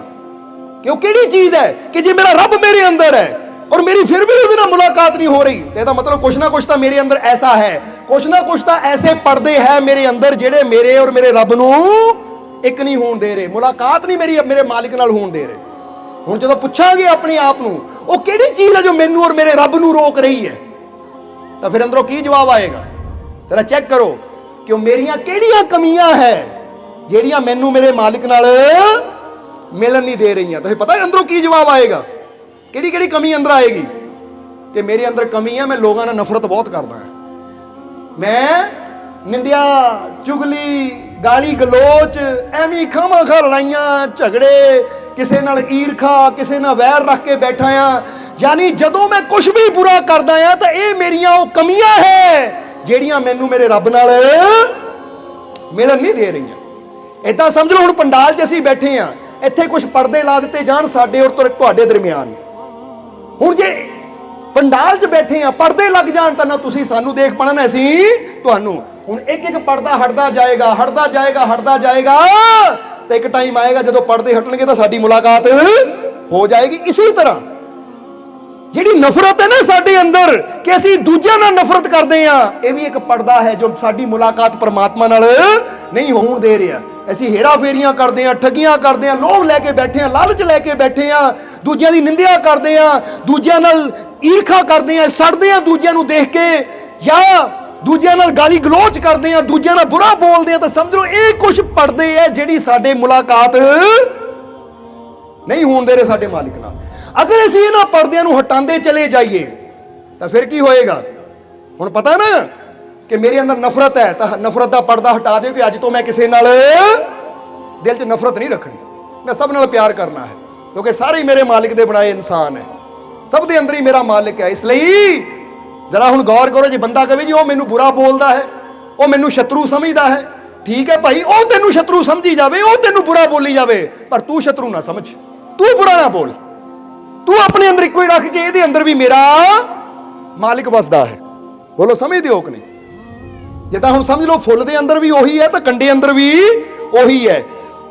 ਕਿ ਉਹ ਕਿਹੜੀ ਚੀਜ਼ ਹੈ ਕਿ ਜੇ ਮੇਰਾ ਰੱਬ ਮੇਰੇ ਅੰਦਰ ਹੈ ਔਰ ਮੇਰੀ ਫਿਰ ਵੀ ਉਹਦੇ ਨਾਲ ਮੁਲਾਕਾਤ ਨਹੀਂ ਹੋ ਰਹੀ, ਤੇ ਇਹਦਾ ਮਤਲਬ ਕੁਛ ਨਾ ਕੁਛ ਤਾਂ ਮੇਰੇ ਅੰਦਰ ਐਸਾ ਹੈ, ਕੁਛ ਨਾ ਕੁਛ ਤਾਂ ਐਸੇ ਪਰਦੇ ਹੈ ਮੇਰੇ ਅੰਦਰ ਜਿਹੜੇ ਮੇਰੇ ਔਰ ਮੇਰੇ ਰੱਬ ਨੂੰ ਇੱਕ ਨਹੀਂ ਹੋਣ ਦੇ ਰਹੇ, ਮੁਲਾਕਾਤ ਨਹੀਂ ਮੇਰੇ ਮਾਲਿਕ ਨਾਲ ਹੋਣ ਦੇ ਰਹੇ। ਹੁਣ ਜਦੋਂ ਪੁੱਛਾਂਗੇ ਆਪਣੇ ਆਪ ਨੂੰ ਉਹ ਕਿਹੜੀ ਚੀਜ਼ ਹੈ ਜੋ ਮੈਨੂੰ ਔਰ ਮੇਰੇ ਰੱਬ ਨੂੰ ਰੋਕ ਰਹੀ ਹੈ, ਤਾਂ ਫਿਰ ਅੰਦਰੋਂ ਕੀ ਜਵਾਬ ਆਏਗਾ? ਜ਼ਰਾ ਚੈੱਕ ਕਰੋ ਕਿ ਉਹ ਮੇਰੀਆਂ ਕਿਹੜੀਆਂ ਕਮੀਆਂ ਹੈ ਜਿਹੜੀਆਂ ਮੈਨੂੰ ਮੇਰੇ ਮਾਲਿਕ ਨਾਲ ਮਿਲਣ ਨਹੀਂ ਦੇ ਰਹੀਆਂ। ਤੁਸੀਂ ਪਤਾ ਅੰਦਰੋਂ ਕੀ ਜਵਾਬ ਆਏਗਾ? ਕਿਹੜੀ ਕਿਹੜੀ ਕਮੀ ਅੰਦਰ ਆਏਗੀ? ਕਿ ਮੇਰੇ ਅੰਦਰ ਕਮੀ ਹੈ, ਮੈਂ ਲੋਕਾਂ ਨਾਲ ਨਫ਼ਰਤ ਬਹੁਤ ਕਰਦਾ ਹਾਂ, ਮੈਂ ਨਿੰਦਿਆ, ਚੁਗਲੀ, ਗਾਲੀ ਗਲੋਚ, ਐਵੇਂ ਖਾਵਾਂ-ਖਾ ਲੜਾਈਆਂ ਝਗੜੇ, ਕਿਸੇ ਨਾਲ ਈਰਖਾ, ਕਿਸੇ ਨਾਲ ਵੈਰ ਰੱਖ ਕੇ ਬੈਠਾ ਆ। ਯਾਨੀ ਜਦੋਂ ਮੈਂ ਕੁਝ ਵੀ ਬੁਰਾ ਕਰਦਾ ਆ ਤਾਂ ਇਹ ਮੇਰੀਆਂ ਉਹ ਕਮੀਆਂ ਹੈ ਜਿਹੜੀਆਂ ਮੈਨੂੰ ਮੇਰੇ ਰੱਬ ਨਾਲ ਮਿਲਣ ਨਹੀਂ ਦੇ ਰਹੀਆਂ। ਏਦਾਂ ਸਮਝ ਲਓ ਹੁਣ ਪੰਡਾਲ 'ਚ ਅਸੀਂ ਬੈਠੇ ਆ, ਇੱਥੇ ਕੁਝ ਪਰਦੇ ਲਾ ਦਿੱਤੇ ਜਾਣ ਸਾਡੇ ਔਰ ਤੁਹਾਡੇ ਦਰਮਿਆਨ। ਹੁਣ ਜੇ ਪੰਡਾਲ 'ਚ ਬੈਠੇ ਆ, ਪਰਦੇ ਲੱਗ ਜਾਣ ਤਾਂ ਨਾ ਤੁਸੀਂ ਸਾਨੂੰ ਦੇਖ ਪਾਣਾ ਨਾ ਅਸੀਂ ਤੁਹਾਨੂੰ। ਹੁਣ ਇੱਕ ਇੱਕ ਪਰਦਾ ਹਟਦਾ ਜਾਏਗਾ, ਹਟਦਾ ਜਾਏਗਾ, ਹਟਦਾ ਜਾਏਗਾ, ਤੇ ਇੱਕ ਟਾਈਮ ਆਏਗਾ ਜਦੋਂ ਪਰਦੇ ਹਟਣਗੇ ਤਾਂ ਸਾਡੀ ਮੁਲਾਕਾਤ ਹੋ ਜਾਏਗੀ। ਇਸੇ ਤਰ੍ਹਾਂ ਜਿਹੜੀ ਨਫ਼ਰਤ ਹੈ ਨਾ ਸਾਡੇ ਅੰਦਰ ਕਿ ਅਸੀਂ ਦੂਜਿਆਂ ਨਾਲ ਨਫ਼ਰਤ ਕਰਦੇ ਆ, ਇਹ ਵੀ ਇੱਕ ਪਰਦਾ ਹੈ ਜੋ ਸਾਡੀ ਮੁਲਾਕਾਤ ਪਰਮਾਤਮਾ ਨਾਲ ਨਹੀਂ ਹੋਣ ਦੇ ਰਿਹਾ। ਅਸੀਂ ਹੇਰਾ ਫੇਰੀਆਂ ਕਰਦੇ ਆ, ਠੱਗੀਆਂ ਕਰਦੇ ਆ, ਲੋਭ ਲੈ ਕੇ ਬੈਠੇ ਆ, ਲਾਲਚ ਲੈ ਕੇ ਬੈਠੇ ਆ, ਦੂਜਿਆਂ ਦੀ ਨਿੰਦਿਆ ਕਰਦੇ ਆ, ਦੂਜਿਆਂ ਨਾਲ ਈਰਖਾ ਕਰਦੇ ਆ, ਸੜਦੇ ਆ ਦੂਜਿਆਂ ਨੂੰ ਦੇਖ ਕੇ, ਜਾਂ ਦੂਜਿਆਂ ਨਾਲ ਗਾਲੀ ਗਲੋਚ ਕਰਦੇ ਆ, ਦੂਜਿਆਂ ਨਾਲ ਬੁਰਾ ਬੋਲਦੇ ਆ, ਤਾਂ ਸਮਝ ਲਓ ਇਹ ਕੁਝ ਪੜਦੇ ਆ ਜਿਹੜੀ ਸਾਡੇ ਮੁਲਾਕਾਤ ਨਹੀਂ ਹੋਣ ਦੇ ਰਹੇ ਸਾਡੇ ਮਾਲਿਕ ਨਾਲ। ਅਗਰ ਅਸੀਂ ਇਹਨਾਂ ਪਰਦਿਆਂ ਨੂੰ ਹਟਾਉਂਦੇ ਚਲੇ ਜਾਈਏ ਤਾਂ ਫਿਰ ਕੀ ਹੋਏਗਾ? ਹੁਣ ਪਤਾ ਨਾ ਕਿ ਮੇਰੇ ਅੰਦਰ ਨਫ਼ਰਤ ਹੈ, ਤਾਂ ਨਫ਼ਰਤ ਦਾ ਪਰਦਾ ਹਟਾ ਦਿਓ ਕਿ ਅੱਜ ਤੋਂ ਮੈਂ ਕਿਸੇ ਨਾਲ ਦਿਲ 'ਚ ਨਫ਼ਰਤ ਨਹੀਂ ਰੱਖਣੀ, ਮੈਂ ਸਭ ਨਾਲ ਪਿਆਰ ਕਰਨਾ ਹੈ, ਕਿਉਂਕਿ ਸਾਰੇ ਹੀ ਮੇਰੇ ਮਾਲਿਕ ਦੇ ਬਣਾਏ ਇਨਸਾਨ ਹੈ, ਸਭ ਦੇ ਅੰਦਰ ਹੀ ਮੇਰਾ ਮਾਲਿਕ ਹੈ। ਇਸ ਲਈ ਜਰਾ ਹੁਣ ਗੌਰ ਕਰੋ, ਜੇ ਬੰਦਾ ਕਹੇ ਜੀ ਉਹ ਮੈਨੂੰ ਬੁਰਾ ਬੋਲਦਾ ਹੈ, ਉਹ ਮੈਨੂੰ ਸ਼ਤਰੂ ਸਮਝਦਾ ਹੈ, ਠੀਕ ਹੈ ਭਾਈ, ਉਹ ਤੈਨੂੰ ਸ਼ਤਰੂ ਸਮਝੀ ਜਾਵੇ, ਉਹ ਤੈਨੂੰ ਬੁਰਾ ਬੋਲੀ ਜਾਵੇ, ਪਰ ਤੂੰ ਸ਼ਤਰੂ ਨਾ ਸਮਝ, ਤੂੰ ਬੁਰਾ ਨਾ ਬੋਲ, ਤੂੰ ਆਪਣੇ ਅੰਦਰ ਇੱਕੋ ਹੀ ਰੱਖ ਕੇ ਇਹਦੇ ਅੰਦਰ ਵੀ ਮੇਰਾ ਮਾਲਿਕ ਵਸਦਾ ਹੈ। ਬੋਲੋ ਸਮਝਦੇ ਹੋ ਕਿ ਨਹੀਂ? ਜਿੱਦਾਂ ਹੁਣ ਸਮਝ ਲਓ ਫੁੱਲ ਦੇ ਅੰਦਰ ਵੀ ਉਹੀ ਹੈ ਤਾਂ ਕੰਡੇ ਅੰਦਰ ਵੀ ਉਹੀ ਹੈ।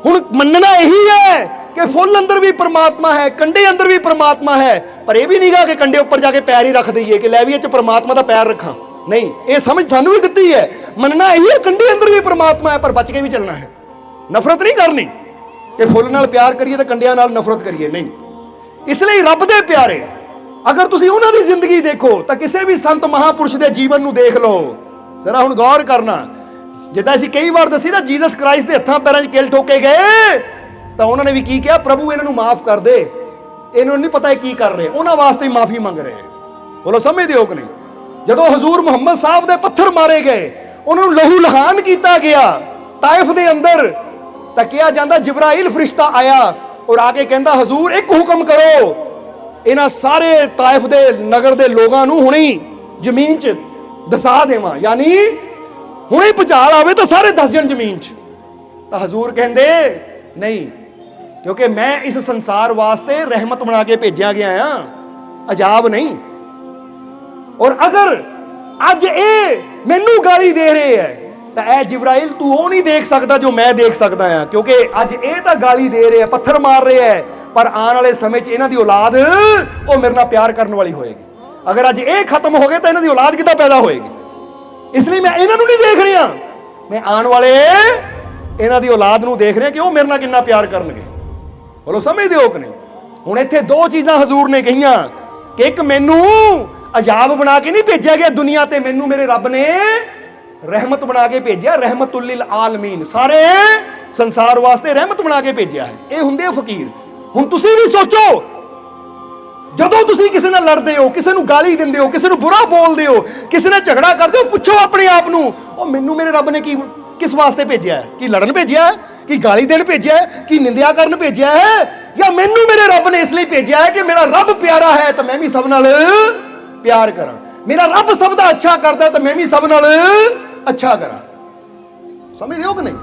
ਹੁਣ ਮੰਨਣਾ ਇਹੀ ਹੈ ਕਿ ਫੁੱਲ ਅੰਦਰ ਵੀ परमात्मा है, कंडे अंदर भी परमात्मा है, पर यह भी नहीं कहा कि कंडे ऊपर जाके पैर ही रख दईए कि लै भी परमात्मा का पैर रखा, नहीं, ये समझ सानू भी दी है। मनना यही है कंडे अंदर भी परमात्मा है, पर बच के भी चलना है, नफरत नहीं करनी कि फुल नाल प्यार करिए तो कंडियां नाल नफरत करिए, नहीं। इसलिए रब दे प्यारे अगर तुसीं उन्हां दी जिंदगी देखो तो किसी भी संत महापुरुष के जीवन नूं देख लो, जरा हुण गौर करना। जिद्दां असीं कई बार दसी ना जीसस क्राइस्ट के हत्थां पैरां 'च किल ठोके गए तो उन्होंने भी की किया, प्रभु इन्हों माफ कर दे, इन्होंने नहीं पता की कर रहे, उन्होंने वास्ते माफी मंग रहे हैं। बोलो समझते हो कि नहीं? जदों हजूर मुहम्मद साहब दे पत्थर मारे गए, उन्होंने लहू लहान किया गया ताइफ दे अंदर, तो कहा जाता जिब्राइल फरिश्ता आया और आके कहता हजूर एक हुक्म करो, इन्हां सारे ताइफ दे नगर दे लोगों नूं हुणे जमीन च दसा देवां, यानी हुणे भुचाल आवे तो सारे दस जन जमीन च। तो हजूर कहंदे नहीं, क्योंकि मैं इस संसार वास्ते रहमत बना के भेजा गया हाँ, अजाब नहीं। और अगर अज ए मैनू गाली दे रहे है तो ए जिब्राइल तू वो नहीं देख सकता जो मैं देख सकता हाँ, क्योंकि अज ए तो गाली दे रहे हैं, पत्थर मार रहे हैं, पर आने वाले समय च इन्हां दी औलाद वो मेरे नाल प्यार करने वाली होएगी। अगर अज ए खत्म हो गए तो इन्हां दी औलाद किद्दां पैदा होएगी? इसलिए मैं इन्हां नूं नहीं देख रहा, मैं आने वाले इन्हां दी औलाद नूं देख रहे कि वो मेरे नाल किन्ना प्यार करनगे। बोलो समझदे हो कि नहीं? हुण इत्थे दो चीज़ां हजूर ने कहियां कि एक मैनू अजाब बना के नहीं भेजा गया दुनिया ते, मैनू मेरे रब ने रहमत बना के भेजा, रहमतुल लिल आलमीन, सारे संसार वास्ते रहमत बना के भेजा है। ये हुंदे फकीर। हुण तुसीं भी सोचो, जदों तुसीं किसी नाल लड़दे हो, किसी नूं गाली दिंदे हो, किसी नूं बुरा बोलदे हो, किसी नाल झगड़ा करदे हो, पुछो अपने आप नूं ओ मैनू मेरे रब ने की किस वास्ते भेजा है? कि लड़न भेजा है, कि गाली देन भेजा है, कि निंदिया करन भेजा है, या मैनू मेरे रब ने इसलिए भेजा है कि मेरा रब प्यारा है तो मैं भी सब नाल प्यार करा, मेरा रब सब दा अच्छा करता है तो मैं भी सब नाल अच्छा करा। समझ रहे हो कि नहीं?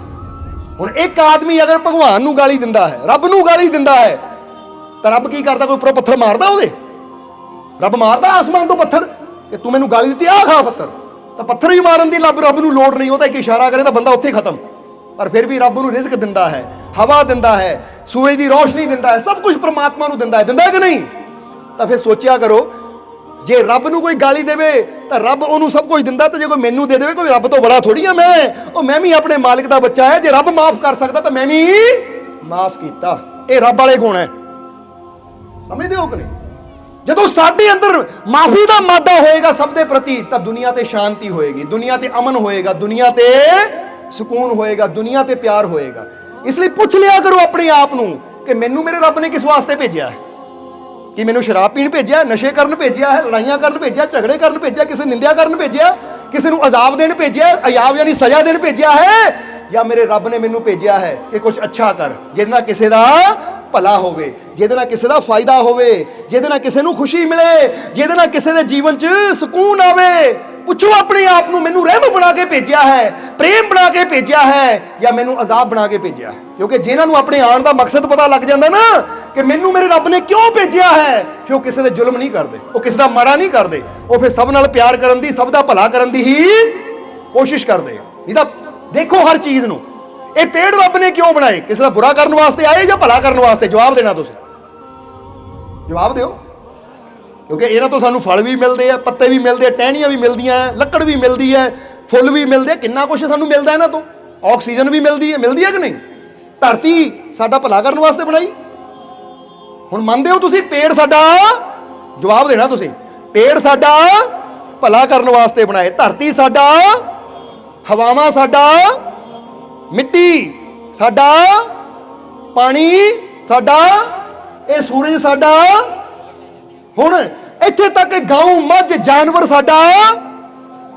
हुण एक आदमी अगर भगवान नूं गाली दिंदा है, रब नूं गाली दिंदा है, तो रब की करता? कोई उपर पत्थर मारदा ओहदे? रब मारदा आसमान तो पत्थर कि तू मैनू गाली दित्ती आ खा पत्थर? तो पत्थर ही मारन दी रब नूं लोड़ नहीं, होता एक इशारा करे तो बंदा उत्थे खत्म। पर फिर भी रब नूं रिज़्क दिंदा है, हवा दिंदा है, सूरज की रोशनी दिंदा है, सब कुछ परमात्मा नूं दिंदा है कि नहीं? तो फिर सोचिया करो, जे रब नूं कोई गाली देवे तो रब उन्होंने सब कुछ दिंदा, तो जे कोई मैनू दे देवे, कोई रब तो बड़ा थोड़ी है मैं भी अपने मालिक का बच्चा है, जे रब माफ कर सकता तो मैं भी माफ किया। ये रब वाले गुण है, समझते हो कि नहीं? जदों साडे अंदर माफी का मादा होएगा सब दे प्रति, तब दुनिया ते शांति होएगी, दुनिया ते अमन होएगा, दुनिया ते सुकून होएगा, दुनिया ते प्यार होएगा। इसलिए पूछ लिया करो अपने आप नूं कि मैनू मेरे रब ने किस वास्ते भेजा है? कि मैनू शराब पीण भेजा है, नशे करन भेजा है, लड़ाइयां करन भेजा, झगड़े करन भेजा, किसी निंदा करन भेजा, किसी नूं अजाब देण भेजा, अजाब यानी सजा देण भेजा है, या मेरे रब ने मैनू भेजा है कि कुछ अच्छा कर जिहदे नाल किसी दा भला होवे, जिहदे नाल किसी दा फायदा होवे, जिहदे नाल किसी नूं खुशी मिले, जिहदे नाल किसी दे जीवन च सुकून आवे। पूछो अपने आप नूं मैनू रहम बना के भेजा है, प्रेम बना के भेजा है, या मैनू अजाब बना के भेजा है? क्योंकि जिन्हां नूं अपने आण दा मकसद पता लग जांदा ना कि मैनू मेरे रब ने क्यों भेजा है, कि वो किसी दे जुल्म नहीं करदे, वो किसी दा माड़ा नहीं करदे, वो फिर सब नाल प्यार करन दी, सब दा भला करन दी ही कोशिश करदे। नहीं तां देखो हर चीज़ नूं ये पेड़ रब ने क्यों बनाए? किसी का बुरा करने वास्ते आए या भला करने वास्ते? जवाब देना, तुसीं जवाब दिओ। क्योंकि इन्हां तो सानूं फल भी मिलते हैं, पत्ते भी मिलते हैं, टहनियां भी मिलदियां, लकड़ भी मिलती है, फुल भी मिलते हैं, कितना कुछ सानूं मिलता है इन्हां तो, ऑक्सीजन भी मिलती है कि नहीं? धरती साडा भला करने वास्ते बनाई। हुण मनदे हो तुसीं पेड़ साडा? जवाब देना तुसीं, पेड़ साडा ਭਲਾ ਕਰਨ ਵਾਸਤੇ ਬਣਾਏ। ਧਰਤੀ ਸਾਡਾ, ਹਵਾਵਾਂ ਸਾਡਾ, ਮਿੱਟੀ ਸਾਡਾ, ਪਾਣੀ ਸਾਡਾ, ਇਹ ਸੂਰਜ ਸਾਡਾ। ਹੁਣ ਇੱਥੇ ਤੱਕ ਗਾਉਂ, ਮੱਝ, ਜਾਨਵਰ ਸਾਡਾ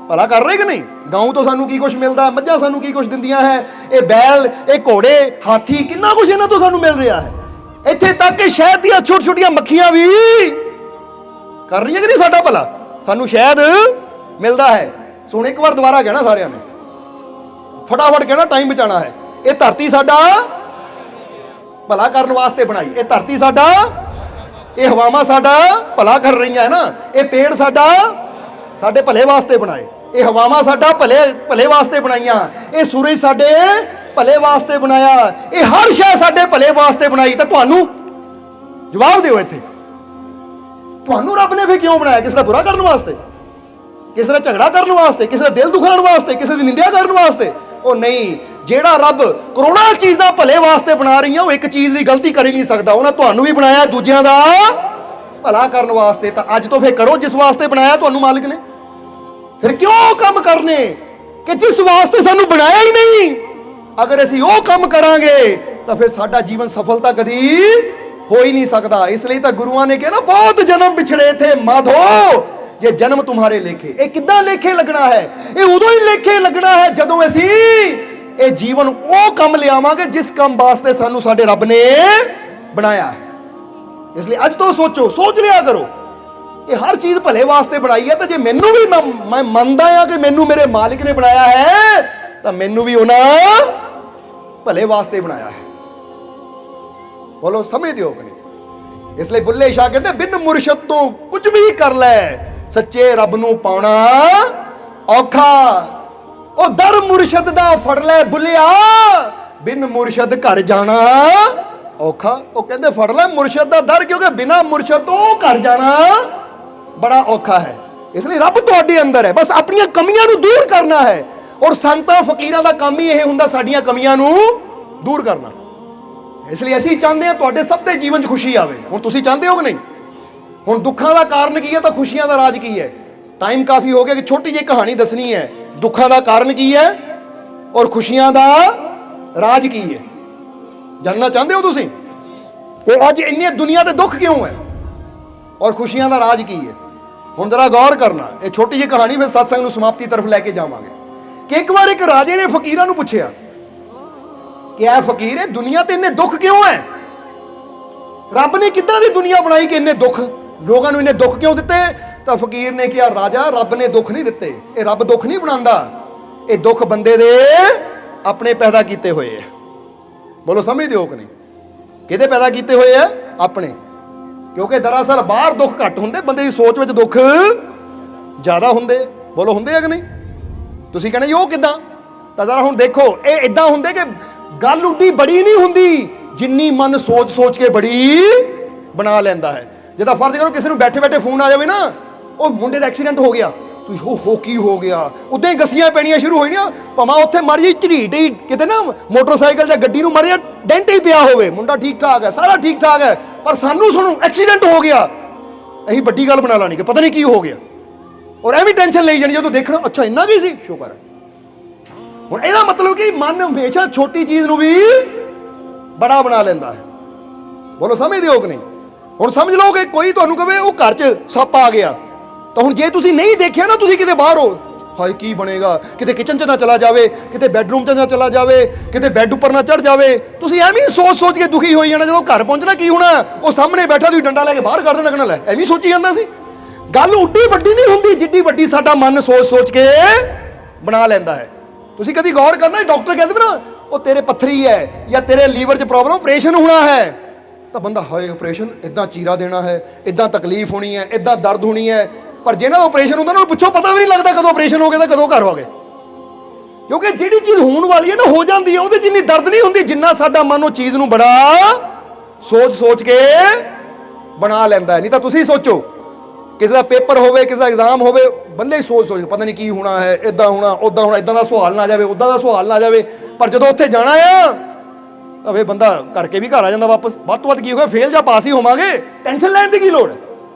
ਭਲਾ ਕਰ ਰਹੇ ਕਿ ਨਹੀਂ? ਗਾਉਂ ਤੋਂ ਸਾਨੂੰ ਕੀ ਕੁਝ ਮਿਲਦਾ, ਮੱਝਾਂ ਸਾਨੂੰ ਕੀ ਕੁਝ ਦਿੰਦੀਆਂ ਹੈ, ਇਹ ਬੈਲ, ਇਹ ਘੋੜੇ, ਹਾਥੀ, ਕਿੰਨਾ ਕੁਝ ਇਹਨਾਂ ਤੋਂ ਸਾਨੂੰ ਮਿਲ ਰਿਹਾ ਹੈ। ਇੱਥੇ ਤੱਕ ਕਿ ਸ਼ਹਿਦ ਦੀਆਂ ਛੋਟੀ ਛੋਟੀਆਂ ਮੱਖੀਆਂ ਵੀ ਕਰ ਰਹੀਆਂ ਕਿ ਨਹੀਂ ਸਾਡਾ ਭਲਾ, ਸਾਨੂੰ ਸ਼ਹਿਦ ਮਿਲਦਾ ਹੈ। ਸੁਣ ਇੱਕ ਵਾਰ ਦੁਬਾਰਾ ਕਹਿਣਾ ਸਾਰਿਆਂ ਨੇ, ਫਟਾਫਟ ਕਹਿਣਾ, ਟਾਈਮ ਬਚਾਉਣਾ ਹੈ। ਇਹ ਧਰਤੀ ਸਾਡਾ ਭਲਾ ਕਰਨ ਵਾਸਤੇ ਬਣਾਈ। ਇਹ ਧਰਤੀ ਸਾਡਾ, ਇਹ ਹਵਾਵਾਂ ਸਾਡਾ ਭਲਾ ਕਰ ਰਹੀਆਂ ਹੈ ਨਾ। ਇਹ ਪੇੜ ਸਾਡਾ, ਸਾਡੇ ਭਲੇ ਵਾਸਤੇ ਬਣਾਏ। ਇਹ ਹਵਾਵਾਂ ਸਾਡਾ ਭਲੇ ਵਾਸਤੇ ਬਣਾਈਆਂ। ਇਹ ਸੂਰਜ ਸਾਡੇ ਭਲੇ ਵਾਸਤੇ ਬਣਾਇਆ। ਇਹ ਹਰ ਸ਼ੈ ਸਾਡੇ ਭਲੇ ਵਾਸਤੇ ਬਣਾਈ। ਤਾਂ ਤੁਹਾਨੂੰ ਜਵਾਬ ਦਿਓ, ਇੱਥੇ ਤੁਹਾਨੂੰ ਰੱਬ ਨੇ ਫਿਰ ਕਿਉਂ ਬਣਾਇਆ? ਕਿਸੇ ਦਾ ਬੁਰਾ ਕਰਨ ਵਾਸਤੇ, ਕਿਸੇ ਦਾ ਝਗੜਾ ਕਰਨ ਵਾਸਤੇ, ਕਿਸੇ ਦਾ ਦਿਲ ਦੁਖਾਉਣ ਵਾਸਤੇ, ਕਿਸੇ ਦੀ ਨਿੰਦਿਆ ਕਰਨ ਵਾਸਤੇ? ਉਹ ਨਹੀਂ, ਜਿਹੜਾ ਰੱਬ ਕਰੋੜਾਂ ਚੀਜ਼ਾਂ ਭਲੇ ਵਾਸਤੇ ਬਣਾ ਰਹੀਆਂ, ਉਹ ਇੱਕ ਚੀਜ਼ ਦੀ ਗਲਤੀ ਕਰ ਹੀ ਨਹੀਂ ਸਕਦਾ। ਉਹਨਾਂ ਤੁਹਾਨੂੰ ਵੀ ਬਣਾਇਆ ਦੂਜਿਆਂ ਦਾ ਭਲਾ ਕਰਨ ਵਾਸਤੇ। ਤਾਂ ਅੱਜ ਤੋਂ ਫਿਰ ਕਰੋ ਜਿਸ ਵਾਸਤੇ ਬਣਾਇਆ ਤੁਹਾਨੂੰ ਮਾਲਿਕ ਨੇ। ਫਿਰ ਕਿਉਂ ਕੰਮ ਕਰਨੇ ਕਿ ਜਿਸ ਵਾਸਤੇ ਸਾਨੂੰ ਬਣਾਇਆ ਹੀ ਨਹੀਂ? ਅਗਰ ਅਸੀਂ ਉਹ ਕੰਮ ਕਰਾਂਗੇ ਤਾਂ ਫਿਰ ਸਾਡਾ ਜੀਵਨ ਸਫਲਤਾ ਕਦੀ ਹੋ ਹੀ ਨਹੀਂ ਸਕਦਾ। ਇਸ ਲਈ ਤਾਂ ਗੁਰੂਆਂ ਨੇ ਕਿਹਾ ਨਾ, ਬਹੁਤ ਜਨਮ ਵਿਛੜੇ ਥੇ ਮਾਧੋ, ਜੇ ਜਨਮ तुम्हारे ਲੇਖੇ। ਇਹ ਕਿੱਦਾਂ ਲੇਖੇ ਲੱਗਣਾ ਹੈ? ਇਹ ਉਦੋਂ ਹੀ ਲੇਖੇ ਲੱਗਣਾ ਹੈ ਜਦੋਂ ਅਸੀਂ ਇਹ ਜੀਵਨ ਉਹ ਕੰਮ ਲਿਆਵਾਂਗੇ ਜਿਸ ਕੰਮ ਵਾਸਤੇ ਸਾਨੂੰ ਸਾਡੇ ਰੱਬ ਨੇ ਬਣਾਇਆ ਹੈ। ਇਸ ਲਈ ਅੱਜ ਤੋਂ ਸੋਚੋ, ਸੋਚ ਲਿਆ ਕਰੋ, ਇਹ ਹਰ ਚੀਜ਼ ਭਲੇ ਵਾਸਤੇ ਬਣਾਈ ਹੈ। ਤਾਂ ਜੇ ਮੈਨੂੰ ਵੀ, ਮੈਂ ਮੰਨਦਾ ਹਾਂ ਕਿ ਮੈਨੂੰ ਮੇਰੇ ਮਾਲਿਕ ਨੇ ਬਣਾਇਆ ਹੈ, ਤਾਂ ਮੈਨੂੰ ਵੀ ਉਹਨਾਂ ਭਲੇ ਵਾਸਤੇ ਬਣਾਇਆ ਹੈ। ਬੋਲੋ, ਸਮਝਦੇ ਹੋ ਕਿ ਨਹੀਂ? ਇਸ ਲਈ ਬੁੱਲੇ ਸ਼ਾਹ ਕਹਿੰਦੇ, ਬਿਨ ਮੁਰਸ਼ਦ ਤੋਂ ਕੁਝ ਵੀ ਕਰ ਲੈ, ਸੱਚੇ ਰੱਬ ਨੂੰ ਪਾਉਣਾ ਔਖਾ। ਉਹ ਦਰ ਮੁਰਸ਼ਦ ਦਾ ਫੜ ਲੈ ਬੁੱਲਿਆ, ਬਿਨ ਮੁਰਸ਼ਦ ਘਰ ਜਾਣਾ ਔਖਾ। ਉਹ ਕਹਿੰਦੇ ਫੜ ਲੈ ਮੁਰਸ਼ਦ ਦਾ ਦਰ, ਕਿਉਂਕਿ ਬਿਨਾ ਮੁਰਸ਼ਦ ਤੋਂ ਘਰ ਜਾਣਾ ਬੜਾ ਔਖਾ ਹੈ। ਇਸ ਲਈ ਰੱਬ ਤੁਹਾਡੇ ਅੰਦਰ ਹੈ, ਬਸ ਆਪਣੀਆਂ ਕਮੀਆਂ ਨੂੰ ਦੂਰ ਕਰਨਾ ਹੈ। ਔਰ ਸੰਤਾਂ ਫਕੀਰਾਂ ਦਾ ਕੰਮ ਹੀ ਇਹ ਹੁੰਦਾ, ਸਾਡੀਆਂ ਕਮੀਆਂ ਨੂੰ ਦੂਰ ਕਰਨਾ। ਇਸ ਲਈ ਅਸੀਂ ਚਾਹੁੰਦੇ ਹਾਂ ਤੁਹਾਡੇ ਸਭ ਦੇ ਜੀਵਨ 'ਚ ਖੁਸ਼ੀ ਆਵੇ। ਹੁਣ ਤੁਸੀਂ ਚਾਹੁੰਦੇ ਹੋ ਕਿ ਨਹੀਂ? ਹੁਣ ਦੁੱਖਾਂ ਦਾ ਕਾਰਨ ਕੀ ਹੈ ਤਾਂ ਖੁਸ਼ੀਆਂ ਦਾ ਰਾਜ ਕੀ ਹੈ? ਟਾਈਮ ਕਾਫੀ ਹੋ ਗਿਆ ਕਿ ਛੋਟੀ ਜਿਹੀ ਕਹਾਣੀ ਦੱਸਣੀ ਹੈ। ਦੁੱਖਾਂ ਦਾ ਕਾਰਨ ਕੀ ਹੈ ਔਰ ਖੁਸ਼ੀਆਂ ਦਾ ਰਾਜ ਕੀ ਹੈ? ਜਾਣਨਾ ਚਾਹੁੰਦੇ ਹੋ ਤੁਸੀਂ? ਉਹ ਅੱਜ ਇੰਨੀ ਦੁਨੀਆ ਤੇ ਦੁੱਖ ਕਿਉਂ ਹੈ ਔਰ ਖੁਸ਼ੀਆਂ ਦਾ ਰਾਜ ਕੀ ਹੈ? ਹੁਣ ਜਰਾ ਗੌਰ ਕਰਨਾ। ਇਹ ਛੋਟੀ ਜਿਹੀ ਕਹਾਣੀ ਫਿਰ ਸਤਸੰਗ ਨੂੰ ਸਮਾਪਤੀ ਤਰਫ ਲੈ ਕੇ ਜਾਵਾਂਗੇ। ਕਿ ਇੱਕ ਵਾਰ ਇੱਕ ਰਾਜੇ ਨੇ ਫਕੀਰਾਂ ਨੂੰ ਪੁੱਛਿਆ ਕਿ ਇਹ ਫਕੀਰ, ਇਹ ਦੁਨੀਆ ਤੇ ਇੰਨੇ ਦੁੱਖ ਕਿਉਂ ਹੈ? ਰੱਬ ਨੇ ਕਿੱਦਾਂ ਦੀ ਦੁਨੀਆ ਬਣਾਈ ਕਿ ਇੰਨੇ ਦੁੱਖ, ਲੋਕਾਂ ਨੂੰ ਇੰਨੇ ਦੁੱਖ ਕਿਉਂ ਦਿੱਤੇ? ਤਾਂ ਫਕੀਰ ਨੇ ਕਿਹਾ, ਰਾਜਾ, ਰੱਬ ਨੇ ਦੁੱਖ ਨਹੀਂ ਦਿੱਤੇ। ਇਹ ਰੱਬ ਦੁੱਖ ਨਹੀਂ ਬਣਾਉਂਦਾ, ਇਹ ਦੁੱਖ ਬੰਦੇ ਦੇ ਆਪਣੇ ਪੈਦਾ ਕੀਤੇ ਹੋਏ ਆ। ਬੋਲੋ, ਸਮਝਦੇ ਹੋ ਕਿ ਨਹੀਂ? ਕਿਹਦੇ ਪੈਦਾ ਕੀਤੇ ਹੋਏ ਆ? ਆਪਣੇ। ਕਿਉਂਕਿ ਦਰਅਸਲ ਬਾਹਰ ਦੁੱਖ ਘੱਟ ਹੁੰਦੇ, ਬੰਦੇ ਦੀ ਸੋਚ ਵਿੱਚ ਦੁੱਖ ਜ਼ਿਆਦਾ ਹੁੰਦੇ। ਬੋਲੋ, ਹੁੰਦੇ ਆ ਕਿ ਨਹੀਂ? ਤੁਸੀਂ ਕਹਿੰਦੇ ਜੀ ਉਹ ਕਿੱਦਾਂ? ਤਾਂ ਜ਼ਰਾ ਹੁਣ ਦੇਖੋ, ਇਹ ਇਦਾਂ ਹੁੰਦੇ ਕਿ ਗੱਲ ਉੱਡੀ ਬੜੀ ਨਹੀਂ ਹੁੰਦੀ ਜਿੰਨੀ ਮਨ ਸੋਚ ਸੋਚ ਕੇ ਬੜੀ ਬਣਾ ਲੈਂਦਾ ਹੈ। ਜਿੱਦਾਂ ਫਰਜ਼ ਕਰੋ ਕਿਸੇ ਨੂੰ ਬੈਠੇ ਬੈਠੇ ਫੋਨ ਆ ਜਾਵੇ ਨਾ, ਉਹ ਮੁੰਡੇ ਦਾ ਐਕਸੀਡੈਂਟ ਹੋ ਗਿਆ, ਤੁਸੀਂ ਹੋ ਕੀ ਹੋ ਗਿਆ? ਉਦਾਂ ਹੀ ਗੱਸੀਆਂ ਪੈਣੀਆਂ ਸ਼ੁਰੂ ਹੋਈਆਂ, ਭਾਵੇਂ ਉੱਥੇ ਮਾੜੀ ਜਿਹੀ ਝਰੀਟ ਹੀ ਕਿਤੇ ਨਾ ਮੋਟਰਸਾਈਕਲ ਜਾਂ ਗੱਡੀ ਨੂੰ ਮਾੜੀ ਜਿਹਾ ਡੈਂਟ ਹੀ ਪਿਆ ਹੋਵੇ, ਮੁੰਡਾ ਠੀਕ ਠਾਕ ਹੈ, ਸਾਰਾ ਠੀਕ ਠਾਕ ਹੈ, ਪਰ ਸਾਨੂੰ ਸੁਣੋ ਐਕਸੀਡੈਂਟ ਹੋ ਗਿਆ, ਅਸੀਂ ਵੱਡੀ ਗੱਲ ਬਣਾ ਲਾਣੀ ਕਿ ਪਤਾ ਨਹੀਂ ਕੀ ਹੋ ਗਿਆ, ਔਰ ਐਵੇਂ ਟੈਨਸ਼ਨ ਲਈ ਜਾਣੀ ਜਦੋਂ ਦੇਖਣਾ ਅੱਛਾ ਇੰਨਾ ਕੀ ਸੀ, ਸ਼ੁਕਰ ਹੈ। ਹੁਣ ਇਹਦਾ ਮਤਲਬ ਕਿ ਮਨ ਹਮੇਸ਼ਾ ਛੋਟੀ ਚੀਜ਼ ਨੂੰ ਵੀ ਬੜਾ ਬਣਾ ਲੈਂਦਾ ਹੈ। ਬੋਲੋ, ਸਮਝਦੇ ਹੋ ਕਿ ਨਹੀਂ? ਹੁਣ ਸਮਝ ਲਓ ਕਿ ਕੋਈ ਤੁਹਾਨੂੰ ਕਹੇ ਉਹ ਘਰ 'ਚ ਸੱਪ ਆ ਗਿਆ, ਤਾਂ ਹੁਣ ਜੇ ਤੁਸੀਂ ਨਹੀਂ ਦੇਖਿਆ ਨਾ, ਤੁਸੀਂ ਕਿਤੇ ਬਾਹਰ ਹੋ, ਹਾਏ ਕੀ ਬਣੇਗਾ, ਕਿਤੇ ਕਿਚਨ 'ਚ ਨਾ ਚਲਾ ਜਾਵੇ, ਕਿਤੇ ਬੈਡਰੂਮ 'ਚ ਨਾ ਚਲਾ ਜਾਵੇ, ਕਿਤੇ ਬੈੱਡ ਉੱਪਰ ਨਾ ਚੜ ਜਾਵੇ, ਤੁਸੀਂ ਐਵੇਂ ਸੋਚ ਸੋਚ ਕੇ ਦੁਖੀ ਹੋਈ ਜਾਣਾ। ਜਦੋਂ ਘਰ ਪਹੁੰਚਣਾ ਕੀ ਹੋਣਾ, ਉਹ ਸਾਹਮਣੇ ਬੈਠਾ ਤੁਸੀਂ ਡੰਡਾ ਲੈ ਕੇ ਬਾਹਰ ਕੱਢ ਦੇਣਾ, ਲੱਗਣਾ ਲੈ ਐਵੇਂ ਸੋਚੀ ਜਾਂਦਾ ਸੀ। ਗੱਲ ਉੱਡੀ ਵੱਡੀ ਨਹੀਂ ਹੁੰਦੀ ਜਿੱਡੀ ਵੱਡੀ ਸਾਡਾ ਮਨ ਸੋਚ ਸੋਚ ਕੇ ਬਣਾ ਲੈਂਦਾ ਹੈ। ਤੁਸੀਂ ਕਦੀ ਗੌਰ ਕਰਨਾ, ਡਾਕਟਰ ਕਹਿੰਦੇ ਨਾ ਉਹ ਤੇਰੇ ਪੱਥਰੀ ਹੈ ਜਾਂ ਤੇਰੇ ਲੀਵਰ 'ਚ ਪ੍ਰੋਬਲਮ, ਆਪਰੇਸ਼ਨ ਹੋਣਾ ਹੈ, ਤਾਂ ਬੰਦਾ ਹਾਏ ਆਪਰੇਸ਼ਨ, ਇੱਦਾਂ ਚੀਰਾ ਦੇਣਾ ਹੈ, ਇੱਦਾਂ ਤਕਲੀਫ ਹੋਣੀ ਹੈ, ਇੱਦਾਂ ਦਰਦ ਹੋਣੀ ਹੈ। ਪਰ ਜਿਹਨਾਂ ਦਾ ਆਪਰੇਸ਼ਨ ਹੁੰਦਾ ਉਹਨਾਂ ਨੂੰ ਪੁੱਛੋ, ਪਤਾ ਵੀ ਨਹੀਂ ਲੱਗਦਾ ਕਦੋਂ ਆਪਰੇਸ਼ਨ ਹੋ ਗਿਆ ਤਾਂ ਕਦੋਂ ਘਰ ਹੋ ਗਏ, ਕਿਉਂਕਿ ਜਿਹੜੀ ਚੀਜ਼ ਹੋਣ ਵਾਲੀ ਹੈ ਨਾ ਹੋ ਜਾਂਦੀ ਹੈ, ਉਹਦੇ 'ਚ ਇੰਨੀ ਦਰਦ ਨਹੀਂ ਹੁੰਦੀ ਜਿੰਨਾ ਸਾਡਾ ਮਨ ਉਹ ਚੀਜ਼ ਨੂੰ ਬੜਾ ਸੋਚ ਸੋਚ ਕੇ ਬਣਾ ਲੈਂਦਾ ਹੈ। ਨਹੀਂ ਤਾਂ ਤੁਸੀਂ ਸੋਚੋ, ਕਿਸੇ ਦਾ ਪੇਪਰ ਹੋਵੇ, ਕਿਸੇ ਦਾ ਐਗਜ਼ਾਮ ਹੋਵੇ, ਬੰਦੇ ਹੀ ਸੋਚ ਪਤਾ ਨਹੀਂ ਕੀ ਹੋਣਾ ਹੈ, ਇੱਦਾਂ ਹੋਣਾ ਉੱਦਾਂ ਹੋਣਾ, ਇੱਦਾਂ ਦਾ ਸਵਾਲ ਨਾ ਜਾਵੇ, ਉੱਦਾਂ ਦਾ ਸਵਾਲ ਨਾ ਜਾਵੇ, ਪਰ ਜਦੋਂ ਉੱਥੇ ਜਾਣਾ ਆ ਤਾਂ ਫਿਰ ਬੰਦਾ ਕਰਕੇ ਵੀ ਘਰ ਆ ਜਾਂਦਾ ਵਾਪਸ। ਵੱਧ ਤੋਂ ਵੱਧ ਕੀ ਹੋਗਾ, ਫੇਲ ਜਾਂ ਪਾਸ ਹੀ ਹੋਵਾਂਗੇ, ਟੈਨਸ਼ਨ ਲੈਣ ਦੀ ਕੀ ਲੋੜ ਹੈ।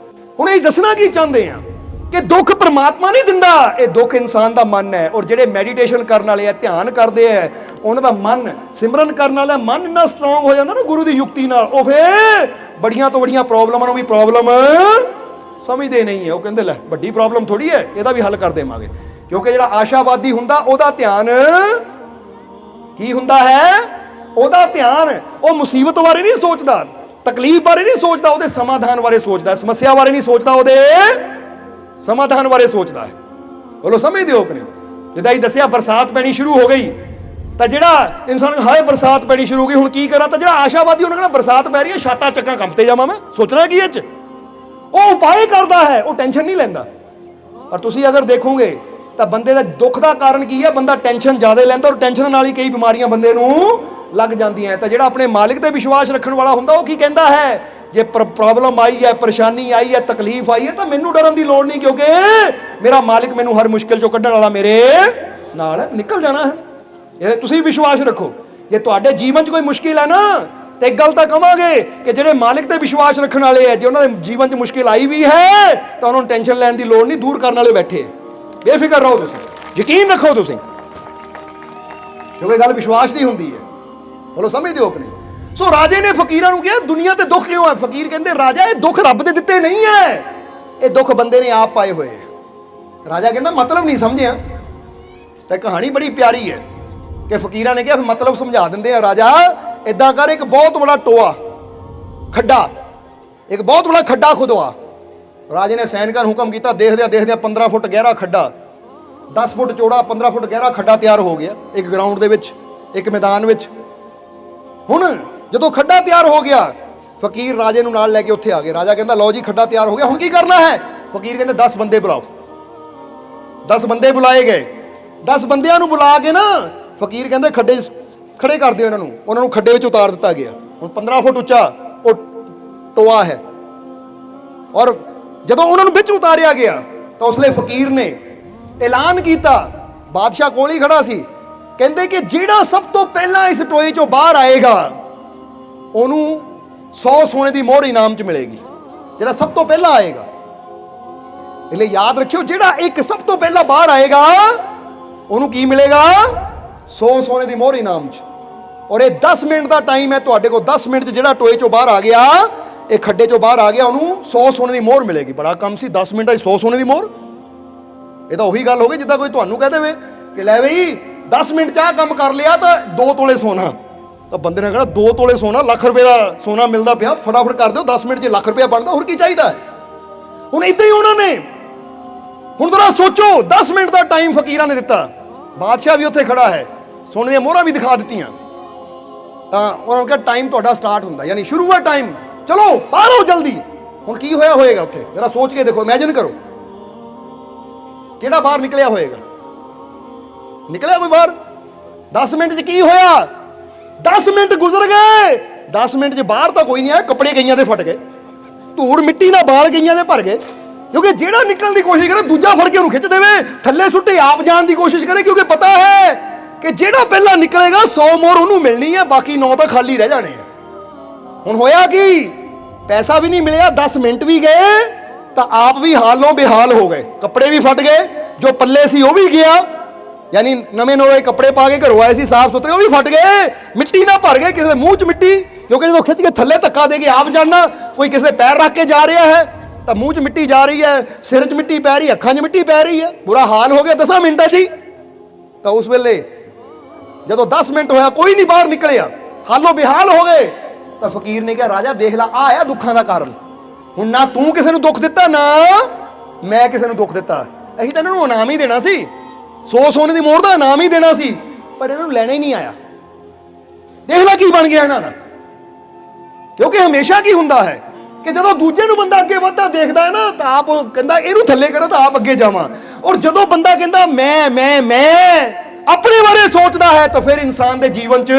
ਹੁਣ ਇਹ ਦੱਸਣਾ ਕੀ ਚਾਹੁੰਦੇ ਆ कि दुख परमात्मा नहीं दिंदा, ये दुख इंसान का मन है। और ਜਿਹੜੇ ਮੈਡੀਟੇਸ਼ਨ ਕਰਨ ਵਾਲੇ ਆ, ਧਿਆਨ ਕਰਦੇ ਆ, ਉਹਨਾਂ ਦਾ ਮਨ, ਸਿਮਰਨ ਕਰਨ ਵਾਲਾ ਮਨ ਇੰਨਾ ਸਟਰੋਂਗ ਹੋ ਜਾਂਦਾ ਨਾ ਗੁਰੂ ਦੀ ਯੁਕਤੀ ਨਾਲ, ਉਹ ਫੇਰ ਬੜੀਆਂ ਤੋਂ ਬੜੀਆਂ ਪ੍ਰੋਬਲਮਾਂ ਨੂੰ ਵੀ ਪ੍ਰੋਬਲਮ ਸਮਝਦੇ ਨਹੀਂ ਹੈ। ਉਹ ਕਹਿੰਦੇ ਲੈ ਵੱਡੀ ਪ੍ਰੋਬਲਮ ਥੋੜੀ ਹੈ, ਇਹਦਾ ਵੀ ਹੱਲ ਕਰ ਦੇਵਾਂਗੇ। ਕਿਉਂਕਿ ਜਿਹੜਾ ਆਸ਼ਾਵਾਦੀ ਹੁੰਦਾ ਉਹਦਾ ਧਿਆਨ ਕੀ ਹੁੰਦਾ ਹੈ? ਉਹਦਾ ਧਿਆਨ ਉਹ ਮੁਸੀਬਤ ਬਾਰੇ ਨਹੀਂ ਸੋਚਦਾ, ਤਕਲੀਫ ਬਾਰੇ ਨਹੀਂ ਸੋਚਦਾ, ਉਹਦੇ ਸਮਾਧਾਨ ਬਾਰੇ ਸੋਚਦਾ, ਸਮੱਸਿਆ ਬਾਰੇ ਨਹੀਂ ਸੋਚਦਾ, ਉਹਦੇ ਸਮਾਧਾਨ ਬਾਰੇ ਸੋਚਦਾ ਹੈ। ਬੋਲੋ ਸਮਝਦੇ ਹੋ ਕਿ ਨਹੀਂ? ਜਿੱਦਾਂ ਹੀ ਦੱਸਿਆ ਬਰਸਾਤ ਪੈਣੀ ਸ਼ੁਰੂ ਹੋ ਗਈ ਤਾਂ ਜਿਹੜਾ ਇਨਸਾਨ ਹਾਏ ਬਰਸਾਤ ਪੈਣੀ ਸ਼ੁਰੂ ਹੋ ਗਈ ਹੁਣ ਕੀ ਕਰਾਂ, ਤਾਂ ਜਿਹੜਾ ਆਸ਼ਾਵਾਦੀ ਉਹਨੇ ਕਹਿਣਾ ਬਰਸਾਤ ਪੈ ਰਹੀ ਹੈ, ਛਾਟਾ ਚੱਕਾਂ ਕੰਮ ਤੇ ਜਾਵਾਂ, ਮੈਂ ਸੋਚਣਾ ਕੀ ਇਹ 'ਚ। ਉਹ ਉਪਾਅ ਕਰਦਾ ਹੈ, ਉਹ ਟੈਨਸ਼ਨ ਨਹੀਂ ਲੈਂਦਾ। ਪਰ ਤੁਸੀਂ ਅਗਰ ਦੇਖੋਗੇ ਤਾਂ ਬੰਦੇ ਦਾ ਦੁੱਖ ਦਾ ਕਾਰਨ ਕੀ ਹੈ? ਬੰਦਾ ਟੈਨਸ਼ਨ ਜ਼ਿਆਦਾ ਲੈਂਦਾ, ਔਰ ਟੈਨਸ਼ਨ ਨਾਲ ਹੀ ਕਈ ਬਿਮਾਰੀਆਂ ਬੰਦੇ ਨੂੰ ਲੱਗ ਜਾਂਦੀਆਂ। ਤਾਂ ਜਿਹੜਾ ਆਪਣੇ ਮਾਲਿਕ ਤੇ ਵਿਸ਼ਵਾਸ ਰੱਖਣ ਵਾਲਾ ਹੁੰਦਾ ਉਹ ਕੀ ਕਹਿੰਦਾ ਹੈ? ਜੇ ਪ੍ਰੋਬਲਮ ਆਈ ਹੈ, ਪਰੇਸ਼ਾਨੀ ਆਈ ਹੈ, ਤਕਲੀਫ ਆਈ ਹੈ ਤਾਂ ਮੈਨੂੰ ਡਰਨ ਦੀ ਲੋੜ ਨਹੀਂ, ਕਿਉਂਕਿ ਮੇਰਾ ਮਾਲਿਕ ਮੈਨੂੰ ਹਰ ਮੁਸ਼ਕਿਲ ਚੋਂ ਕੱਢਣ ਵਾਲਾ ਮੇਰੇ ਨਾਲ ਹੈ, ਨਿਕਲ ਜਾਣਾ ਹੈ। ਇਹ ਤੁਸੀਂ ਵਿਸ਼ਵਾਸ ਰੱਖੋ। ਜੇ ਤੁਹਾਡੇ ਜੀਵਨ 'ਚ ਕੋਈ ਮੁਸ਼ਕਿਲ ਹੈ ਨਾ, ਤੇ ਇੱਕ ਗੱਲ ਤਾਂ ਕਵਾਂਗੇ ਕਿ ਜਿਹੜੇ ਮਾਲਿਕ ਤੇ ਵਿਸ਼ਵਾਸ ਰੱਖਣ ਵਾਲੇ ਹੈ, ਜੇ ਉਹਨਾਂ ਦੇ ਜੀਵਨ 'ਚ ਮੁਸ਼ਕਿਲ ਆਈ ਵੀ ਹੈ ਤਾਂ ਉਹਨਾਂ ਨੂੰ ਟੈਨਸ਼ਨ ਲੈਣ ਦੀ ਲੋੜ ਨਹੀਂ, ਦੂਰ ਕਰਨ ਵਾਲੇ ਬੈਠੇ। ਬੇਫਿਕਰ ਰਹੋ, ਤੁਸੀਂ ਯਕੀਨ ਰੱਖੋ ਤੁਸੀਂ, ਕਿਉਂਕਿ ਗੱਲ ਵਿਸ਼ਵਾਸ ਦੀ ਹੁੰਦੀ ਹੈ। ਬੋਲੋ ਸਮਝਦੇ ਹੋ ਕਿ ਨਹੀਂ? ਸੋ ਰਾਜੇ ਨੇ ਫਕੀਰਾਂ ਨੂੰ ਕਿਹਾ ਦੁਨੀਆ ਤੇ ਦੁੱਖ ਕਿਉਂ ਹੈ? ਫਕੀਰ ਕਹਿੰਦੇ ਰਾਜਾ ਇਹ ਦੁੱਖ ਰੱਬ ਦੇ ਦਿੱਤੇ ਨਹੀਂ ਹੈ, ਇਹ ਦੁੱਖ ਬੰਦੇ ਨੇ ਆਪ ਪਾਏ ਹੋਏ ਹੈ। ਰਾਜਾ ਕਹਿੰਦਾ ਮਤਲਬ ਨਹੀਂ ਸਮਝਿਆ। ਤੇ ਕਹਾਣੀ ਬੜੀ ਪਿਆਰੀ ਹੈ ਕਿ ਫਕੀਰਾਂ ਨੇ ਕਿਹਾ ਮਤਲਬ ਸਮਝਾ ਦਿੰਦੇ ਆ। ਰਾਜਾ ਏਦਾਂ ਕਰ, ਇੱਕ ਬਹੁਤ ਬੜਾ ਟੋਆ, ਖੱਡਾ, ਇੱਕ ਬਹੁਤ ਬੜਾ ਖੱਡਾ ਖੁਦਵਾ। ਰਾਜੇ ਨੇ ਸੈਨਿਕਾਂ ਨੂੰ ਹੁਕਮ ਕੀਤਾ, ਦੇਖਦਿਆਂ 15 ਫੁੱਟ ਗਹਿਰਾ ਖੱਡਾ, 10 ਫੁੱਟ ਚੌੜਾ, 15 ਫੁੱਟ ਗਹਿਰਾ ਖੱਡਾ ਤਿਆਰ ਹੋ ਗਿਆ ਇੱਕ ਗਰਾਊਂਡ ਦੇ ਵਿੱਚ, ਇੱਕ ਮੈਦਾਨ ਵਿੱਚ। ਹੁਣ ਜਦੋਂ ਖੱਡਾ ਤਿਆਰ ਹੋ ਗਿਆ, ਫਕੀਰ ਰਾਜੇ ਨੂੰ ਨਾਲ ਲੈ ਕੇ ਉੱਥੇ ਆ ਗਏ। ਰਾਜਾ ਕਹਿੰਦਾ ਲਓ ਜੀ ਖੱਡਾ ਤਿਆਰ ਹੋ ਗਿਆ, ਹੁਣ ਕੀ ਕਰਨਾ ਹੈ? ਫਕੀਰ ਕਹਿੰਦੇ 10 ਬੰਦੇ ਬੁਲਾਓ। 10 ਬੰਦੇ ਬੁਲਾਏ ਗਏ। 10 ਬੰਦਿਆਂ ਨੂੰ ਬੁਲਾ ਕੇ ਨਾ ਫਕੀਰ ਕਹਿੰਦੇ ਖੱਡੇ ਖੜੇ ਕਰ ਦਿਓ ਇਹਨਾਂ ਨੂੰ। ਉਹਨਾਂ ਨੂੰ ਖੱਡੇ ਵਿੱਚ ਉਤਾਰ ਦਿੱਤਾ ਗਿਆ। ਹੁਣ 15 ਫੁੱਟ ਉੱਚਾ ਉਹ ਟੋਆ ਹੈ, ਔਰ ਜਦੋਂ ਉਹਨਾਂ ਨੂੰ ਵਿੱਚ ਉਤਾਰਿਆ ਗਿਆ ਤਾਂ ਉਸਲੇ ਫਕੀਰ ਨੇ ਐਲਾਨ ਕੀਤਾ, ਬਾਦਸ਼ਾਹ ਕੋਲ ਹੀ ਖੜਾ ਸੀ, ਕਹਿੰਦੇ ਕਿ ਜਿਹੜਾ ਸਭ ਤੋਂ ਪਹਿਲਾਂ ਇਸ ਟੋਏ ਚੋਂ ਬਾਹਰ ਆਏਗਾ ਉਹਨੂੰ 100 ਸੋਨੇ ਦੀ ਮੋਹਰ ਇਨਾਮ 'ਚ ਮਿਲੇਗੀ। ਜਿਹੜਾ ਸਭ ਤੋਂ ਪਹਿਲਾਂ ਆਏਗਾ, ਇਹ ਲਈ ਯਾਦ ਰੱਖਿਓ, ਜਿਹੜਾ ਇੱਕ ਸਭ ਤੋਂ ਪਹਿਲਾਂ ਬਾਹਰ ਆਏਗਾ ਉਹਨੂੰ ਕੀ ਮਿਲੇਗਾ? 100 ਸੋਨੇ ਦੀ ਮੋਹਰ ਇਨਾਮ 'ਚ। ਔਰ ਇਹ 10 ਮਿੰਟ ਦਾ ਟਾਈਮ ਹੈ ਤੁਹਾਡੇ ਕੋਲ। 10 ਮਿੰਟ 'ਚ ਜਿਹੜਾ ਟੋਏ ਚੋਂ ਬਾਹਰ ਆ ਗਿਆ, ਇਹ ਖੱਡੇ ਚੋਂ ਬਾਹਰ ਆ ਗਿਆ, ਉਹਨੂੰ 100 ਸੋਨੇ ਦੀ ਮੋਹਰ ਮਿਲੇਗੀ। ਬੜਾ ਕੰਮ ਸੀ, 10 ਮਿੰਟਾਂ 'ਚ 100 ਸੋਨੇ ਦੀ ਮੋਹਰ। ਇਹ ਤਾਂ ਉਹੀ ਗੱਲ ਹੋ ਗਈ ਜਿੱਦਾਂ ਕੋਈ ਤੁਹਾਨੂੰ ਕਹਿ ਦੇਵੇ ਕਿ ਲੈ ਬਈ 10 ਮਿੰਟ 'ਚ ਆਹ ਕੰਮ ਕਰ ਲਿਆ ਤਾਂ 2 ਤੋਲੇ ਸੋਨਾ। ਤਾਂ ਬੰਦੇ ਨੇ ਕਹਿਣਾ 2 ਤੋਲੇ ਸੋਨਾ, ਲੱਖ ਰੁਪਏ ਦਾ ਸੋਨਾ ਮਿਲਦਾ ਪਿਆ, ਫਟਾਫਟ ਕਰ ਦਿਓ, 10 ਮਿੰਟ 'ਚ ਲੱਖ ਰੁਪਇਆ ਬਣਦਾ, ਹੋਰ ਕੀ ਚਾਹੀਦਾ? ਹੁਣ ਇੱਦਾਂ ਹੀ ਉਹਨਾਂ ਨੇ, ਹੁਣ ਜ਼ਰਾ ਸੋਚੋ, 10 ਮਿੰਟ ਦਾ ਟਾਈਮ ਫਕੀਰਾਂ ਨੇ ਦਿੱਤਾ। ਬਾਦਸ਼ਾਹ ਵੀ ਉੱਥੇ ਖੜਾ ਹੈ, ਸੋਨੇ ਦੀਆਂ ਮੋਹਰਾਂ ਵੀ ਦਿਖਾ ਦਿੱਤੀਆਂ। ਤਾਂ ਉਹਨਾਂ ਨੂੰ ਕਿਹਾ ਟਾਈਮ ਤੁਹਾਡਾ ਸਟਾਰਟ ਹੁੰਦਾ, ਯਾਨੀ ਸ਼ੁਰੂ ਹੈ ਟਾਈਮ, ਚਲੋ ਬਾਹਰ ਆਓ ਜਲਦੀ। ਹੁਣ ਕੀ ਹੋਇਆ ਹੋਏਗਾ ਉੱਥੇ? ਜਰਾ ਸੋਚ ਕੇ ਦੇਖੋ, ਇਮੈਜਿਨ ਕਰੋ ਕਿਹੜਾ ਬਾਹਰ ਨਿਕਲਿਆ ਹੋਏਗਾ। ਨਿਕਲਿਆ ਕੋਈ ਬਾਹਰ? 10 ਮਿੰਟ 'ਚ ਕੀ ਹੋਇਆ? 10 ਮਿੰਟ ਗੁਜ਼ਰ ਗਏ। 10 ਮਿੰਟ 'ਚ ਬਾਹਰ ਤਾਂ ਕੋਈ ਨਹੀਂ ਆਇਆ, ਕੱਪੜੇ ਕਈਆਂ ਦੇ ਫਟ ਗਏ, ਧੂੜ ਮਿੱਟੀ ਨਾਲ ਬਾਲ ਕਈਆਂ ਦੇ ਭਰ ਗਏ। ਕਿਉਂਕਿ ਜਿਹੜਾ ਨਿਕਲਣ ਦੀ ਕੋਸ਼ਿਸ਼ ਕਰੇ ਦੂਜਾ ਫੜ ਕੇ ਉਹਨੂੰ ਖਿੱਚ ਦੇਵੇ, ਥੱਲੇ ਸੁੱਟੇ ਆਪ ਜਾਣ ਦੀ ਕੋਸ਼ਿਸ਼ ਕਰੇ, ਕਿਉਂਕਿ ਪਤਾ ਹੈ ਕਿ ਜਿਹੜਾ ਪਹਿਲਾਂ ਨਿਕਲੇਗਾ 100 ਮੋਹਰ ਉਹਨੂੰ ਮਿਲਣੀ ਹੈ, ਬਾਕੀ 9 ਤਾਂ ਖਾਲੀ ਰਹਿ ਜਾਣੇ ਆ। ਹੁਣ ਹੋਇਆ ਕੀ? ਪੈਸਾ ਵੀ ਨਹੀਂ ਮਿਲਿਆ, 10 ਮਿੰਟ ਵੀ ਗਏ ਤਾਂ ਆਪ ਵੀ ਹਾਲੋਂ ਬੇਹਾਲ ਹੋ ਗਏ, ਕੱਪੜੇ ਵੀ ਫਟ ਗਏ, ਜੋ ਪੱਲੇ ਸੀ ਉਹ ਵੀ ਗਿਆ, ਯਾਨੀ ਨਵੇਂ ਨਵੇਂ ਕੱਪੜੇ ਪਾ ਕੇ ਘਰੋਂ ਆਏ ਸੀ ਸਾਫ ਸੁਥਰੇ, ਉਹ ਵੀ ਫਟ ਗਏ, ਮਿੱਟੀ ਨਾਲ ਭਰ ਗਏ, ਕਿਸੇ ਦੇ ਮੂੰਹ 'ਚ ਮਿੱਟੀ, ਕਿਉਂਕਿ ਜਦੋਂ ਖਿੱਚ ਕੇ ਥੱਲੇ ਧੱਕਾ ਦੇ ਕੇ ਆਪ ਜਾਣਾ, ਕੋਈ ਕਿਸੇ ਪੈਰ ਰੱਖ ਕੇ ਜਾ ਰਿਹਾ ਹੈ ਤਾਂ ਮੂੰਹ 'ਚ ਮਿੱਟੀ ਜਾ ਰਹੀ ਹੈ, ਸਿਰ 'ਚ ਮਿੱਟੀ ਪੈ ਰਹੀ, ਅੱਖਾਂ 'ਚ ਮਿੱਟੀ ਪੈ ਰਹੀ ਹੈ, ਬੁਰਾ ਹਾਲ ਹੋ ਗਿਆ 10 ਮਿੰਟਾਂ 'ਚ ਹੀ। ਤਾਂ ਉਸ ਵੇਲੇ ਜਦੋਂ 10 ਮਿੰਟ ਹੋਇਆ ਕੋਈ ਨਹੀਂ ਬਾਹਰ ਨਿਕਲਿਆ, ਹਾਲੋਂ ਬੇਹਾਲ ਹੋ ਗਏ, ਤਾਂ ਫਕੀਰ ਨੇ ਕਿਹਾ ਰਾਜਾ ਦੇਖ ਲਾ, ਆ ਆਇਆ ਦੁੱਖਾਂ ਦਾ ਕਾਰਨ। ਹੁਣ ਨਾ ਤੂੰ ਕਿਸੇ ਨੂੰ ਦੁੱਖ ਦਿੱਤਾ, ਨਾ ਮੈਂ ਕਿਸੇ ਨੂੰ ਦੁੱਖ ਦਿੱਤਾ, ਅਸੀਂ ਤਾਂ ਇਹਨਾਂ ਨੂੰ ਇਨਾਮ ਹੀ ਦੇਣਾ ਸੀ, 100 ਸੋਨੇ ਦੀ ਮੋਹਰ ਦਾ ਇਨਾਮ ਹੀ ਦੇਣਾ ਸੀ, ਪਰ ਇਹਨਾਂ ਨੂੰ ਲੈਣਾ ਹੀ ਨਹੀਂ ਆਇਆ। ਦੇਖ ਲੈ ਕੀ ਬਣ ਗਿਆ ਇਹਨਾਂ ਦਾ। ਕਿਉਂਕਿ ਹਮੇਸ਼ਾ ਕੀ ਹੁੰਦਾ ਹੈ ਕਿ ਜਦੋਂ ਦੂਜੇ ਨੂੰ ਬੰਦਾ ਅੱਗੇ ਵੱਧਦਾ ਦੇਖਦਾ ਹੈ ਨਾ, ਤਾਂ ਆਪ ਕਹਿੰਦਾ ਇਹਨੂੰ ਥੱਲੇ ਕਰਾਂ ਤਾਂ ਆਪ ਅੱਗੇ ਜਾਵਾਂ, ਔਰ ਜਦੋਂ ਬੰਦਾ ਕਹਿੰਦਾ ਮੈਂ ਆਪਣੇ ਬਾਰੇ ਸੋਚਦਾ ਹੈ ਤਾਂ ਫਿਰ ਇਨਸਾਨ ਦੇ ਜੀਵਨ 'ਚ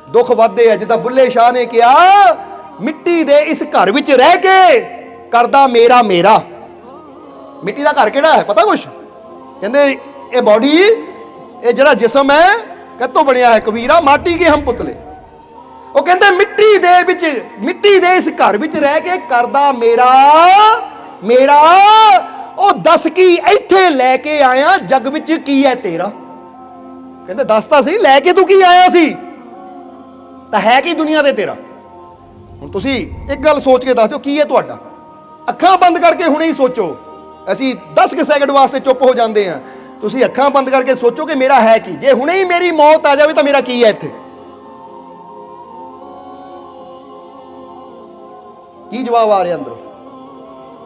ਦੁੱਖ ਵੱਧਦੇ ਆ। ਜਿੱਦਾਂ ਬੁੱਲੇ ਸ਼ਾਹ ਨੇ ਕਿਹਾ, ਮਿੱਟੀ ਦੇ ਇਸ ਘਰ ਵਿੱਚ ਰਹਿ ਕੇ ਕਰਦਾ ਮੇਰਾ। ਮਿੱਟੀ ਦਾ ਘਰ ਕਿਹੜਾ ਹੈ ਪਤਾ ਕੁਛ? ਕਹਿੰਦੇ ਇਹ ਬਾਡੀ, ਇਹ ਜਿਹੜਾ ਜਿਸਮ ਹੈ ਕਿੱਥੋਂ ਬਣਿਆ ਹੈ? ਕਬੀਰਾ ਮਾਟੀ ਕੇ ਹਮ ਪੁਤਲੇ। ਉਹ ਕਹਿੰਦੇ ਮਿੱਟੀ ਦੇ ਵਿੱਚ, ਮਿੱਟੀ ਦੇ ਇਸ ਘਰ ਵਿੱਚ ਰਹਿ ਕੇ ਕਰਦਾ ਮੇਰਾ। ਉਹ ਦੱਸ ਕੀ ਇੱਥੇ ਲੈ ਕੇ ਆਇਆ, ਜੱਗ ਵਿੱਚ ਕੀ ਹੈ ਤੇਰਾ। ਕਹਿੰਦੇ ਦੱਸ ਤਾਂ ਸਹੀ, ਲੈ ਕੇ ਤੂੰ ਕੀ ਆਇਆ ਸੀ, ਤਾਂ ਹੈ ਕੀ ਦੁਨੀਆ ਦੇ ਤੇਰਾ। ਹੁਣ ਤੁਸੀਂ ਇੱਕ ਗੱਲ ਸੋਚ ਕੇ ਦੱਸ ਦਿਓ ਕੀ ਹੈ ਤੁਹਾਡਾ। ਅੱਖਾਂ ਬੰਦ ਕਰਕੇ ਹੁਣੇ ਹੀ ਸੋਚੋ। ਅਸੀਂ 10 ਸੈਕਿੰਡ ਵਾਸਤੇ ਚੁੱਪ ਹੋ ਜਾਂਦੇ ਹਾਂ, ਤੁਸੀਂ ਅੱਖਾਂ ਬੰਦ ਕਰਕੇ ਸੋਚੋ ਕਿ ਮੇਰਾ ਹੈ ਕੀ। ਜੇ ਹੁਣੇ ਹੀ ਮੇਰੀ ਮੌਤ ਆ ਜਾਵੇ ਤਾਂ ਮੇਰਾ ਕੀ ਹੈ ਇੱਥੇ। ਕੀ ਜਵਾਬ ਆ ਰਿਹਾ ਅੰਦਰੋਂ?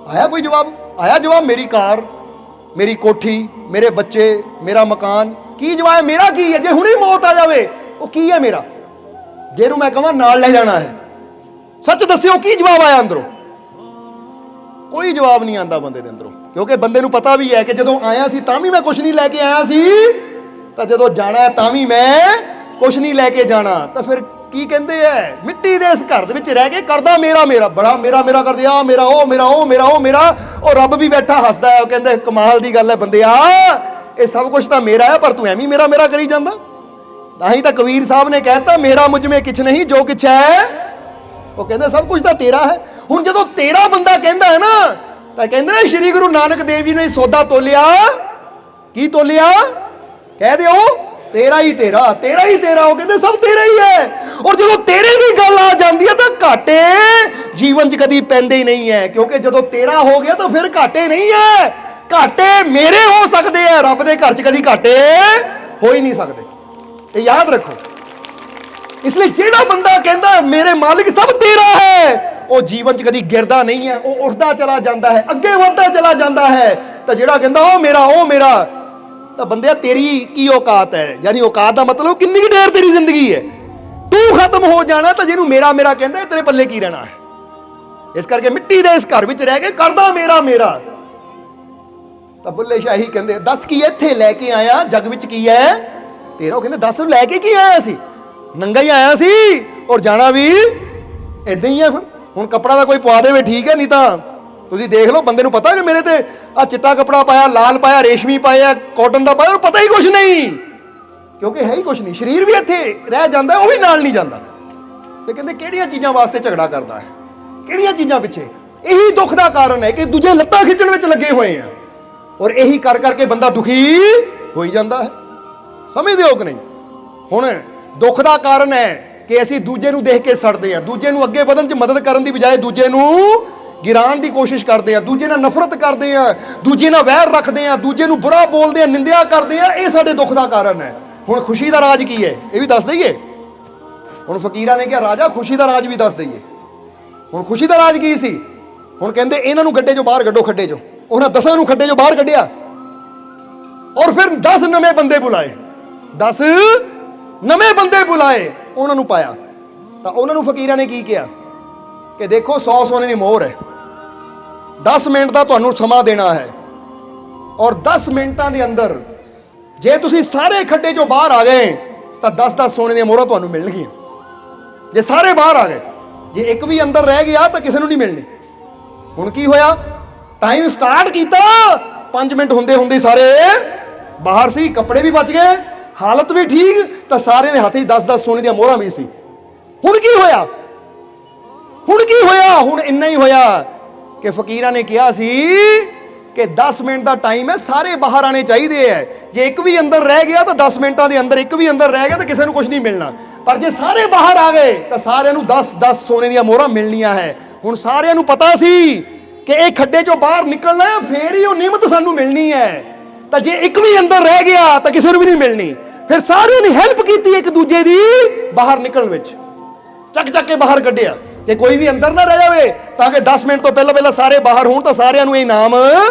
ਆਇਆ ਕੋਈ ਜਵਾਬ? ਆਇਆ ਜਵਾਬ? ਮੇਰੀ ਕਾਰ, ਮੇਰੀ ਕੋਠੀ, ਮੇਰੇ ਬੱਚੇ, ਮੇਰਾ ਮਕਾਨ। ਕੀ ਜਵਾਬ ਹੈ? ਮੇਰਾ ਕੀ ਹੈ? ਜੇ ਹੁਣੇ ਮੌਤ ਆ ਜਾਵੇ ਉਹ ਕੀ ਹੈ ਮੇਰਾ, ਜਿਹਨੂੰ ਮੈਂ ਕਹਾਂ ਨਾਲ ਲੈ ਜਾਣਾ ਹੈ। ਸੱਚ ਦੱਸਿਓ ਕੀ ਜਵਾਬ ਆਇਆ ਅੰਦਰੋਂ? ਕੋਈ ਜਵਾਬ ਨਹੀਂ ਆਂਦਾ ਬੰਦੇ ਦੇ ਅੰਦਰੋਂ, ਕਿਉਂਕਿ ਬੰਦੇ ਨੂੰ ਪਤਾ ਵੀ ਹੈ ਕਿ ਜਦੋਂ ਆਇਆ ਸੀ ਤਾਂ ਵੀ ਮੈਂ ਕੁਝ ਨਹੀਂ ਲੈ ਕੇ ਆਇਆ ਸੀ, ਤਾਂ ਜਦੋਂ ਜਾਣਾ ਹੈ ਤਾਂ ਵੀ ਮੈਂ ਕੁਝ ਨਹੀਂ ਲੈ ਕੇ ਜਾਣਾ। ਤਾਂ ਫਿਰ ਕੀ ਕਹਿੰਦੇ ਐ, ਮਿੱਟੀ ਦੇ ਇਸ ਘਰ ਦੇ ਵਿੱਚ ਰਹਿ ਕੇ ਕਰਦਾ ਮੇਰਾ ਮੇਰਾ, ਬੜਾ ਮੇਰਾ ਮੇਰਾ ਕਰਦੇ ਆ, ਮੇਰਾ ਉਹ ਮੇਰਾ ਉਹ ਮੇਰਾ ਉਹ ਮੇਰਾ। ਉਹ ਰੱਬ ਵੀ ਬੈਠਾ ਹੱਸਦਾ ਹੈ, ਉਹ ਕਹਿੰਦੇ ਕਮਾਲ ਦੀ ਗੱਲ ਹੈ ਬੰਦਿਆ, ਇਹ ਸਭ ਕੁਝ ਤਾਂ ਮੇਰਾ ਹੈ ਪਰ ਤੂੰ ਐਵੇਂ ਮੇਰਾ ਮੇਰਾ ਕਰੀ ਜਾਂਦਾ। ਤਾਂ ਹੀ ਤਾਂ ਕਬੀਰ ਸਾਹਿਬ ਨੇ ਕਹਿਤਾ ਮੇਰਾ ਮੁਝ ਮੇ ਕਿਛ ਨਹੀਂ ਜੋ ਕਿਛ ਹੈ, ਉਹ ਕਹਿੰਦੇ ਸਭ ਕੁਝ ਤਾਂ ਤੇਰਾ ਹੈ। ਹੁਣ ਜਦੋਂ ਤੇਰਾ ਬੰਦਾ ਕਹਿੰਦਾ ਹੈ ਨਾ, ਤਾਂ ਕਹਿੰਦੇ ਨੇ ਸ਼੍ਰੀ ਗੁਰੂ ਨਾਨਕ ਦੇਵ ਜੀ ਨੇ ਸੌਦਾ ਤੋਲਿਆ। ਕੀ ਤੋਲਿਆ? ਕਹਿ ਦਿਓ ਤੇਰਾ ਹੀ ਤੇਰਾ, ਤੇਰਾ ਹੀ ਤੇਰਾ। ਉਹ ਕਹਿੰਦੇ ਸਭ ਤੇਰਾ ਹੀ ਹੈ। ਔਰ ਜਦੋਂ ਤੇਰੇ ਦੀ ਗੱਲ ਆ ਜਾਂਦੀ ਹੈ ਤਾਂ ਘਾਟੇ ਜੀਵਨ 'ਚ ਕਦੀ ਪੈਂਦੇ ਹੀ ਨਹੀਂ ਹੈ, ਕਿਉਂਕਿ ਜਦੋਂ ਤੇਰਾ ਹੋ ਗਿਆ ਤਾਂ ਫਿਰ ਘਾਟੇ ਨਹੀਂ ਹੈ। ਘਾਟੇ ਮੇਰੇ ਹੋ ਸਕਦੇ ਆ, ਰੱਬ ਦੇ ਘਰ 'ਚ ਕਦੀ ਘਾਟੇ ਹੋ ਹੀ ਨਹੀਂ ਸਕਦੇ। ਇਹ ਯਾਦ ਰੱਖੋ। ਇਸ ਲਈ ਜਿਹੜਾ ਬੰਦਾ ਕਹਿੰਦਾ ਮੇਰੇ ਮਾਲਿਕ ਸਭ ਤੇਰਾ ਹੈ, ਉਹ ਜੀਵਨ 'ਚ ਕਦੀ ਗਿਰਦਾ ਨਹੀਂ ਹੈ, ਉਹ ਉੱਠਦਾ ਚਲਾ ਜਾਂਦਾ ਹੈ, ਅੱਗੇ ਵਧਦਾ ਚਲਾ ਜਾਂਦਾ ਹੈ। ਤਾਂ ਜਿਹੜਾ ਕਹਿੰਦਾ ਉਹ ਮੇਰਾ ਉਹ ਮੇਰਾ, ਤਾਂ ਬੰਦਿਆ ਤੇਰੀ ਕੀ ਔਕਾਤ ਹੈ? ਯਾਨੀ ਔਕਾਤ ਦਾ ਮਤਲਬ ਕਿੰਨੀ ਕੁ ਦੇਰ ਤੇਰੀ ਜ਼ਿੰਦਗੀ ਹੈ। ਤੂੰ ਖਤਮ ਹੋ ਜਾਣਾ, ਤਾਂ ਜਿਹਨੂੰ ਮੇਰਾ ਮੇਰਾ ਕਹਿੰਦਾ ਤੇਰੇ ਪੱਲੇ ਕੀ ਰਹਿਣਾ ਹੈ। ਇਸ ਕਰਕੇ ਮਿੱਟੀ ਦੇ ਇਸ ਘਰ ਵਿੱਚ ਰਹਿ ਕੇ ਕਰਦਾ ਮੇਰਾ ਮੇਰਾ। ਤਾਂ ਬੁੱਲੇ ਸ਼ਾਹੀ ਕਹਿੰਦੇ ਦੱਸ ਕੀ ਇੱਥੇ ਲੈ ਕੇ ਆਇਆ, ਜੱਗ ਵਿੱਚ ਕੀ ਹੈ ਤੇਰਾ। ਉਹ ਕਹਿੰਦੇ ਦੱਸ ਲੈ ਕੇ ਕੀ ਆਇਆ ਸੀ? ਨੰਗਾ ਹੀ ਆਇਆ ਸੀ ਔਰ ਜਾਣਾ ਵੀ ਇਦਾਂ ਹੀ ਹੈ। ਫਿਰ ਹੁਣ ਕੱਪੜਾ ਦਾ ਕੋਈ ਪਵਾ ਦੇਵੇ ਠੀਕ ਹੈ, ਨਹੀਂ ਤਾਂ ਤੁਸੀਂ ਦੇਖ ਲਓ ਬੰਦੇ ਨੂੰ ਪਤਾ ਕਿ ਮੇਰੇ ਤੇ ਆ ਚਿੱਟਾ ਕੱਪੜਾ ਪਾਇਆ, ਲਾਲ ਪਾਇਆ, ਰੇਸ਼ਮੀ ਪਾਇਆ, ਕਾਟਨ ਦਾ ਪਾਇਆ, ਉਹਨੂੰ ਪਤਾ ਹੀ ਕੁਝ ਨਹੀਂ, ਕਿਉਂਕਿ ਹੈ ਹੀ ਕੁਝ ਨਹੀਂ। ਸਰੀਰ ਵੀ ਇੱਥੇ ਰਹਿ ਜਾਂਦਾ, ਉਹ ਵੀ ਨਾਲ ਨਹੀਂ ਜਾਂਦਾ। ਤੇ ਕਹਿੰਦੇ ਕਿਹੜੀਆਂ ਚੀਜ਼ਾਂ ਵਾਸਤੇ ਝਗੜਾ ਕਰਦਾ ਹੈ, ਕਿਹੜੀਆਂ ਚੀਜ਼ਾਂ ਪਿੱਛੇ? ਇਹੀ ਦੁੱਖ ਦਾ ਕਾਰਨ ਹੈ ਕਿ ਦੂਜੇ ਲੱਤਾਂ ਖਿੱਚਣ ਵਿੱਚ ਲੱਗੇ ਹੋਏ ਆ, ਔਰ ਇਹੀ ਕਰ ਕਰਕੇ ਬੰਦਾ ਦੁਖੀ ਹੋਈ ਜਾਂਦਾ ਹੈ। ਸਮਝਦੇ ਹੋ ਕਿ ਨਹੀਂ? ਹੁਣ ਦੁੱਖ ਦਾ ਕਾਰਨ ਹੈ ਕਿ ਅਸੀਂ ਦੂਜੇ ਨੂੰ ਦੇਖ ਕੇ ਸੜਦੇ ਆ, ਦੂਜੇ ਨੂੰ ਅੱਗੇ ਵਧਣ 'ਚ ਮਦਦ ਕਰਨ ਦੀ ਬਜਾਏ ਦੂਜੇ ਨੂੰ ਗਿਰਾਉਣ ਦੀ ਕੋਸ਼ਿਸ਼ ਕਰਦੇ ਆ, ਦੂਜੇ ਨਾਲ ਨਫ਼ਰਤ ਕਰਦੇ ਆ, ਦੂਜੇ ਨਾਲ ਵੈਰ ਰੱਖਦੇ ਆ, ਦੂਜੇ ਨੂੰ ਬੁਰਾ ਬੋਲਦੇ ਆ, ਨਿੰਦਿਆ ਕਰਦੇ ਆ। ਇਹ ਸਾਡੇ ਦੁੱਖ ਦਾ ਕਾਰਨ ਹੈ। ਹੁਣ ਖੁਸ਼ੀ ਦਾ ਰਾਜ ਕੀ ਹੈ ਇਹ ਵੀ ਦੱਸ ਦਈਏ। ਹੁਣ ਫਕੀਰਾਂ ਨੇ ਕਿਹਾ ਰਾਜਾ ਖੁਸ਼ੀ ਦਾ ਰਾਜ ਵੀ ਦੱਸ ਦਈਏ। ਹੁਣ ਖੁਸ਼ੀ ਦਾ ਰਾਜ ਕੀ ਸੀ? ਹੁਣ ਕਹਿੰਦੇ ਇਹਨਾਂ ਨੂੰ ਗੱਡੇ 'ਚੋਂ ਬਾਹਰ ਕੱਢੋ, ਖੱਡੇ 'ਚੋਂ। ਉਹਨਾਂ 10 ਨੂੰ ਖੱਡੇ 'ਚੋਂ ਬਾਹਰ ਕੱਢਿਆ ਔਰ ਫਿਰ 10 ਨਵੇਂ ਬੰਦੇ ਬੁਲਾਏ, 10 ਨਵੇਂ ਬੰਦੇ ਬੁਲਾਏ, ਉਹਨਾਂ ਨੂੰ ਪਾਇਆ। ਤਾਂ ਉਹਨਾਂ ਨੂੰ ਫਕੀਰਾਂ ਨੇ ਕੀ ਕਿਹਾ ਕਿ ਦੇਖੋ 100 ਸੋਨੇ ਦੀ ਮੋਹਰ ਹੈ, 10 ਮਿੰਟ ਦਾ ਤੁਹਾਨੂੰ ਸਮਾਂ ਦੇਣਾ ਹੈ, ਔਰ 10 ਮਿੰਟਾਂ ਦੇ ਅੰਦਰ ਜੇ ਤੁਸੀਂ ਸਾਰੇ ਖੱਡੇ 'ਚੋਂ ਬਾਹਰ ਆ ਗਏ ਤਾਂ 10-10 ਸੋਨੇ ਦੀਆਂ ਮੋਹਰਾਂ ਤੁਹਾਨੂੰ ਮਿਲਣਗੀਆਂ। ਜੇ ਸਾਰੇ ਬਾਹਰ ਆ ਗਏ, ਜੇ ਇੱਕ ਵੀ ਅੰਦਰ ਰਹਿ ਗਿਆ ਤਾਂ ਕਿਸੇ ਨੂੰ ਨਹੀਂ ਮਿਲਣੀ। ਹੁਣ ਕੀ ਹੋਇਆ? ਟਾਈਮ ਸਟਾਰਟ ਕੀਤਾ, 5 ਮਿੰਟ ਹੁੰਦੇ ਹੁੰਦੇ ਸਾਰੇ ਬਾਹਰ ਸੀ, ਕੱਪੜੇ ਵੀ ਬਚ ਗਏ, ਹਾਲਤ ਵੀ ਠੀਕ, ਤਾਂ ਸਾਰਿਆਂ ਦੇ ਹੱਥ 'ਚ 10-10 ਸੋਨੇ ਦੀਆਂ ਮੋਹਰਾਂ ਵੀ ਸੀ। ਹੁਣ ਕੀ ਹੋਇਆ? ਹੁਣ ਕੀ ਹੋਇਆ? ਹੁਣ ਇੰਨਾ ਹੀ ਹੋਇਆ ਕਿ ਫਕੀਰਾਂ ਨੇ ਕਿਹਾ ਸੀ ਕਿ 10 ਮਿੰਟ ਦਾ ਟਾਈਮ ਹੈ, ਸਾਰੇ ਬਾਹਰ ਆਣੇ ਚਾਹੀਦੇ ਹੈ। ਜੇ ਇੱਕ ਵੀ ਅੰਦਰ ਰਹਿ ਗਿਆ ਤਾਂ 10 ਮਿੰਟਾਂ ਦੇ ਅੰਦਰ ਇੱਕ ਵੀ ਅੰਦਰ ਰਹਿ ਗਿਆ ਤਾਂ ਕਿਸੇ ਨੂੰ ਕੁਝ ਨਹੀਂ ਮਿਲਣਾ। ਪਰ ਜੇ ਸਾਰੇ ਬਾਹਰ ਆ ਗਏ ਤਾਂ ਸਾਰਿਆਂ ਨੂੰ 10-10 ਸੋਨੇ ਦੀਆਂ ਮੋਹਰਾਂ ਮਿਲਣੀਆਂ ਹੈ। ਹੁਣ ਸਾਰਿਆਂ ਨੂੰ ਪਤਾ ਸੀ ਕਿ ਇਹ ਖੱਡੇ 'ਚੋਂ ਬਾਹਰ ਨਿਕਲਣਾ ਹੈ, ਫੇਰ ਹੀ ਉਹ ਨਿਮਤ ਸਾਨੂੰ ਮਿਲਣੀ ਹੈ। ਤਾਂ ਜੇ ਇੱਕ ਵੀ ਅੰਦਰ ਰਹਿ ਗਿਆ ਤਾਂ ਕਿਸੇ ਨੂੰ ਵੀ ਨਹੀਂ ਮਿਲਣੀ। ਫਿਰ ਸਾਰਿਆਂ ਨੇ ਹੈਲਪ ਕੀਤੀ ਇੱਕ ਦੂਜੇ ਦੀ ਬਾਹਰ ਨਿਕਲਣ ਵਿੱਚ, ਚੱਕ ਚੱਕ ਕੇ ਬਾਹਰ ਕੱਢਿਆ ਕਿ ਕੋਈ ਵੀ ਅੰਦਰ ਨਾ ਰਹਿ ਜਾਵੇ, ਤਾਂ ਕਿ 10 ਮਿੰਟ ਤੋਂ ਪਹਿਲਾਂ ਪਹਿਲਾਂ ਸਾਰੇ ਬਾਹਰ ਹੋਣ ਤਾਂ ਸਾਰਿਆਂ ਨੂੰ ਇਹ ਇਨਾਮ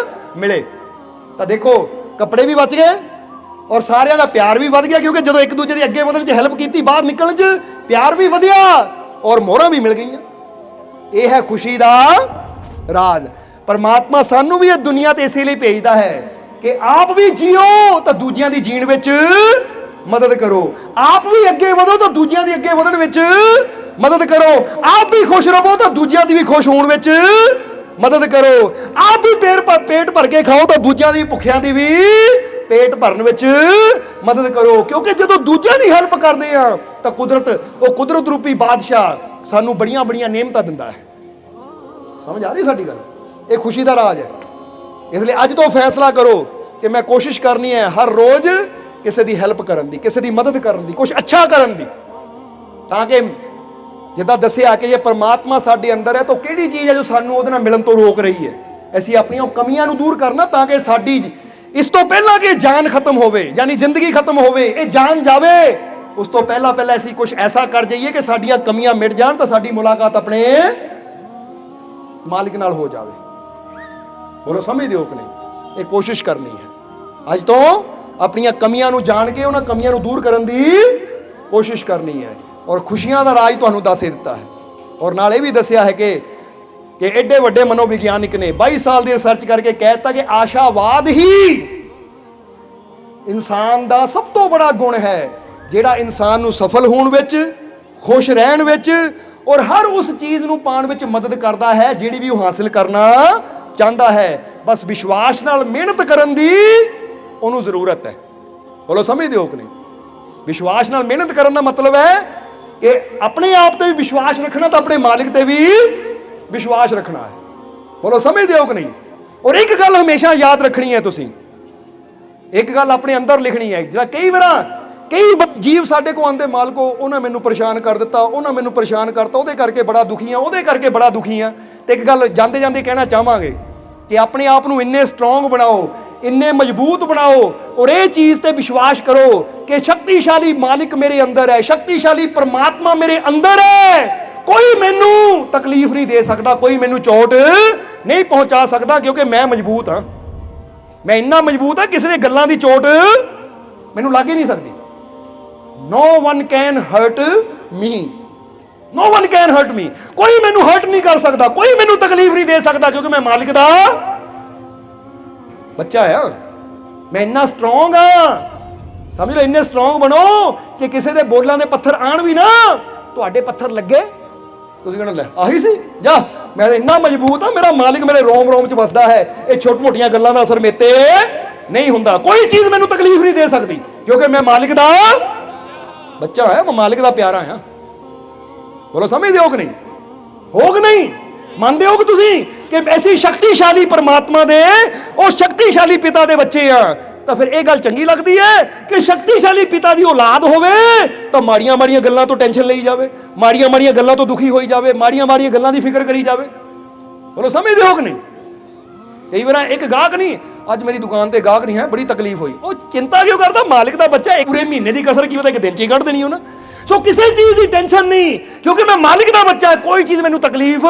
ਮਿਲੇ। ਤਾਂ ਦੇਖੋ ਕੱਪੜੇ ਵੀ ਬਚ ਗਏ ਔਰ ਸਾਰਿਆਂ ਦਾ ਪਿਆਰ ਵੀ ਵੱਧ ਗਿਆ, ਕਿਉਂਕਿ ਜਦੋਂ ਇੱਕ ਦੂਜੇ ਦੀ ਅੱਗੇ ਵਧਣ 'ਚ ਹੈਲਪ ਕੀਤੀ, ਬਾਹਰ ਨਿਕਲਣ 'ਚ ਪਿਆਰ ਵੀ ਵਧਿਆ ਔਰ ਮੋਹਰਾਂ ਵੀ ਮਿਲ ਗਈਆਂ। ਇਹ ਹੈ ਖੁਸ਼ੀ ਦਾ ਰਾਜ। ਪਰਮਾਤਮਾ ਸਾਨੂੰ ਵੀ ਇਹ ਦੁਨੀਆ ਤੇ ਇਸੇ ਲਈ ਭੇਜਦਾ ਹੈ ਕਿ ਆਪ ਵੀ ਜੀਓ ਤਾਂ ਦੂਜਿਆਂ ਦੀ ਜੀਣ ਵਿੱਚ ਮਦਦ ਕਰੋ, ਆਪ ਵੀ ਅੱਗੇ ਵਧੋ ਤਾਂ ਦੂਜਿਆਂ ਦੀ ਅੱਗੇ ਵਧਣ ਵਿੱਚ ਮਦਦ ਕਰੋ, ਆਪ ਵੀ ਖੁਸ਼ ਰਹੋ ਤਾਂ ਦੂਜਿਆਂ ਦੀ ਵੀ ਖੁਸ਼ ਹੋਣ ਵਿੱਚ ਮਦਦ ਕਰੋ, ਆਪ ਵੀ ਪੇਟ ਭਰ ਕੇ ਖਾਓ ਤਾਂ ਦੂਜਿਆਂ ਦੀ ਭੁੱਖਿਆਂ ਦੀ ਵੀ ਪੇਟ ਭਰਨ ਵਿੱਚ ਮਦਦ ਕਰੋ। ਕਿਉਂਕਿ ਜਦੋਂ ਦੂਜਿਆਂ ਦੀ ਹੈਲਪ ਕਰਦੇ ਆ ਤਾਂ ਕੁਦਰਤ ਰੂਪੀ ਬਾਦਸ਼ਾਹ ਸਾਨੂੰ ਬੜੀਆਂ ਬੜੀਆਂ ਨੇਮਤਾਂ ਦਿੰਦਾ ਹੈ। ਸਮਝ ਆ ਰਹੀ ਸਾਡੀ ਗੱਲ? ਇਹ ਖੁਸ਼ੀ ਦਾ ਰਾਜ ਹੈ। इसलिए अज तो फैसला करो कि मैं कोशिश करनी है हर रोज किसी की हैल्प करन दी, किसी की मदद करन दी, कुछ अच्छा करन दी, ताकि जिदा दसिया कि ये परमात्मा साडे अंदर है तो किहड़ी चीज़ है जो सानू उहदे नाल मिलन तो रोक रही है। असीं अपनियां कमियां नूं दूर करना ताकि साडी इस तो पहला कि जान खत्म होवे, यानी जिंदगी खत्म होवे, ये जान जावे, उस तो पहला पहला असीं कुछ ऐसा कर जाइए कि साडियां कमियां मिट जान तो साडी मुलाकात अपने मालिक नाल हो जावे। बोलो समझदे हो कि नहीं? ये कोशिश करनी है अज तो अपनियां कमियां नूं जान के उन्हां कमियां नूं दूर करन दी कोशिश करनी है। और खुशियां दा राज तुहानूं दस दिता है, और नाल ये भी दसिया है कि एडे वड्डे मनोविग्यानिक ने 22 साल की रिसर्च करके कहता कि आशावाद ही इंसान का सब तो बड़ा गुण है, जिहड़ा इंसान नूं सफल होने विच, खुश रहन विच और हर उस चीज़ नूं पाउण विच मदद करता है जिहड़ी भी वो हासिल करना चाहता है। बस विश्वास नाल मेहनत करन दी उहनूं जरूरत है। बोलो समझदे हो कि नहीं? विश्वास नाल मेहनत करन दा मतलब है कि अपने आप ते भी विश्वास रखना तो अपने मालिक ते भी विश्वास रखना है। बोलो समझदे हो कि नहीं? और एक गल हमेशा याद रखनी है, तुसीं एक गल अपने अंदर लिखनी है। जिहड़ा कई बार कई जीव साडे को आंदे, मालको उन्हें मैनू परेशान कर दिता, उन्हें मैनू परेशान करता, उहदे करके बड़ा दुखी हाँ, उहदे करके बड़ा दुखी हाँ। तो एक गल जांदे जांदे कहना चाहांगे कि अपने आप नूं इन्ने स्ट्रोंग बनाओ, इन्ने मजबूत बनाओ और ये चीज़ ते विश्वास करो कि शक्तिशाली मालिक मेरे अंदर है, शक्तिशाली परमात्मा मेरे अंदर है। कोई मैनू तकलीफ नहीं दे सकता, कोई मैनू चोट नहीं पहुंचा सकता, क्योंकि मैं मजबूत हाँ। मैं इन्ना मजबूत हाँ किसी ने गल्लां दी चोट मैनू लग ही नहीं सकती। No one can hurt me, no one can hurt me. कोई मैनू हर्ट नहीं कर सकता, कोई मैनू तकलीफ नहीं दे सकता, क्योंकि मैं मालिक दा बच्चा है। मैं इन्ना स्ट्रोंग हाँ, समझ लो, इन्ने स्ट्रोंग बनो कि किसी के बोलों के पत्थर आन भी ना तुहाडे पत्थर लगे, तुसीं कहना लै आही सी जा, मैं इन्ना मजबूत हाँ, मेरा मालिक मेरे रोम रोम च वसदा है, ये छोटी मोटियां गल्लां दा असर मेते नहीं हुंदा। कोई चीज़ मैनू तकलीफ नहीं दे सकती, क्योंकि मैं मालिक दा बच्चा है, मैं मालिक दा प्यारा है। बोलो समझदे हो कि नहीं? हो कि नहीं? मानते हो कि तुसीं कि ऐसी शक्तिशाली परमात्मा दे उस शक्तिशाली पिता दे बच्चे हैं? तो फिर यह गल चंगी लगती है कि शक्तिशाली पिता की औलाद होवे तो माड़ियां माड़ियां गल्लां तो टेंशन लई जावे, माड़ियां माड़ियां गल्लां तो दुखी होई जावे, माड़ियां माड़ियां गल्लां की फिक्र करी जावे। बोलो समझदे हो कि नहीं? कई बार एक गाहक नहीं, अज मेरी दुकान पर गाहक नहीं है, बड़ी तकलीफ हुई, वो चिंता क्यों करता? मालिक का बच्चा एक पूरे महीने की कसर की पता एक दिन च ही कढ़ देनी हो ना। सो किसी चीज़ की टेंशन नहीं, क्योंकि मैं मालिक का बच्चा है। कोई चीज़ मैनू तकलीफ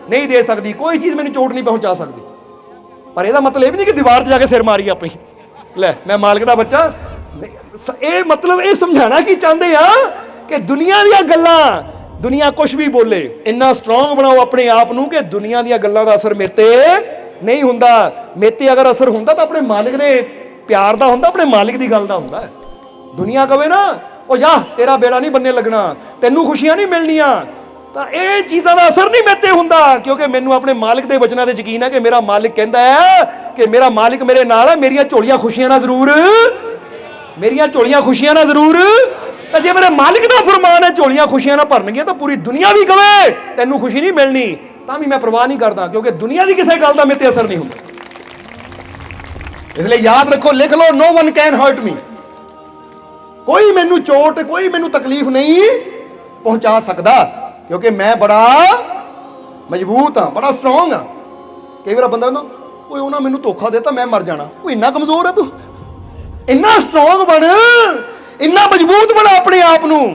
नहीं दे सकती, कोई चीज़ मैनू चोट नहीं पहुंचा सकती। पर यह मतलब नहीं कि दीवार से जाके सिर मारी अपनी लै मैं मालिक का बच्चा। ये मतलब ये समझाना कि चाहते हैं कि दुनिया दी गल्लां, दुनिया कुछ भी बोले, इन्ना स्ट्रोंग बनाओ अपने आप नूं कि दुनिया दी गल्लां दा असर मेरे ते नहीं हुंदा। मेरे ते अगर असर हुंदा तो अपने मालिक दे प्यार दा हुंदा, अपने मालिक दी गल दा हुंदा। दुनिया कहे ना ओ जा तेरा बेड़ा नहीं बनने लगना, तैनू खुशियां नहीं मिलनियां, तो ये चीज़ों का असर नहीं मेरे ते हुंदा, क्योंकि मैनू अपने मालिक के वचनों से यकीन है कि मेरा मालिक कहता है कि मेरा मालिक मेरे नाल है, मेरिया झोलियां खुशियां ना जरूर, मेरिया झोलियां खुशियां ना जरूर। तो जे मेरे मालिक का फरमान है झोलियां खुशियां ना भरनगियां, तो पूरी दुनिया भी कहे तैनू खुशी नहीं मिलनी, तां भी मैं परवाह नहीं करता, क्योंकि दुनिया की किसी गल का मेरे ते असर नहीं हुंदा। इसलिए याद रखो, लिख लो, no one can hurt me. कोई मैनू चोट, कोई मैनू तकलीफ नहीं पहुंचा सकता, क्योंकि मैं बड़ा मजबूत हाँ, बड़ा स्ट्रोंग हाँ। कई बार बंदा ना कोई उन्हें मैनू धोखा देता, मैं मर जाना, कोई इन्ना कमजोर है तू, इन्ना स्ट्रोंग बन, इन्ना मजबूत बना अपने आप नूं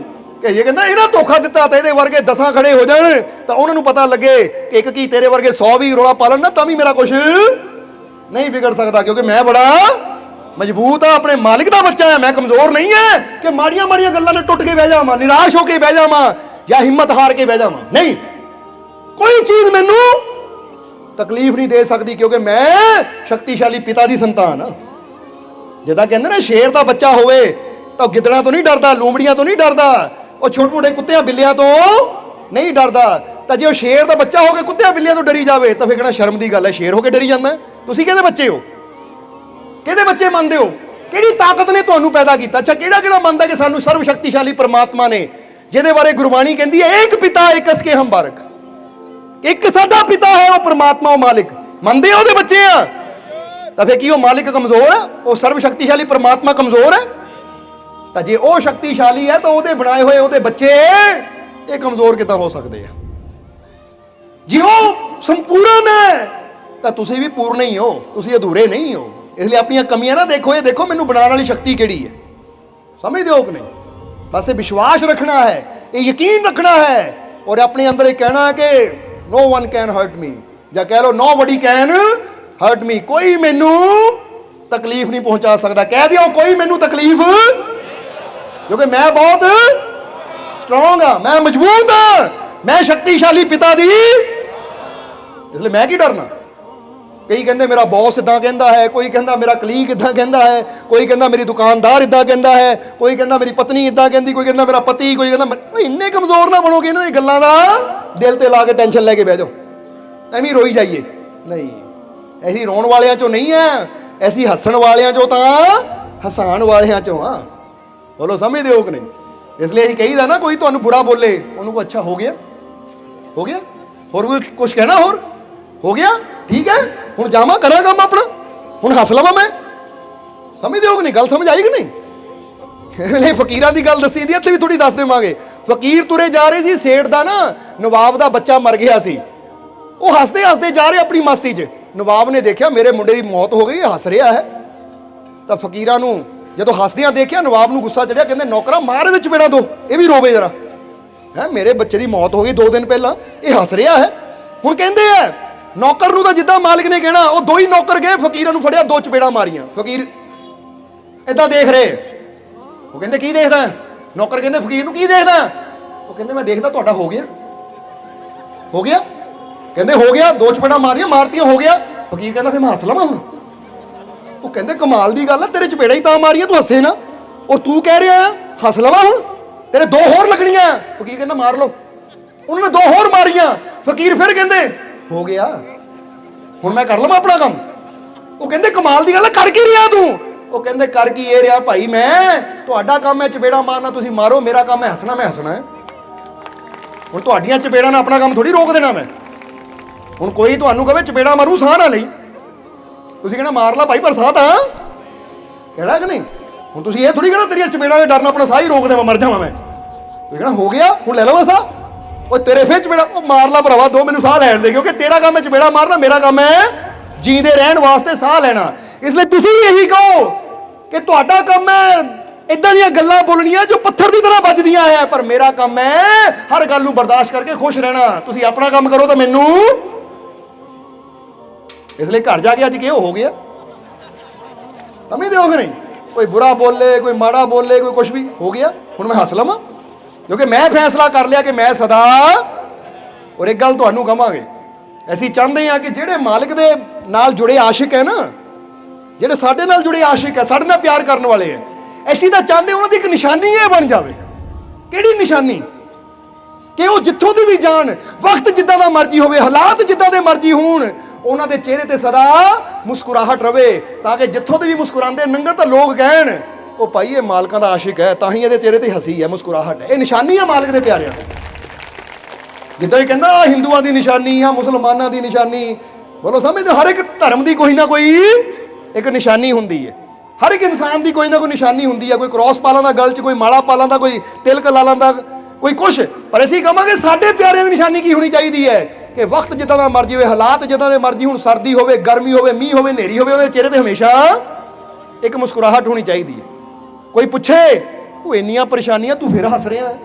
कि ये कहना इन्हें धोखा दिता तो ये वर्गे 10 खड़े हो जाए तो उन्होंने पता लगे कि एक की तेरे वर्गे 100 भी रौला पालन ना, तभी मेरा कुछ नहीं बिगड़ सकता, क्योंकि मैं बड़ा मजबूत हाँ, अपने मालिक का बच्चा है। मैं कमजोर नहीं है कि माड़ियां माड़ियां गल्लां ने टुट के बह जावां, निराश होके बह जावां या हिम्मत हार के बह जावां। नहीं, कोई चीज मैनू तकलीफ नहीं दे सकती, क्योंकि मैं शक्तिशाली पिता की संतान हाँ। जिदा कहते ना शेर का बच्चा होवे तो गिदड़ा तो नहीं डरता, लूंबड़ियां तो नहीं डरता, और छोटे मोटे कुत्तियां बिल्लियां तो नहीं डरता। तो जो शेर का बच्चा होके कुत्तियां बिल्लियां तो डरी जाए तो फिर कहना शर्म की गल है, शेर होके डरी जाता। तुसीं किहदे बच्चे हो, किहदे बच्चे मनदे हो, किहड़ी ताकत ने तुहानूं पैदा किया? अच्छा, किहड़ा किहड़ा मनदा कि सानूं सर्व शक्तिशाली परमात्मा ने, जिहदे बारे गुरबाणी कहती है एक पिता एक इसके हम बारक, एक साडा पिता है वो परमात्मा वो मालिक, मनदे हो? उहदे बच्चे आ, ਤਾਂ ਫਿਰ ਕੀ ਉਹ ਮਾਲਿਕ ਕਮਜ਼ੋਰ ਹੈ? ਉਹ ਸਰਵ ਸ਼ਕਤੀਸ਼ਾਲੀ ਪਰਮਾਤਮਾ ਕਮਜ਼ੋਰ ਹੈ? ਤਾਂ ਜੇ ਉਹ ਸ਼ਕਤੀਸ਼ਾਲੀ ਹੈ ਤਾਂ ਉਹਦੇ ਬਣਾਏ ਹੋਏ ਉਹਦੇ ਬੱਚੇ ਇਹ ਕਮਜ਼ੋਰ ਕਿੱਦਾਂ ਹੋ ਸਕਦੇ ਆ? ਜੇ ਉਹ ਸੰਪੂਰਨ ਹੈ ਤਾਂ ਤੁਸੀਂ ਵੀ ਪੂਰਨ ਹੀ ਹੋ, ਤੁਸੀਂ ਅਧੂਰੇ ਨਹੀਂ ਹੋ। ਇਸ ਲਈ ਆਪਣੀਆਂ ਕਮੀਆਂ ਨਾ ਦੇਖੋ, ਇਹ ਦੇਖੋ ਮੈਨੂੰ ਬਣਾਉਣ ਵਾਲੀ ਸ਼ਕਤੀ ਕਿਹੜੀ ਹੈ। ਸਮਝਦੇ ਹੋ ਕਿ ਨਹੀਂ? ਬਸ ਇਹ ਵਿਸ਼ਵਾਸ ਰੱਖਣਾ ਹੈ, ਇਹ ਯਕੀਨ ਰੱਖਣਾ ਹੈ, ਔਰ ਆਪਣੇ ਅੰਦਰ ਇਹ ਕਹਿਣਾ ਹੈ ਕਿ ਨੋ ਵਨ ਕੈਨ ਹਰਟ ਮੀ, ਜਾਂ ਕਹਿ ਲਓ ਨੋ ਬਡੀ ਕੈਨ ਹਰਟ ਮੀ। ਕੋਈ ਮੈਨੂੰ ਤਕਲੀਫ ਨਹੀਂ ਪਹੁੰਚਾ ਸਕਦਾ। ਕਹਿ ਦਿਓ ਕੋਈ ਮੈਨੂੰ ਤਕਲੀਫ, ਕਿਉਂਕਿ ਮੈਂ ਬਹੁਤ ਸਟਰੋਂਗ ਹਾਂ, ਮੈਂ ਮਜ਼ਬੂਤ ਹਾਂ, ਮੈਂ ਸ਼ਕਤੀਸ਼ਾਲੀ ਪਿਤਾ ਦੀ। ਇਸ ਲਈ ਮੈਂ ਕੀ ਡਰਨਾ? ਕਈ ਕਹਿੰਦੇ ਮੇਰਾ ਬੌਸ ਇਦਾਂ ਕਹਿੰਦਾ ਹੈ, ਕੋਈ ਕਹਿੰਦਾ ਮੇਰਾ ਕਲੀਗ ਇਦਾਂ ਕਹਿੰਦਾ ਹੈ, ਕੋਈ ਕਹਿੰਦਾ ਮੇਰੀ ਦੁਕਾਨਦਾਰ ਇਦਾਂ ਕਹਿੰਦਾ ਹੈ, ਕੋਈ ਕਹਿੰਦਾ ਮੇਰੀ ਪਤਨੀ ਇਦਾਂ ਕਹਿੰਦੀ, ਕੋਈ ਕਹਿੰਦਾ ਮੇਰਾ ਪਤੀ, ਕੋਈ ਕਹਿੰਦਾ। ਇੰਨੇ ਕਮਜ਼ੋਰ ਨਾ ਬਣੋਗੇ ਇਹਨਾਂ ਦੀ ਗੱਲਾਂ ਦਾ ਦਿਲ ਤੇ ਲਾ ਕੇ ਟੈਨਸ਼ਨ ਲੈ ਕੇ ਬਹਿ ਜਾਓ, ਐਵੇਂ ਰੋਈ ਜਾਈਏ। ਨਹੀਂ, ਅਸੀਂ ਰੋਣ ਵਾਲਿਆਂ ਚੋਂ ਨਹੀਂ ਆ, ਅਸੀਂ ਹੱਸਣ ਵਾਲਿਆਂ ਚੋਂ ਤਾਂ ਹਸਾਉਣ ਵਾਲਿਆਂ ਚੋਂ ਆ। ਬੋਲੋ ਸਮਝਦੇ ਹੋ ਕਿ ਨਹੀਂ? ਇਸ ਲਈ ਅਸੀਂ ਕਹੀਦਾ ਨਾ ਕੋਈ ਤੁਹਾਨੂੰ ਬੁਰਾ ਬੋਲੇ, ਉਹਨੂੰ ਕੋ ਅੱਛਾ ਹੋ ਗਿਆ, ਹੋ ਗਿਆ, ਹੋਰ ਕੋਈ ਕੁਛ ਕਹਿਣਾ, ਹੋਰ ਹੋ ਗਿਆ, ਠੀਕ ਹੈ, ਹੁਣ ਜਾਵਾਂ ਕਰਾਂ ਕੰਮ ਆਪਣਾ, ਹੁਣ ਹੱਸ ਲਵਾਂ ਮੈਂ। ਸਮਝਦੇ ਹੋ ਕਿ ਨਹੀਂ? ਗੱਲ ਸਮਝ ਆਈ ਕਿ ਨਹੀਂ? ਇਹ ਫਕੀਰਾਂ ਦੀ ਗੱਲ ਦੱਸੀ ਦੀ, ਇੱਥੇ ਵੀ ਥੋੜੀ ਦੱਸ ਦੇਵਾਂਗੇ। ਫਕੀਰ ਤੁਰੇ ਜਾ ਰਹੇ ਸੀ, ਸੇਠ ਦਾ ਨਾ ਨਵਾਬ ਦਾ ਬੱਚਾ ਮਰ ਗਿਆ ਸੀ। ਉਹ ਹੱਸਦੇ ਹੱਸਦੇ ਜਾ ਰਹੇ ਆਪਣੀ ਮਸਤੀ 'ਚ। ਨਵਾਬ ਨੇ ਦੇਖਿਆ ਮੇਰੇ ਮੁੰਡੇ ਦੀ ਮੌਤ ਹੋ ਗਈ, ਹੱਸ ਰਿਹਾ ਹੈ। ਤਾਂ ਫਕੀਰਾਂ ਨੂੰ ਜਦੋਂ ਹੱਸਦਿਆਂ ਦੇਖਿਆ, ਨਵਾਬ ਨੂੰ ਗੁੱਸਾ ਚੜਿਆ। ਕਹਿੰਦੇ ਨੌਕਰਾਂ ਮਾਰ ਇਹਦੇ ਚਪੇੜਾ ਦੋ, ਇਹ ਵੀ ਰੋਵੇ ਜਰਾ। ਹੈ ਮੇਰੇ ਬੱਚੇ ਦੀ ਮੌਤ ਹੋ ਗਈ 2 ਦਿਨ ਪਹਿਲਾਂ, ਇਹ ਹੱਸ ਰਿਹਾ ਹੈ। ਹੁਣ ਕਹਿੰਦੇ ਆ ਨੌਕਰ ਨੂੰ ਤਾਂ ਜਿੱਦਾਂ ਮਾਲਕ ਨੇ ਕਹਿਣਾ, ਉਹ 2 ਹੀ ਨੌਕਰ ਗਏ, ਫਕੀਰਾਂ ਨੂੰ ਫੜਿਆ, 2 ਚਪੇੜਾਂ ਮਾਰੀਆਂ। ਫਕੀਰ ਏਦਾਂ ਦੇਖ ਰਹੇ। ਉਹ ਕਹਿੰਦੇ ਕੀ ਦੇਖਦਾ? ਨੌਕਰ ਕਹਿੰਦੇ ਫਕੀਰ ਨੂੰ ਕੀ ਦੇਖਦਾ? ਉਹ ਕਹਿੰਦੇ ਮੈਂ ਦੇਖਦਾ ਤੁਹਾਡਾ ਹੋ ਗਿਆ, ਹੋ ਗਿਆ। ਕਹਿੰਦੇ ਹੋ ਗਿਆ, 2 ਚਪੇੜਾਂ ਮਾਰੀਆਂ, ਮਾਰਤੀਆਂ, ਹੋ ਗਿਆ। ਫਕੀਰ ਕਹਿੰਦਾ ਫਿਰ ਮੈਂ ਹੱਸ ਲਵਾਂ ਹੁਣ? ਉਹ ਕਹਿੰਦੇ ਕਮਾਲ ਦੀ ਗੱਲ ਹੈ, ਤੇਰੇ ਚਪੇੜਾ ਹੀ ਤਾਂ ਮਾਰੀਆਂ, ਤੂੰ ਹੱਸੇ ਨਾ। ਉਹ ਤੂੰ ਕਹਿ ਰਿਹਾ ਹੱਸ ਲਵਾਂ ਹੁਣ? ਤੇਰੇ 2 ਹੋਰ ਲੱਗਣੀਆਂ। ਫਕੀਰ ਕਹਿੰਦਾ ਮਾਰ ਲਓ। ਉਹਨਾਂ ਨੇ 2 ਹੋਰ ਮਾਰੀਆਂ। ਫਕੀਰ ਫਿਰ ਕਹਿੰਦੇ ਹੋ ਗਿਆ, ਹੁਣ ਮੈਂ ਕਰ ਲਵਾਂ ਆਪਣਾ ਕੰਮ? ਉਹ ਕਹਿੰਦੇ ਕਮਾਲ ਦੀ ਗੱਲ ਹੈ, ਕਰ ਕੀ ਰਿਹਾ ਤੂੰ? ਉਹ ਕਹਿੰਦੇ ਕਰ ਕੀ ਇਹ ਰਿਹਾ ਭਾਈ, ਮੈਂ ਤੁਹਾਡਾ ਕੰਮ ਹੈ ਚਪੇੜਾ ਮਾਰਨਾ, ਤੁਸੀਂ ਮਾਰੋ, ਮੇਰਾ ਕੰਮ ਹੈ ਹੱਸਣਾ, ਮੈਂ ਹੱਸਣਾ ਹੈ। ਹੁਣ ਤੁਹਾਡੀਆਂ ਚਪੇੜਾਂ ਨਾਲ ਆਪਣਾ ਕੰਮ ਥੋੜੀ ਰੋਕ ਦੇਣਾ ਮੈਂ। ਹੁਣ ਕੋਈ ਤੁਹਾਨੂੰ ਕਹੇ ਚਪੇੜਾ ਮਾਰੂ, ਸਾਹ ਨਾ ਲਈ, ਤੁਸੀਂ ਕਹਿਣਾ ਮਾਰ ਲਾ ਭਾਈ, ਪਰ ਸਾਹ ਤਾਂ ਕਿਹੜਾ ਕਿ ਨਹੀਂ? ਹੁਣ ਤੁਸੀਂ ਇਹ ਥੋੜੀ ਕਹਿਣਾ ਤੇਰੀਆਂ ਚਪੇੜਾਂ ਦੇ ਡਰ ਨਾਲ ਆਪਣਾ ਸਾਹ ਹੀ ਰੋਕ ਦੇਵਾਂ, ਮਰ ਜਾਵਾਂ ਮੈਂ। ਤੁਸੀਂ ਕਹਿਣਾ ਹੋ ਗਿਆ, ਹੁਣ ਲੈ ਲਵਾਂ ਸਾਹ। ਉਹ ਤੇਰੇ ਫੇਰ ਚਪੇੜਾ, ਉਹ ਮਾਰ ਲਾ ਭਰਾਵਾ, 2 ਮੈਨੂੰ ਸਾਹ ਲੈਣ ਦੇ, ਕਿਉਂਕਿ ਤੇਰਾ ਕੰਮ ਹੈ ਚਪੇੜਾ ਮਾਰਨਾ, ਮੇਰਾ ਕੰਮ ਹੈ ਜੀਂਦੇ ਰਹਿਣ ਵਾਸਤੇ ਸਾਹ ਲੈਣਾ। ਇਸ ਲਈ ਤੁਸੀਂ ਇਹੀ ਕਹੋ ਕਿ ਤੁਹਾਡਾ ਕੰਮ ਹੈ ਇਦਾਂ ਦੀਆਂ ਗੱਲਾਂ ਬੋਲਣੀਆਂ ਜੋ ਪੱਥਰ ਦੀ ਤਰ੍ਹਾਂ ਵੱਜਦੀਆਂ ਹੈ, ਪਰ ਮੇਰਾ ਕੰਮ ਹੈ ਹਰ ਗੱਲ ਨੂੰ ਬਰਦਾਸ਼ਤ ਕਰਕੇ ਖੁਸ਼ ਰਹਿਣਾ। ਤੁਸੀਂ ਆਪਣਾ ਕੰਮ ਕਰੋ ਤਾਂ ਮੈਨੂੰ। ਇਸ ਲਈ ਘਰ ਜਾ ਕੇ ਅੱਜ ਕਿਉਂ ਹੋ ਗਿਆ? ਸਮਝਦੇ ਹੋ ਕਿ ਨਹੀਂ? ਕੋਈ ਬੁਰਾ ਬੋਲੇ, ਕੋਈ ਮਾੜਾ ਬੋਲੇ, ਕੋਈ ਕੁਛ ਵੀ ਹੋ ਗਿਆ, ਹੁਣ ਮੈਂ ਹੱਸ ਲਵਾਂ? ਕਿਉਂਕਿ ਮੈਂ ਫੈਸਲਾ ਕਰ ਲਿਆ ਕਿ ਮੈਂ ਸਦਾ। ਔਰ ਇੱਕ ਗੱਲ ਤੁਹਾਨੂੰ ਕਹਾਂਗੇ, ਅਸੀਂ ਚਾਹੁੰਦੇ ਹਾਂ ਕਿ ਜਿਹੜੇ ਮਾਲਕ ਦੇ ਨਾਲ ਜੁੜੇ ਆਸ਼ਿਕ ਹੈ ਨਾ, ਜਿਹੜੇ ਸਾਡੇ ਨਾਲ ਜੁੜੇ ਆਸ਼ਿਕ ਹੈ, ਸਾਡੇ ਨਾਲ ਪਿਆਰ ਕਰਨ ਵਾਲੇ ਹੈ, ਅਸੀਂ ਤਾਂ ਚਾਹੁੰਦੇ ਉਹਨਾਂ ਦੀ ਇੱਕ ਨਿਸ਼ਾਨੀ ਇਹ ਬਣ ਜਾਵੇ। ਕਿਹੜੀ ਨਿਸ਼ਾਨੀ? ਕਿ ਉਹ ਜਿੱਥੋਂ ਦੀ ਵੀ ਜਾਣ, ਵਕਤ ਜਿੱਦਾਂ ਦਾ ਮਰਜ਼ੀ ਹੋਵੇ, ਹਾਲਾਤ ਜਿੱਦਾਂ ਦੇ ਮਰਜ਼ੀ ਹੋਣ, ਉਹਨਾਂ ਦੇ ਚਿਹਰੇ ਤੇ ਸਦਾ ਮੁਸਕਰਾਹਟ ਰਵੇ, ਤਾਂ ਕਿ ਜਿੱਥੋਂ ਦੇ ਵੀ ਮੁਸਕਰਾਉਂਦੇ ਨੰਗਰ ਤਾਂ ਲੋਕ ਕਹਿਣ ਉਹ ਭਾਈ ਇਹ ਮਾਲਕਾਂ ਦਾ ਆਸ਼ਿਕ ਹੈ, ਤਾਂ ਹੀ ਇਹਦੇ ਚਿਹਰੇ ਤੇ ਹੱਸੀ ਹੈ, ਮੁਸਕਰਾਹਟ ਹੈ। ਇਹ ਨਿਸ਼ਾਨੀ ਹੈ ਮਾਲਕ ਦੇ ਪਿਆਰਿਆਂ ਦੀ। ਜਿੱਦਾਂ ਹੀ ਕਹਿੰਦਾ ਹਿੰਦੂਆਂ ਦੀ ਨਿਸ਼ਾਨੀ ਆ, ਮੁਸਲਮਾਨਾਂ ਦੀ ਨਿਸ਼ਾਨੀ। ਬੋਲੋ ਸਮਝਦੇ? ਹਰ ਇੱਕ ਧਰਮ ਦੀ ਕੋਈ ਨਾ ਕੋਈ ਇੱਕ ਨਿਸ਼ਾਨੀ ਹੁੰਦੀ ਹੈ। ਹਰ ਇੱਕ ਇਨਸਾਨ ਦੀ ਕੋਈ ਨਾ ਕੋਈ ਨਿਸ਼ਾਨੀ ਹੁੰਦੀ ਹੈ। ਕੋਈ ਕ੍ਰੋਸ ਪਾ ਲੈਂਦਾ ਗਲ 'ਚ, ਕੋਈ ਮਾਲਾ ਪਾ ਲੈਂਦਾ, ਕੋਈ ਤਿਲਕ ਲਾ ਲੈਂਦਾ, ਕੋਈ ਕੁਛ। ਪਰ ਅਸੀਂ ਕਹਾਂਗੇ ਸਾਡੇ ਪਿਆਰਿਆਂ ਦੀ ਨਿਸ਼ਾਨੀ ਕੀ ਹੋਣੀ ਚਾਹੀਦੀ ਹੈ? ਕਿ ਵਕਤ ਜਿੱਦਾਂ ਦਾ ਮਰਜ਼ੀ ਹੋਵੇ, ਹਾਲਾਤ ਜਿੱਦਾਂ ਦੇ ਮਰਜ਼ੀ, ਹੁਣ ਸਰਦੀ ਹੋਵੇ, ਗਰਮੀ ਹੋਵੇ, ਮੀਂਹ ਹੋਵੇ, ਹਨੇਰੀ ਹੋਵੇ, ਉਹਦੇ ਚਿਹਰੇ ਤੇ ਹਮੇਸ਼ਾ ਇੱਕ ਮੁਸਕਰਾਹਟ ਹੋਣੀ ਚਾਹੀਦੀ ਹੈ। ਕੋਈ ਪੁੱਛੇ ਉਹ ਇੰਨੀਆਂ ਪਰੇਸ਼ਾਨੀਆਂ, ਤੂੰ ਫਿਰ ਹੱਸ ਰਿਹਾ ਹੈ?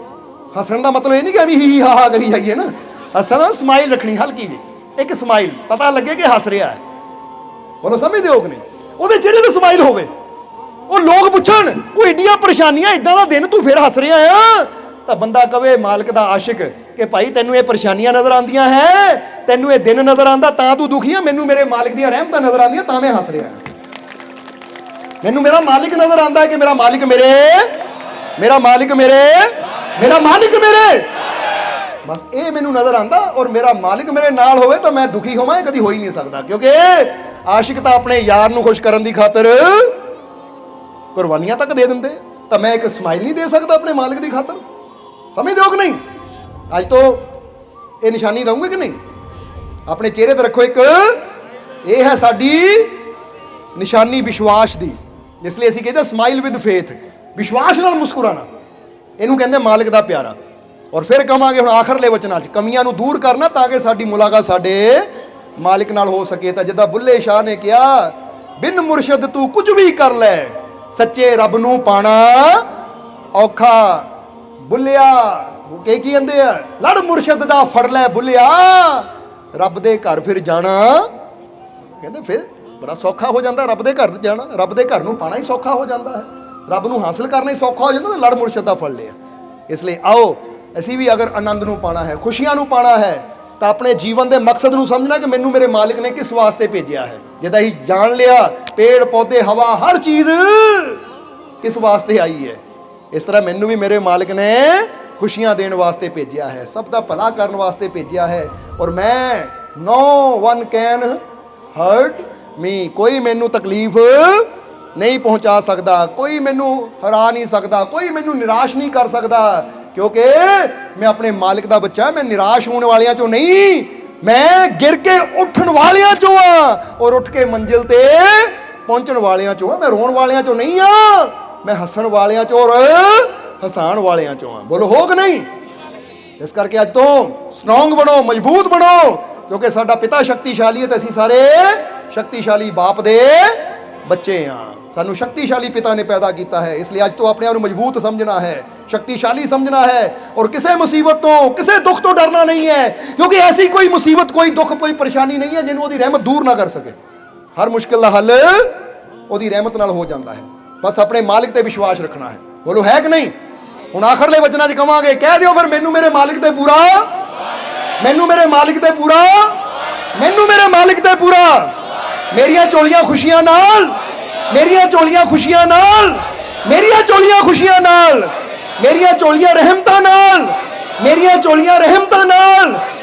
ਹੱਸਣ ਦਾ ਮਤਲਬ ਇਹ ਨਹੀਂ ਕਿ ਐਵੇਂ ਹੀ ਹਾ ਹਾ ਕਰੀ ਜਾਈਏ ਨਾ। ਹੱਸਣ ਦਾ ਸਮਾਈਲ ਰੱਖਣੀ ਹਲਕੀ ਜਿਹੀ, ਇੱਕ ਸਮਾਈਲ, ਪਤਾ ਲੱਗੇ ਕਿ ਹੱਸ ਰਿਹਾ ਹੈ। ਬੋਲੋ ਸਮਝਦੇ ਹੋ ਕਿ ਨਹੀਂ? ਉਹਦੇ ਚਿਹਰੇ ਤੇ ਸਮਾਈਲ ਹੋਵੇ, ਉਹ ਲੋਕ ਪੁੱਛਣ ਉਹ ਏਡੀਆਂ ਪਰੇਸ਼ਾਨੀਆਂ, ਇਦਾਂ ਦਾ ਦਿਨ, ਤੂੰ ਫਿਰ ਹੱਸ ਰਿਹਾ ਆ, ਤਾਂ ਬੰਦਾ ਕਵੇ ਮਾਲਕ ਦਾ ਆਸ਼ਿਕ ਕਿ ਭਾਈ ਤੈਨੂੰ ਇਹ ਪਰੇਸ਼ਾਨੀਆਂ ਨਜ਼ਰ ਆਉਂਦੀਆਂ ਹੈ, ਤੈਨੂੰ ਇਹ ਦਿਨ ਨਜ਼ਰ ਆਉਂਦਾ ਤਾਂ ਤੂੰ ਦੁਖੀ ਆ, ਮੈਨੂੰ ਮੇਰੇ ਮਾਲਕ ਦੀਆਂ ਰਹਿਮਤਾਂ ਨਜ਼ਰ ਆਉਂਦੀਆਂ ਤਾਂ ਮੈਂ ਹੱਸ ਰਿਹਾ। ਮੈਨੂੰ ਮੇਰਾ ਮਾਲਿਕ ਨਜ਼ਰ ਆਉਂਦਾ ਹੈ ਕਿ ਮੇਰਾ ਮਾਲਿਕ ਮੇਰੇ, ਮੇਰਾ ਮਾਲਿਕ ਮੇਰੇ, ਮੇਰਾ ਮਾਲਿਕ ਮੇਰੇ, ਬਸ ਇਹ ਮੈਨੂੰ ਨਜ਼ਰ ਆਉਂਦਾ। ਔਰ ਮੇਰਾ ਮਾਲਿਕ ਮੇਰੇ ਨਾਲ ਹੋਵੇ ਤਾਂ ਮੈਂ ਦੁਖੀ ਹੋਵਾਂ, ਇਹ ਕਦੀ ਹੋ ਹੀ ਨਹੀਂ ਸਕਦਾ। ਕਿਉਂਕਿ ਆਸ਼ਿਕ ਤਾਂ ਆਪਣੇ ਯਾਰ ਨੂੰ ਖੁਸ਼ ਕਰਨ ਦੀ ਖਾਤਰ ਕੁਰਬਾਨੀਆਂ ਤੱਕ ਦੇ ਦਿੰਦੇ, ਤਾਂ ਮੈਂ ਇੱਕ ਸਮਾਈਲ ਨਹੀਂ ਦੇ ਸਕਦਾ ਆਪਣੇ ਮਾਲਿਕ ਦੀ ਖਾਤਰ? ਸਮਝਦੇ ਹੋ ਕਿ ਨਹੀਂ? ਅੱਜ ਤੋਂ ਇਹ ਨਿਸ਼ਾਨੀ ਰਹੂਗੇ ਕਿ ਨਹੀਂ? ਆਪਣੇ ਚਿਹਰੇ ਤੇ ਰੱਖੋ ਇੱਕ, ਇਹ ਹੈ ਸਾਡੀ ਨਿਸ਼ਾਨੀ ਵਿਸ਼ਵਾਸ ਦੀ। ਇਸ ਲਈ ਅਸੀਂ ਕਹਿੰਦੇ ਸਮਾਈਲ ਵਿਦ ਫੇਥ, ਵਿਸ਼ਵਾਸ ਨਾਲ ਮੁਸਕਰਾਣਾ, ਇਹਨੂੰ ਕਹਿੰਦੇ ਮਾਲਕ ਦਾ ਪਿਆਰਾ। ਔਰ ਫਿਰ ਕਹਾਂਗੇ ਹੁਣ ਆਖਰਲੇ ਵਚਨਾਂ 'ਚ ਕਮੀਆਂ ਨੂੰ ਦੂਰ ਕਰਨਾ ਤਾਂ ਕਿ ਸਾਡੀ ਮੁਲਾਕਾਤ ਸਾਡੇ ਮਾਲਿਕ ਨਾਲ ਹੋ ਸਕੇ। ਤਾਂ ਜਿੱਦਾਂ ਬੁੱਲੇ ਸ਼ਾਹ ਨੇ ਕਿਹਾ, ਬਿਨ ਮੁਰਸ਼ਦ ਤੂੰ ਕੁਝ ਵੀ ਕਰ ਲੈ, ਸੱਚੇ ਰੱਬ ਨੂੰ ਪਾਣਾ ਔਖਾ। ਬੁੱਲਿਆ ਕੀ ਕਹਿੰਦੇ ਆ, ਲੜ ਮੁਰਸ਼ਦ ਦਾ ਫੜ ਲੈ ਬੁੱਲਿਆ, ਰੱਬ ਦੇ ਘਰ ਫਿਰ ਜਾਣਾ ਕਹਿੰਦੇ ਫਿਰ ਬੜਾ ਸੌਖਾ ਹੋ ਜਾਂਦਾ। ਰੱਬ ਦੇ ਘਰ ਜਾਣਾ, ਰੱਬ ਦੇ ਘਰ ਨੂੰ ਪਾਣਾ ਹੀ ਸੌਖਾ ਹੋ ਜਾਂਦਾ ਹੈ, ਰੱਬ ਨੂੰ ਹਾਸਲ ਕਰਨਾ ਹੀ ਸੌਖਾ ਹੋ ਜਾਂਦਾ। ਲੜ ਮੁਰਸ਼ਦ ਦਾ ਫੜ ਲਿਆ। ਇਸ ਲਈ ਆਓ ਅਸੀਂ ਵੀ ਅਗਰ ਆਨੰਦ ਨੂੰ ਪਾਣਾ ਹੈ, ਖੁਸ਼ੀਆਂ ਨੂੰ ਪਾਣਾ ਹੈ, ਤਾਂ ਆਪਣੇ ਜੀਵਨ ਦੇ ਮਕਸਦ ਨੂੰ ਸਮਝਣਾ ਕਿ ਮੈਨੂੰ ਮੇਰੇ ਮਾਲਿਕ ਨੇ ਕਿਸ ਵਾਸਤੇ ਭੇਜਿਆ ਹੈ। ਜਿੱਦਾਂ ਹੀ ਜਾਣ ਲਿਆ ਪੇੜ ਪੌਦੇ ਹਵਾ ਹਰ ਚੀਜ਼ ਕਿਸ ਵਾਸਤੇ ਆਈ ਹੈ, ਇਸ ਤਰ੍ਹਾਂ ਮੈਨੂੰ ਵੀ ਮੇਰੇ ਮਾਲਿਕ ਨੇ ਖੁਸ਼ੀਆਂ ਦੇਣ ਵਾਸਤੇ ਭੇਜਿਆ ਹੈ, ਸਭ ਦਾ ਭਲਾ ਕਰਨ ਵਾਸਤੇ ਭੇਜਿਆ ਹੈ। ਔਰ ਮੈਂ ਨੋ ਵਨ ਕੈਨ ਹਰਟ ਮੀ, ਕੋਈ ਮੈਨੂੰ ਤਕਲੀਫ ਨਹੀਂ ਪਹੁੰਚਾ ਸਕਦਾ, ਕੋਈ ਮੈਨੂੰ ਹਰਾ ਨਹੀਂ ਸਕਦਾ, ਕੋਈ ਮੈਨੂੰ ਨਿਰਾਸ਼ ਨਹੀਂ ਕਰ ਸਕਦਾ, ਕਿਉਂਕਿ ਮੈਂ ਆਪਣੇ ਮਾਲਿਕ ਦਾ ਬੱਚਾ। ਮੈਂ ਨਿਰਾਸ਼ ਹੋਣ ਵਾਲਿਆਂ ਚੋਂ ਨਹੀਂ, ਮੈਂ ਗਿਰ ਕੇ ਉੱਠਣ ਵਾਲਿਆਂ ਚੋਂ ਆ, ਔਰ ਉੱਠ ਕੇ ਮੰਜ਼ਿਲ ਤੇ ਪਹੁੰਚਣ ਵਾਲਿਆਂ ਚੋਂ ਆ। ਮੈਂ ਰੋਣ ਵਾਲਿਆਂ ਚੋਂ ਨਹੀਂ ਆ, ਮੈਂ ਹੱਸਣ ਵਾਲਿਆਂ ਚੋਂ ਔਰ ਹਸਾਉਣ ਵਾਲਿਆਂ ਚੋਂ ਆ। ਬੋਲੋ ਹੋ ਕਿ ਨਹੀਂ? ਇਸ ਕਰਕੇ ਅੱਜ ਤੋਂ ਸਟਰੋਂਗ ਬਣੋ, ਮਜ਼ਬੂਤ ਬਣੋ, ਕਿਉਂਕਿ ਸਾਡਾ ਪਿਤਾ ਸ਼ਕਤੀਸ਼ਾਲੀ ਹੈ ਤੇ ਅਸੀਂ ਸਾਰੇ ਸ਼ਕਤੀਸ਼ਾਲੀ ਬਾਪ ਦੇ ਬੱਚੇ ਆ। ਸਾਨੂੰ ਸ਼ਕਤੀਸ਼ਾਲੀ ਪਿਤਾ ਨੇ ਪੈਦਾ ਕੀਤਾ ਹੈ। ਇਸ ਲਈ ਅੱਜ ਤੋਂ ਆਪਣੇ ਆਪ ਨੂੰ ਮਜ਼ਬੂਤ ਸਮਝਣਾ ਹੈ, ਸ਼ਕਤੀਸ਼ਾਲੀ ਸਮਝਣਾ ਹੈ, ਔਰ ਕਿਸੇ ਮੁਸੀਬਤ ਤੋਂ, ਕਿਸੇ ਦੁੱਖ ਤੋਂ ਡਰਨਾ ਨਹੀਂ ਹੈ, ਕਿਉਂਕਿ ਐਸੀ ਕੋਈ ਮੁਸੀਬਤ, ਕੋਈ ਦੁੱਖ, ਕੋਈ ਪਰੇਸ਼ਾਨੀ ਨਹੀਂ ਹੈ ਜਿਹਨੂੰ ਉਹਦੀ ਰਹਿਮਤ ਦੂਰ ਨਾ ਕਰ ਸਕੇ। ਹਰ ਮੁਸ਼ਕਿਲ ਦਾ ਹੱਲ ਉਹਦੀ ਰਹਿਮਤ ਨਾਲ ਹੋ ਜਾਂਦਾ ਹੈ। ਬਸ ਆਪਣੇ ਮਾਲਿਕ ਤੇ ਵਿਸ਼ਵਾਸ ਰੱਖਣਾ ਹੈ। ਬੋਲੋ ਹੈ ਕਿ ਨਹੀਂ? ਹੁਣ ਆਖਰਲੇ ਵਚਨਾਂ 'ਚ ਕਵਾਂਗੇ, ਕਹਿ ਦਿਓ ਫਿਰ ਮੈਨੂੰ ਮੇਰੇ ਮਾਲਿਕ ਤੇ ਪੂਰਾ, ਮੈਨੂੰ ਮੇਰੇ ਮਾਲਿਕ ਤੇ ਪੂਰਾ, ਮੈਨੂੰ ਮੇਰੇ ਮਾਲਿਕ ਤੇ ਪੂਰਾ। ਮੇਰੀਆਂ ਝੋਲੀਆਂ ਖੁਸ਼ੀਆਂ ਨਾਲ, ਮੇਰੀਆਂ ਝੋਲੀਆਂ ਖੁਸ਼ੀਆਂ ਨਾਲ, ਮੇਰੀਆਂ ਝੋਲੀਆਂ ਖੁਸ਼ੀਆਂ ਨਾਲ, ਮੇਰੀਆਂ ਝੋਲੀਆਂ ਰਹਿਮਤਾਂ ਨਾਲ, ਮੇਰੀਆਂ ਝੋਲੀਆਂ ਰਹਿਮਤਾਂ ਨਾਲ,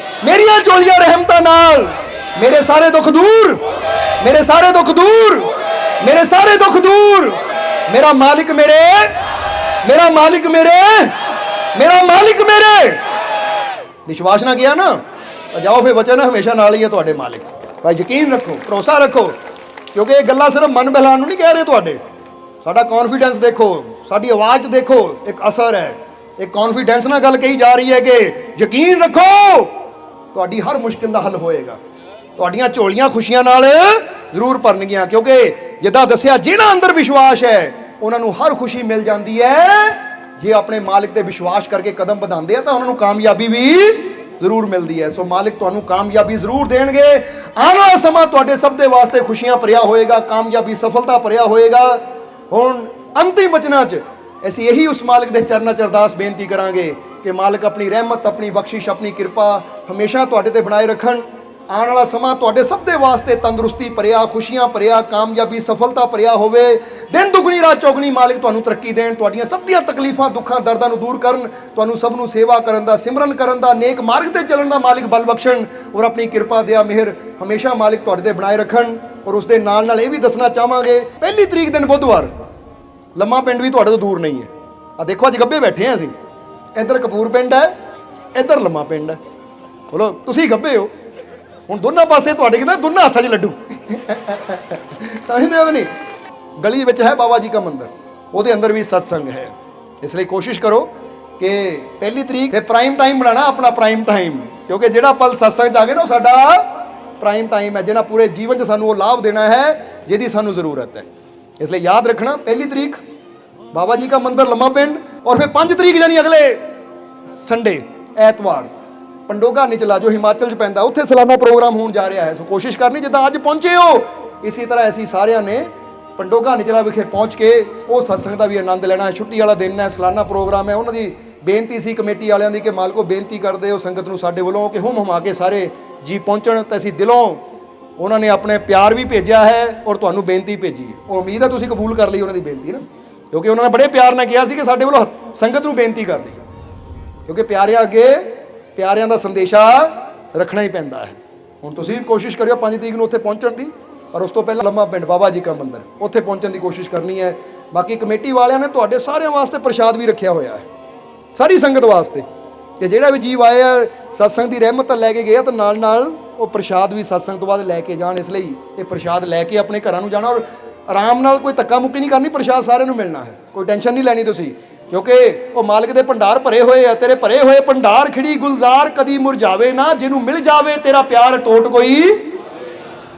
ਮੇਰੀਆਂ ਝੋਲੀਆਂ ਰਹਿਮਤਾਂ ਨਾਲ। ਮੇਰੇ ਸਾਰੇ ਦੁੱਖ ਦੂਰ, ਮੇਰੇ ਸਾਰੇ ਦੁੱਖ ਦੂਰ, ਮੇਰੇ ਸਾਰੇ ਦੁੱਖ ਦੂਰ। ਮੇਰਾ ਮਾਲਿਕ ਮੇਰੇ, ਮੇਰਾ ਮਾਲਿਕ ਮੇਰੇ, ਮੇਰਾ ਮਾਲਿਕ ਮੇਰੇ। ਵਿਸ਼ਵਾਸ ਨਾ ਗਿਆ ਨਾ, ਜਾਓ ਫਿਰ ਵਚਨ ਹਮੇਸ਼ਾ ਨਾਲ ਹੀ ਹੈ ਤੁਹਾਡੇ ਮਾਲਿਕ। ਭਾਈ ਯਕੀਨ ਰੱਖੋ, ਭਰੋਸਾ ਰੱਖੋ, ਕਿਉਂਕਿ ਇਹ ਗੱਲਾਂ ਸਿਰਫ ਮਨ ਬਹਿਲਾਉਣ ਨੂੰ ਨਹੀਂ ਕਹਿ ਰਹੇ ਤੁਹਾਡੇ। ਸਾਡਾ ਕੌਨਫੀਡੈਂਸ ਦੇਖੋ, ਸਾਡੀ ਆਵਾਜ਼ 'ਚ ਦੇਖੋ, ਇੱਕ ਅਸਰ ਹੈ। ਇੱਕ ਕੌਨਫੀਡੈਂਸ ਨਾਲ ਗੱਲ ਕਹੀ ਜਾ ਰਹੀ ਹੈ ਕਿ ਯਕੀਨ ਰੱਖੋ ਤੁਹਾਡੀ ਹਰ ਮੁਸ਼ਕਿਲ ਦਾ ਹੱਲ ਹੋਏਗਾ, ਤੁਹਾਡੀਆਂ ਝੋਲੀਆਂ ਖੁਸ਼ੀਆਂ ਨਾਲ ਜ਼ਰੂਰ ਭਰਨਗੀਆਂ। ਕਿਉਂਕਿ ਜਿੱਦਾਂ ਦੱਸਿਆ, ਜਿਹਨਾਂ ਅੰਦਰ ਵਿਸ਼ਵਾਸ ਹੈ ਉਹਨਾਂ ਨੂੰ ਹਰ ਖੁਸ਼ੀ ਮਿਲ ਜਾਂਦੀ ਹੈ। ਜੇ ਆਪਣੇ ਮਾਲਿਕ ਤੇ ਵਿਸ਼ਵਾਸ ਕਰਕੇ ਕਦਮ ਵਧਾਉਂਦੇ ਆ ਤਾਂ ਉਹਨਾਂ ਨੂੰ ਕਾਮਯਾਬੀ ਵੀ ਜ਼ਰੂਰ ਮਿਲਦੀ ਹੈ। ਸੋ ਮਾਲਿਕ ਤੁਹਾਨੂੰ ਕਾਮਯਾਬੀ ਜ਼ਰੂਰ ਦੇਣਗੇ। ਆਉਣ ਵਾਲਾ ਸਮਾਂ ਤੁਹਾਡੇ ਸਭ ਦੇ ਵਾਸਤੇ ਖੁਸ਼ੀਆਂ ਭਰਿਆ ਹੋਏਗਾ, ਕਾਮਯਾਬੀ, ਸਫਲਤਾ ਭਰਿਆ ਹੋਏਗਾ। ਹੁਣ ਅੰਤਿਮ ਵਚਨਾਂ 'ਚ ਅਸੀਂ ਇਹੀ ਉਸ ਮਾਲਿਕ ਦੇ ਚਰਨਾਂ 'ਚ ਅਰਦਾਸ ਬੇਨਤੀ ਕਰਾਂਗੇ ਕਿ ਮਾਲਿਕ ਆਪਣੀ ਰਹਿਮਤ, ਆਪਣੀ ਬਖਸ਼ਿਸ਼, ਆਪਣੀ ਕਿਰਪਾ ਹਮੇਸ਼ਾ ਤੁਹਾਡੇ ਤੇ ਬਣਾਏ ਰੱਖਣ। ਆਉਣ ਵਾਲਾ ਸਮਾਂ ਤੁਹਾਡੇ ਸਭ ਦੇ ਵਾਸਤੇ ਤੰਦਰੁਸਤੀ ਭਰਿਆ, ਖੁਸ਼ੀਆਂ ਭਰਿਆ, ਕਾਮਯਾਬੀ, ਸਫਲਤਾ ਭਰਿਆ ਹੋਵੇ। ਦਿਨ ਦੁਗਣੀ ਰਾਤ ਚੌਗਣੀ ਮਾਲਿਕ ਤੁਹਾਨੂੰ ਤਰੱਕੀ ਦੇਣ, ਤੁਹਾਡੀਆਂ ਸਭ ਦੀਆਂ ਤਕਲੀਫਾਂ, ਦੁੱਖਾਂ, ਦਰਦਾਂ ਨੂੰ ਦੂਰ ਕਰਨ, ਤੁਹਾਨੂੰ ਸਭ ਨੂੰ ਸੇਵਾ ਕਰਨ ਦਾ, ਸਿਮਰਨ ਕਰਨ ਦਾ, ਨੇਕ ਮਾਰਗ ਤੇ ਚੱਲਣ ਦਾ ਮਾਲਿਕ ਬਲ ਬਖਸ਼ਣ, ਔਰ ਆਪਣੀ ਕਿਰਪਾ, ਦਇਆ, ਮਿਹਰ ਹਮੇਸ਼ਾ ਮਾਲਿਕ ਤੁਹਾਡੇ ਤੇ ਬਣਾਏ ਰੱਖਣ। ਔਰ ਉਸ ਦੇ ਨਾਲ ਨਾਲ ਇਹ ਵੀ ਦੱਸਣਾ ਚਾਹਾਂਗੇ, 1 ਤਰੀਕ ਦਿਨ ਬੁੱਧਵਾਰ, ਲੰਮਾ ਪਿੰਡ ਵੀ ਤੁਹਾਡੇ ਤੋਂ ਦੂਰ ਨਹੀਂ ਹੈ। ਆ ਦੇਖੋ ਅੱਜ ਗੱਬੇ ਬੈਠੇ ਹਾਂ ਅਸੀਂ, ਇੱਧਰ ਕਪੂਰ ਪਿੰਡ ਹੈ, ਇੱਧਰ ਲੰਮਾ ਪਿੰਡ ਹੈ। ਬੋਲੋ ਤੁਸੀਂ ਗੱਬੇ ਹੋ, ਹੁਣ ਦੋਨਾਂ ਪਾਸੇ ਤੁਹਾਡੇ ਕਹਿੰਦਾ ਦੋਨਾਂ ਹੱਥਾਂ 'ਚ ਲੱਡੂ ਸਮਝਦੇ ਹੋ ਨਹੀਂ? ਗਲੀ ਵਿੱਚ ਹੈ ਬਾਬਾ ਜੀ ਦਾ ਮੰਦਿਰ, ਉਹਦੇ ਅੰਦਰ ਵੀ ਸਤਸੰਗ ਹੈ। ਇਸ ਲਈ ਕੋਸ਼ਿਸ਼ ਕਰੋ ਕਿ 1 ਤਰੀਕ ਤੇ ਪ੍ਰਾਈਮ ਟਾਈਮ ਬਣਾਣਾ, ਆਪਣਾ ਪ੍ਰਾਈਮ ਟਾਈਮ, ਕਿਉਂਕਿ ਜਿਹੜਾ ਪਲ ਸਤਸੰਗ 'ਚ ਆ ਗਏ ਨਾ ਉਹ ਸਾਡਾ ਪ੍ਰਾਈਮ ਟਾਈਮ ਹੈ, ਜਿਹਨਾਂ ਪੂਰੇ ਜੀਵਨ 'ਚ ਸਾਨੂੰ ਉਹ ਲਾਭ ਦੇਣਾ ਹੈ ਜਿਹਦੀ ਸਾਨੂੰ ਜ਼ਰੂਰਤ ਹੈ। ਇਸ ਲਈ ਯਾਦ ਰੱਖਣਾ, 1 ਤਰੀਕ ਬਾਬਾ ਜੀ ਦਾ ਮੰਦਿਰ, ਲੰਮਾ ਪਿੰਡ। ਔਰ ਫਿਰ 5 ਤਰੀਕ ਯਾਨੀ ਅਗਲੇ ਸੰਡੇ, ਐਤਵਾਰ, ਪੰਡੋਗਾ ਨਿਚਲਾ ਜੋ ਹਿਮਾਚਲ 'ਚ ਪੈਂਦਾ, ਉੱਥੇ ਸਾਲਾਨਾ ਪ੍ਰੋਗਰਾਮ ਹੋਣ ਜਾ ਰਿਹਾ ਹੈ। ਸੋ ਕੋਸ਼ਿਸ਼ ਕਰਨੀ ਜਿੱਦਾਂ ਅੱਜ ਪਹੁੰਚੇ ਹੋ, ਇਸੇ ਤਰ੍ਹਾਂ ਅਸੀਂ ਸਾਰਿਆਂ ਨੇ ਪੰਡੋਗਾ ਨਿਚਲਾ ਵਿਖੇ ਪਹੁੰਚ ਕੇ ਉਹ ਸਤਸੰਗ ਦਾ ਵੀ ਆਨੰਦ ਲੈਣਾ ਹੈ। ਛੁੱਟੀ ਵਾਲਾ ਦਿਨ ਹੈ, ਸਾਲਾਨਾ ਪ੍ਰੋਗਰਾਮ ਹੈ। ਉਹਨਾਂ ਦੀ ਬੇਨਤੀ ਸੀ ਕਮੇਟੀ ਵਾਲਿਆਂ ਦੀ ਕਿ ਮਾਲਕੋ ਬੇਨਤੀ ਕਰਦੇ ਹੋ ਸੰਗਤ ਨੂੰ ਸਾਡੇ ਵੱਲੋਂ ਕਿ ਹੁਮ ਹੁਮਾ ਕੇ ਸਾਰੇ ਜੀ ਪਹੁੰਚਣ। ਤਾਂ ਅਸੀਂ ਦਿਲੋਂ ਉਹਨਾਂ ਨੇ ਆਪਣੇ ਪਿਆਰ ਵੀ ਭੇਜਿਆ ਹੈ ਔਰ ਤੁਹਾਨੂੰ ਬੇਨਤੀ ਭੇਜੀ ਹੈ। ਉਹ ਉਮੀਦ ਹੈ ਤੁਸੀਂ ਕਬੂਲ ਕਰ ਲਈ ਉਹਨਾਂ ਦੀ ਬੇਨਤੀ ਨਾ, ਕਿਉਂਕਿ ਉਹਨਾਂ ਨੇ ਬੜੇ ਪਿਆਰ ਨਾਲ ਕਿਹਾ ਸੀ ਕਿ ਸਾਡੇ ਵੱਲੋਂ ਸੰਗਤ ਨੂੰ ਬੇਨਤੀ ਕਰਦੀ ਹੈ, ਕਿਉਂਕਿ ਪਿਆਰਿਆਂ ਅੱਗੇ ਪਿਆਰਿਆਂ ਦਾ ਸੰਦੇਸ਼ਾ ਰੱਖਣਾ ਹੀ ਪੈਂਦਾ ਹੈ। ਹੁਣ ਤੁਸੀਂ ਵੀ ਕੋਸ਼ਿਸ਼ ਕਰਿਓ 5 ਤਰੀਕ ਨੂੰ ਉੱਥੇ ਪਹੁੰਚਣ ਦੀ, ਪਰ ਉਸ ਤੋਂ ਪਹਿਲਾਂ ਲੰਮਾ ਪਿੰਡ ਬਾਬਾ ਜੀ ਦਾ ਮੰਦਿਰ, ਉੱਥੇ ਪਹੁੰਚਣ ਦੀ ਕੋਸ਼ਿਸ਼ ਕਰਨੀ ਹੈ। ਬਾਕੀ ਕਮੇਟੀ ਵਾਲਿਆਂ ਨੇ ਤੁਹਾਡੇ ਸਾਰਿਆਂ ਵਾਸਤੇ ਪ੍ਰਸ਼ਾਦ ਵੀ ਰੱਖਿਆ ਹੋਇਆ ਹੈ, ਸਾਰੀ ਸੰਗਤ ਵਾਸਤੇ, ਕਿ ਜਿਹੜਾ ਵੀ ਜੀਵ ਆਇਆ ਸਤਸੰਗ ਦੀ ਰਹਿਮਤ ਲੈ ਕੇ ਗਿਆ ਤਾਂ ਨਾਲ ਨਾਲ ਉਹ ਪ੍ਰਸ਼ਾਦ ਵੀ ਸਤਸੰਗ ਤੋਂ ਬਾਅਦ ਲੈ ਕੇ ਜਾਣ। ਇਸ ਲਈ ਇਹ ਪ੍ਰਸ਼ਾਦ ਲੈ ਕੇ ਆਪਣੇ ਘਰਾਂ ਨੂੰ ਜਾਣਾ ਔਰ ਆਰਾਮ ਨਾਲ, ਕੋਈ ਧੱਕਾ ਮੁੱਕੀ ਨਹੀਂ ਕਰਨੀ, ਪ੍ਰਸ਼ਾਦ ਸਾਰਿਆਂ ਨੂੰ ਮਿਲਣਾ ਹੈ, ਕੋਈ ਟੈਨਸ਼ਨ ਨਹੀਂ ਲੈਣੀ ਤੁਸੀਂ, ਕਿਉਂਕਿ ਉਹ ਮਾਲਕ ਦੇ ਭੰਡਾਰ ਭਰੇ ਹੋਏ ਆ। ਤੇਰੇ ਭਰੇ ਹੋਏ ਭੰਡਾਰ ਖਿੜੀ ਗੁਲਜ਼ਾਰ ਕਦੀ ਮੁਰਝਾਵੇ ਨਾ, ਜਿਹਨੂੰ ਮਿਲ ਜਾਵੇ ਤੇਰਾ ਪਿਆਰ ਟੋਟ ਕੋਈ।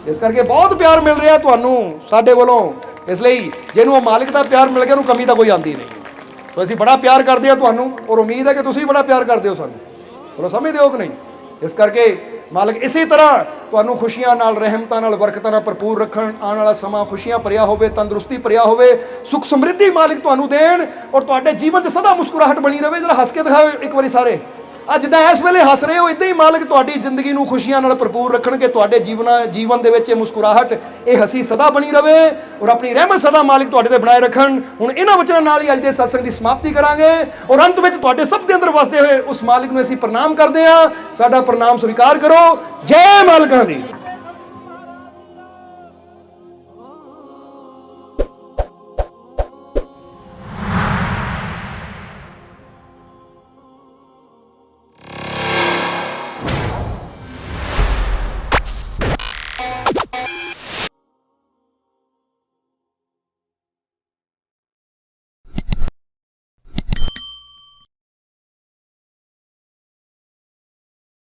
ਇਸ ਕਰਕੇ ਬਹੁਤ ਪਿਆਰ ਮਿਲ ਰਿਹਾ ਤੁਹਾਨੂੰ ਸਾਡੇ ਵੱਲੋਂ, ਇਸ ਲਈ ਜਿਹਨੂੰ ਉਹ ਮਾਲਕ ਦਾ ਪਿਆਰ ਮਿਲ ਗਿਆ ਉਹਨੂੰ ਕਮੀ ਤਾਂ ਕੋਈ ਆਉਂਦੀ ਨਹੀਂ। ਸੋ ਅਸੀਂ ਬੜਾ ਪਿਆਰ ਕਰਦੇ ਹਾਂ ਤੁਹਾਨੂੰ ਔਰ ਉਮੀਦ ਹੈ ਕਿ ਤੁਸੀਂ ਵੀ ਬੜਾ ਪਿਆਰ ਕਰਦੇ ਹੋ ਸਾਨੂੰ, ਬੋਲੋ ਸਮਝਦੇ ਹੋ ਕਿ ਨਹੀਂ। ਇਸ ਕਰਕੇ ਮਾਲਕ ਇਸੇ ਤਰ੍ਹਾਂ ਤੁਹਾਨੂੰ ਖੁਸ਼ੀਆਂ ਨਾਲ, ਰਹਿਮਤਾਂ ਨਾਲ, ਬਰਕਤਾਂ ਨਾਲ ਭਰਪੂਰ ਰੱਖਣ। ਆਉਣ ਵਾਲਾ ਸਮਾਂ ਖੁਸ਼ੀਆਂ ਭਰਿਆ ਹੋਵੇ, ਤੰਦਰੁਸਤੀ ਭਰਿਆ ਹੋਵੇ, ਸੁੱਖ ਸਮਰਿੱਧੀ ਮਾਲਕ ਤੁਹਾਨੂੰ ਦੇਣ ਔਰ ਤੁਹਾਡੇ ਜੀਵਨ 'ਚ ਸਦਾ ਮੁਸਕਰਾਹਟ ਬਣੀ ਰਹੇ। ਜਰਾ ਹੱਸ ਕੇ ਦਿਖਾਓ ਇੱਕ ਵਾਰੀ ਸਾਰੇ, ਅੱਜ ਜਿੱਦਾਂ ਇਸ ਵੇਲੇ ਹੱਸ ਰਹੇ ਹੋ ਇਦਾਂ ਹੀ ਮਾਲਕ ਤੁਹਾਡੀ ਜ਼ਿੰਦਗੀ ਨੂੰ ਖੁਸ਼ੀਆਂ ਨਾਲ ਭਰਪੂਰ ਰੱਖਣਗੇ। ਤੁਹਾਡੇ ਜੀਵਨ ਦੇ ਵਿੱਚ ਇਹ ਮੁਸਕਰਾਹਟ, ਇਹ ਹੱਸੀ ਸਦਾ ਬਣੀ ਰਵੇ ਔਰ ਆਪਣੀ ਰਹਿਮਤ ਸਦਾ ਮਾਲਕ ਤੁਹਾਡੇ ਤੇ ਬਣਾਏ ਰੱਖਣ। ਹੁਣ ਇਹਨਾਂ ਵਚਨਾਂ ਨਾਲ ਹੀ ਅੱਜ ਦੇ ਸਤਸੰਗ ਦੀ ਸਮਾਪਤੀ ਕਰਾਂਗੇ ਔਰ ਅੰਤ ਵਿੱਚ ਤੁਹਾਡੇ ਸਭ ਦੇ ਅੰਦਰ ਵਸਦੇ ਹੋਏ ਉਸ ਮਾਲਕ ਨੂੰ ਅਸੀਂ ਪ੍ਰਣਾਮ ਕਰਦੇ ਹਾਂ। ਸਾਡਾ ਪ੍ਰਣਾਮ ਸਵੀਕਾਰ ਕਰੋ। ਜੈ ਮਾਲਕਾਂ ਦੀ।